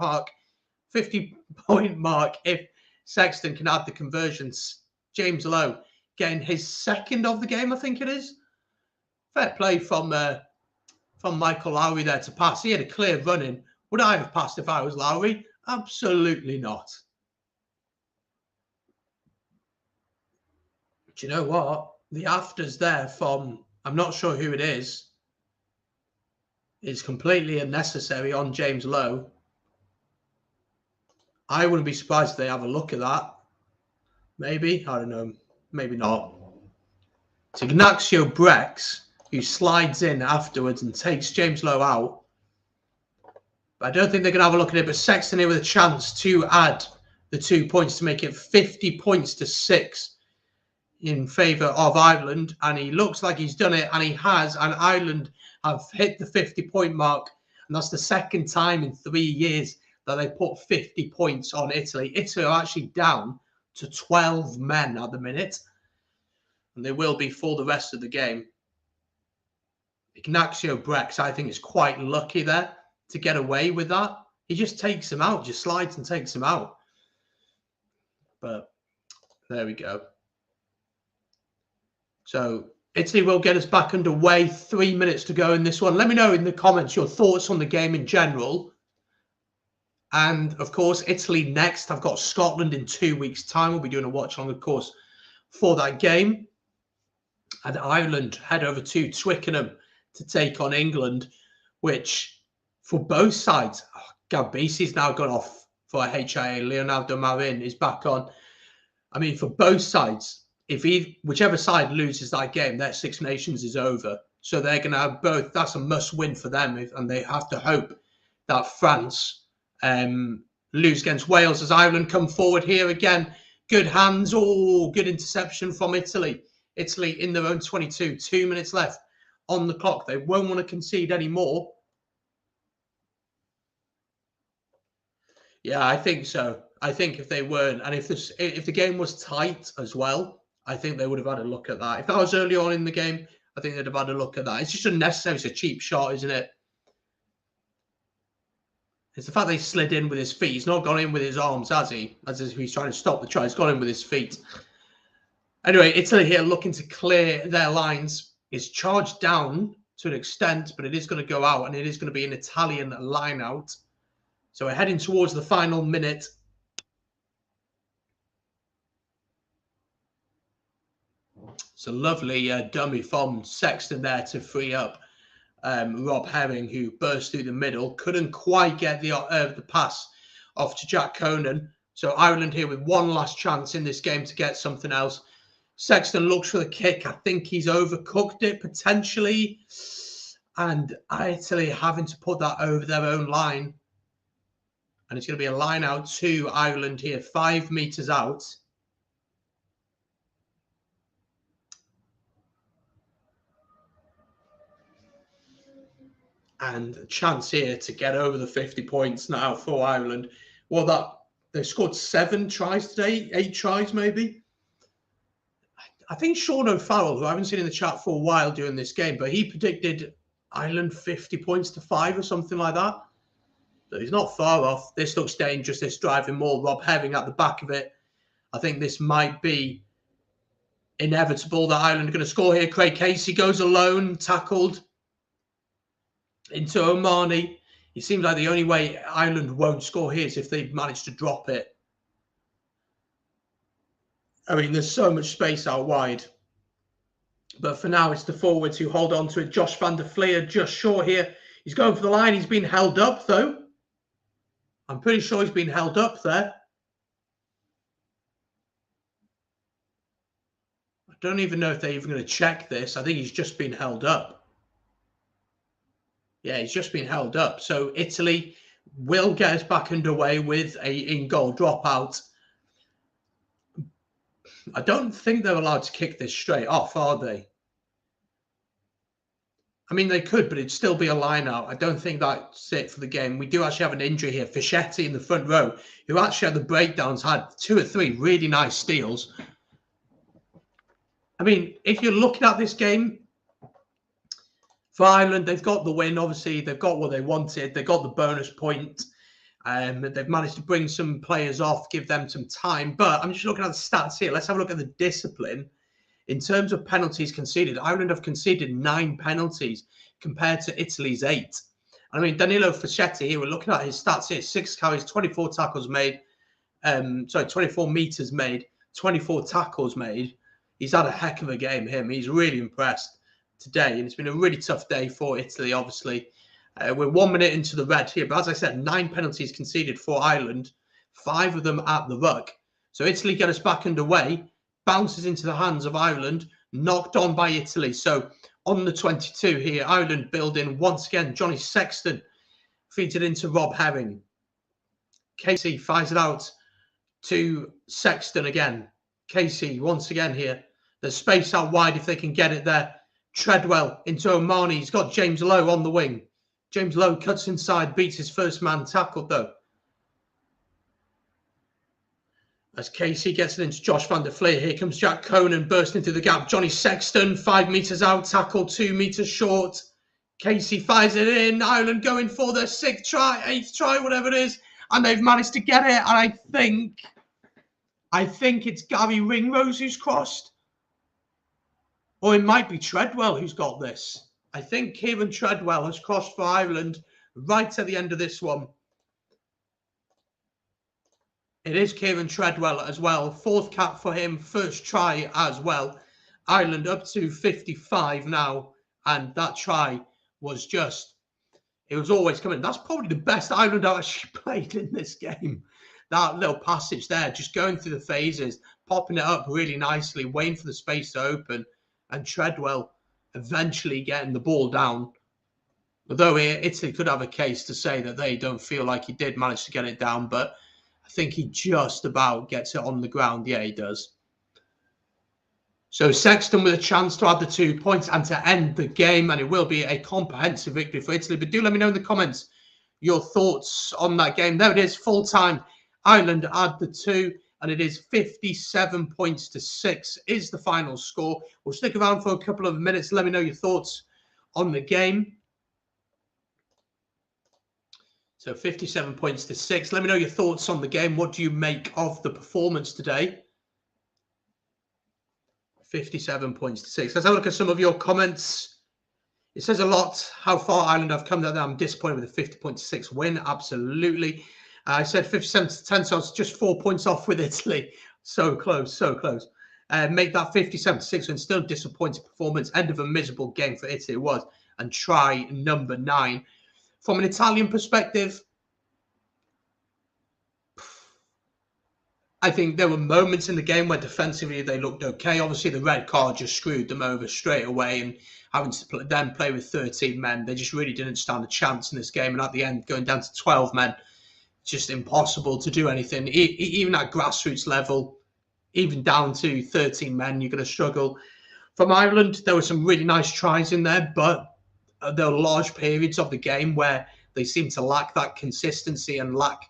mark if Sexton can add the conversions. James Lowe getting his second of the game, I think it is. Fair play from Michael Lowry there to pass. He had a clear run in. Would I have passed if I was Lowry? Absolutely not. But you know what? The afters there from, I'm not sure who it is completely unnecessary on James Lowe. I wouldn't be surprised if they have a look at that. Maybe. I don't know. Maybe not. It's Ignacio Brex who slides in afterwards and takes James Lowe out. But I don't think they're going to have a look at it. But Sexton here with a chance to add the 2 points to make it 50 points to 6 in favour of Ireland. And he looks like he's done it. And he has. And Ireland have hit the 50-point mark. And that's the second time in 3 years that they put 50 points on Italy. Italy are actually down to 12 men at the minute. And they will be for the rest of the game. Ignacio Brex, I think, is quite lucky there to get away with that. He just takes him out, just slides and takes him out. But there we go. So Italy will get us back underway. 3 minutes to go in this one. Let me know in the comments your thoughts on the game in general. And, of course, Italy next. I've got Scotland in 2 weeks' time. We'll be doing a watch-along, of course, for that game. And Ireland head over to Twickenham to take on England, which, for both sides, Gabisi's now gone off for a HIA. Leonardo Marin is back on. I mean, for both sides, whichever side loses that game, their Six Nations is over. So they're going to have both. That's a must-win for them, and they have to hope that France lose against Wales as Ireland come forward here again. Good hands. Oh, good interception from Italy. Italy in their own 22. 2 minutes left on the clock. They won't want to concede anymore. Yeah, I think so. I think if they weren't, and if the game was tight as well, I think they would have had a look at that. If that was early on in the game, I think they'd have had a look at that. It's just unnecessary. It's a cheap shot, isn't it? It's the fact that he slid in with his feet. He's not gone in with his arms, has he? As if he's trying to stop the try. He's gone in with his feet. Anyway, Italy here looking to clear their lines. It's charged down to an extent, but it is going to go out, and it is going to be an Italian line out. So we're heading towards the final minute. It's a lovely dummy from Sexton there to free up Rob Herring, who burst through the middle. Couldn't quite get the pass off to Jack Conan. So Ireland here with one last chance in this game to get something else. Sexton looks for the kick. I think he's overcooked it potentially. And Italy having to put that over their own line. And it's going to be a line out to Ireland here, 5 meters out. And a chance here to get over the 50 points now for Ireland. Well, they scored 7 tries today, 8 tries maybe. I think Sean O'Farrell, who I haven't seen in the chat for a while during this game, but he predicted Ireland 50 points to 5 or something like that. So he's not far off. This looks dangerous. This driving more. Rob Herring at the back of it. I think this might be inevitable that Ireland are going to score here. Craig Casey goes alone, tackled into Omani. It seems like the only way Ireland won't score here is if they manage to drop it. I mean, there's so much space out wide. But for now, it's the forwards who hold on to it. Josh van der Fleer just short here. He's going for the line. He's been held up, though. I'm pretty sure he's been held up there. I don't even know if they're even going to check this. I think he's just been held up. Yeah, he's just been held up. So Italy will get us back underway with a in-goal dropout. I don't think they're allowed to kick this straight off, are they? I mean, they could, but it'd still be a line out. I don't think that's it for the game. We do actually have an injury here. Fischetti in the front row, who actually had the breakdowns, had 2 or 3 really nice steals. I mean, if you're looking at this game, for Ireland, they've got the win. Obviously, they've got what they wanted. They got the bonus point. They've managed to bring some players off, give them some time. But I'm just looking at the stats here. Let's have a look at the discipline. In terms of penalties conceded, Ireland have conceded 9 penalties compared to Italy's 8. I mean, Danilo Fischetti here, we're looking at his stats here. 6 carries, 24 tackles made. 24 meters made, 24 tackles made. He's had a heck of a game, him. He's really impressed today. And it's been a really tough day for Italy, obviously. We're 1 minute into the red here. But as I said, 9 penalties conceded for Ireland, 5 of them at the ruck. So Italy get us back underway, bounces into the hands of Ireland, knocked on by Italy. So on the 22 here, Ireland building once again. Johnny Sexton feeds it into Rob Herring. Casey fires it out to Sexton again. Casey once again here. There's space out wide if they can get it there. Treadwell into Omani. He's got James Lowe on the wing. James Lowe cuts inside, beats his first man tackled though. As Casey gets it into Josh van der Fleer, here comes Jack Conan bursting through the gap. Johnny Sexton, 5 meters out, tackle 2 meters short. Casey fires it in. Ireland going for their 6th try, 8th try, whatever it is. And they've managed to get it. And I think it's Gary Ringrose who's crossed. Or it might be Treadwell who's got this. I think Kieran Treadwell has crossed for Ireland right at the end of this one. It is Kieran Treadwell as well. 4th cap for him. 1st try as well. Ireland up to 55 now. And that try was just, it was always coming. That's probably the best Ireland have actually played in this game. That little passage there, just going through the phases, popping it up really nicely, waiting for the space to open. And Treadwell eventually getting the ball down. Although Italy could have a case to say that they don't feel like he did manage to get it down. But I think he just about gets it on the ground. Yeah, he does. So Sexton with a chance to add the 2 points and to end the game. And it will be a comprehensive victory for Italy. But do let me know in the comments your thoughts on that game. There it is, full time. Ireland add the 2. And it is 57 points to 6 is the final score. We'll stick around for a couple of minutes. Let me know your thoughts on the game. So 57 points to 6. Let me know your thoughts on the game. What do you make of the performance today? 57 points to 6. Let's have a look at some of your comments. It says a lot how far Ireland have come. That I'm disappointed with a 50 point to 6 win. Absolutely. I said 57 to 10, so it's just 4 points off with Italy. So close, so close. Make that 57 to 6 win. Still disappointing performance. End of a miserable game for Italy it was. And try number 9. From an Italian perspective, I think there were moments in the game where defensively they looked okay. Obviously, the red card just screwed them over straight away, and having to then play with 13 men, they just really didn't stand a chance in this game. And at the end, going down to 12 men, just impossible to do anything. Even at grassroots level, even down to 13 men, you're going to struggle. From Ireland, there were some really nice tries in there, but there were large periods of the game where they seemed to lack that consistency and lack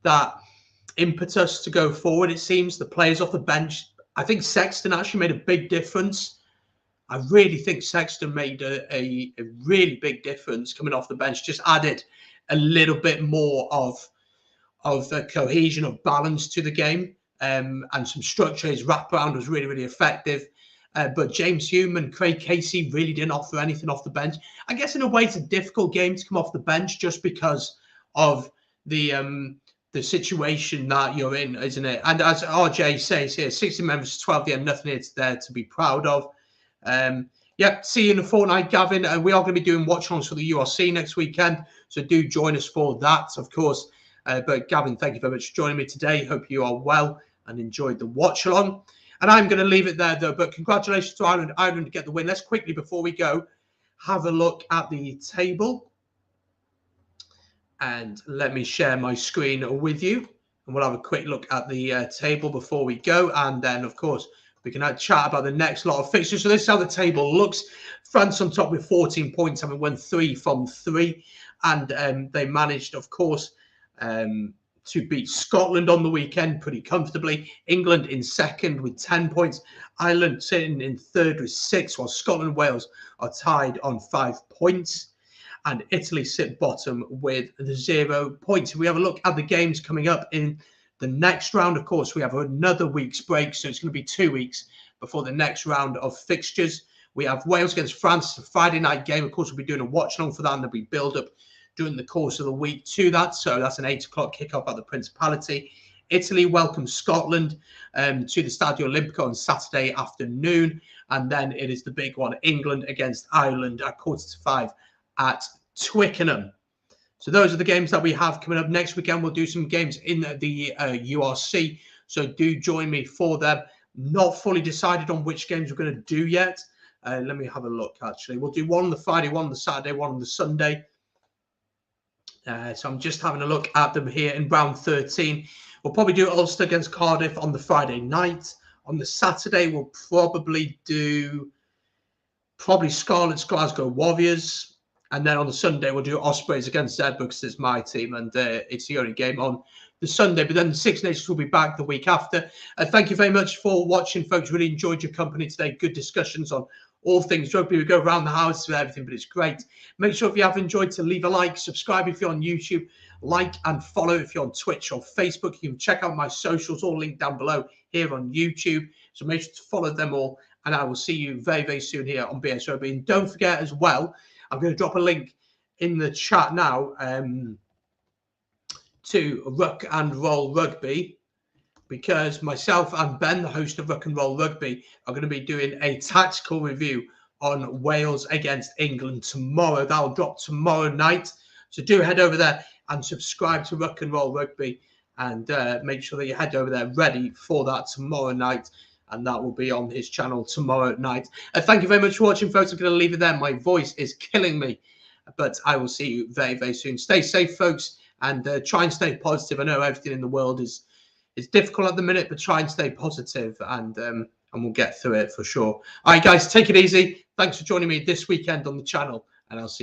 that impetus to go forward. It seems the players off the bench, I think Sexton actually made a big difference. I really think Sexton made a really big difference coming off the bench, just added a little bit more of the cohesion, of balance to the game, and some structure. His wraparound was really, really effective. But James Hume and Craig Casey really didn't offer anything off the bench. I guess in a way it's a difficult game to come off the bench just because of the situation that you're in, isn't it? And as RJ says here, 60 members, 12 the end, nothing there to be proud of. Yep, see you in a fortnight, Gavin. We are going to be doing watch-alongs for the URC next weekend, so do join us for that, of course. But Gavin, thank you very much for joining me today. Hope you are well and enjoyed the watch-along. And I'm going to leave it there, though. But congratulations to Ireland. Ireland to get the win. Let's quickly, before we go, have a look at the table. And let me share my screen with you. And we'll have a quick look at the table before we go. And then, of course, we can chat about the next lot of fixtures. So this is how the table looks. France on top with 14 points, having won 3 from 3. And they managed, of course, to beat Scotland on the weekend pretty comfortably. England in second with 10 points. Ireland sitting in third with 6, while Scotland and Wales are tied on 5 points. And Italy sit bottom with the 0 points. If we have a look at the games coming up in the next round, of course, we have another week's break. So it's going to be 2 weeks before the next round of fixtures. We have Wales against France, a Friday night game. Of course, we'll be doing a watch along for that, and there'll be build up during the course of the week to that. So that's an 8 o'clock kickoff at the Principality. Italy welcomes Scotland to the Stadio Olimpico on Saturday afternoon. And then it is the big one, England against Ireland at 4:45 at Twickenham. So those are the games that we have coming up. Next weekend, we'll do some games in the URC. So do join me for them. Not fully decided on which games we're going to do yet. Let me have a look, actually. We'll do one on the Friday, one on the Saturday, one on the Sunday. So I'm just having a look at them here in round 13. We'll probably do Ulster against Cardiff on the Friday night. On the Saturday, we'll probably do Scarlets, Glasgow Warriors. And then on the Sunday, we'll do Ospreys against Zebra because it's my team and it's the only game on the Sunday. But then the Six Nations will be back the week after. Thank you very much for watching, folks. Really enjoyed your company today. Good discussions on all things rugby. We go around the house with everything, but it's great. Make sure if you have enjoyed to leave a like, subscribe if you're on YouTube, like and follow if you're on Twitch or Facebook. You can check out my socials, all linked down below here on YouTube. So make sure to follow them all. And I will see you very, very soon here on BS Rugby. And don't forget as well, I'm going to drop a link in the chat now to Ruck and Roll Rugby, because myself and Ben, the host of Ruck and Roll Rugby, are going to be doing a tactical review on Wales against England tomorrow. That'll drop tomorrow night. So do head over there and subscribe to Ruck and Roll Rugby, and make sure that you head over there ready for that tomorrow night. And that will be on his channel tomorrow night. Thank you very much for watching, folks. I'm going to leave it there. My voice is killing me, but I will see you very, very soon. Stay safe, folks, and try and stay positive. I know everything in the world is difficult at the minute, but try and stay positive, and we'll get through it for sure. All right, guys, take it easy. Thanks for joining me this weekend on the channel, and I'll see you.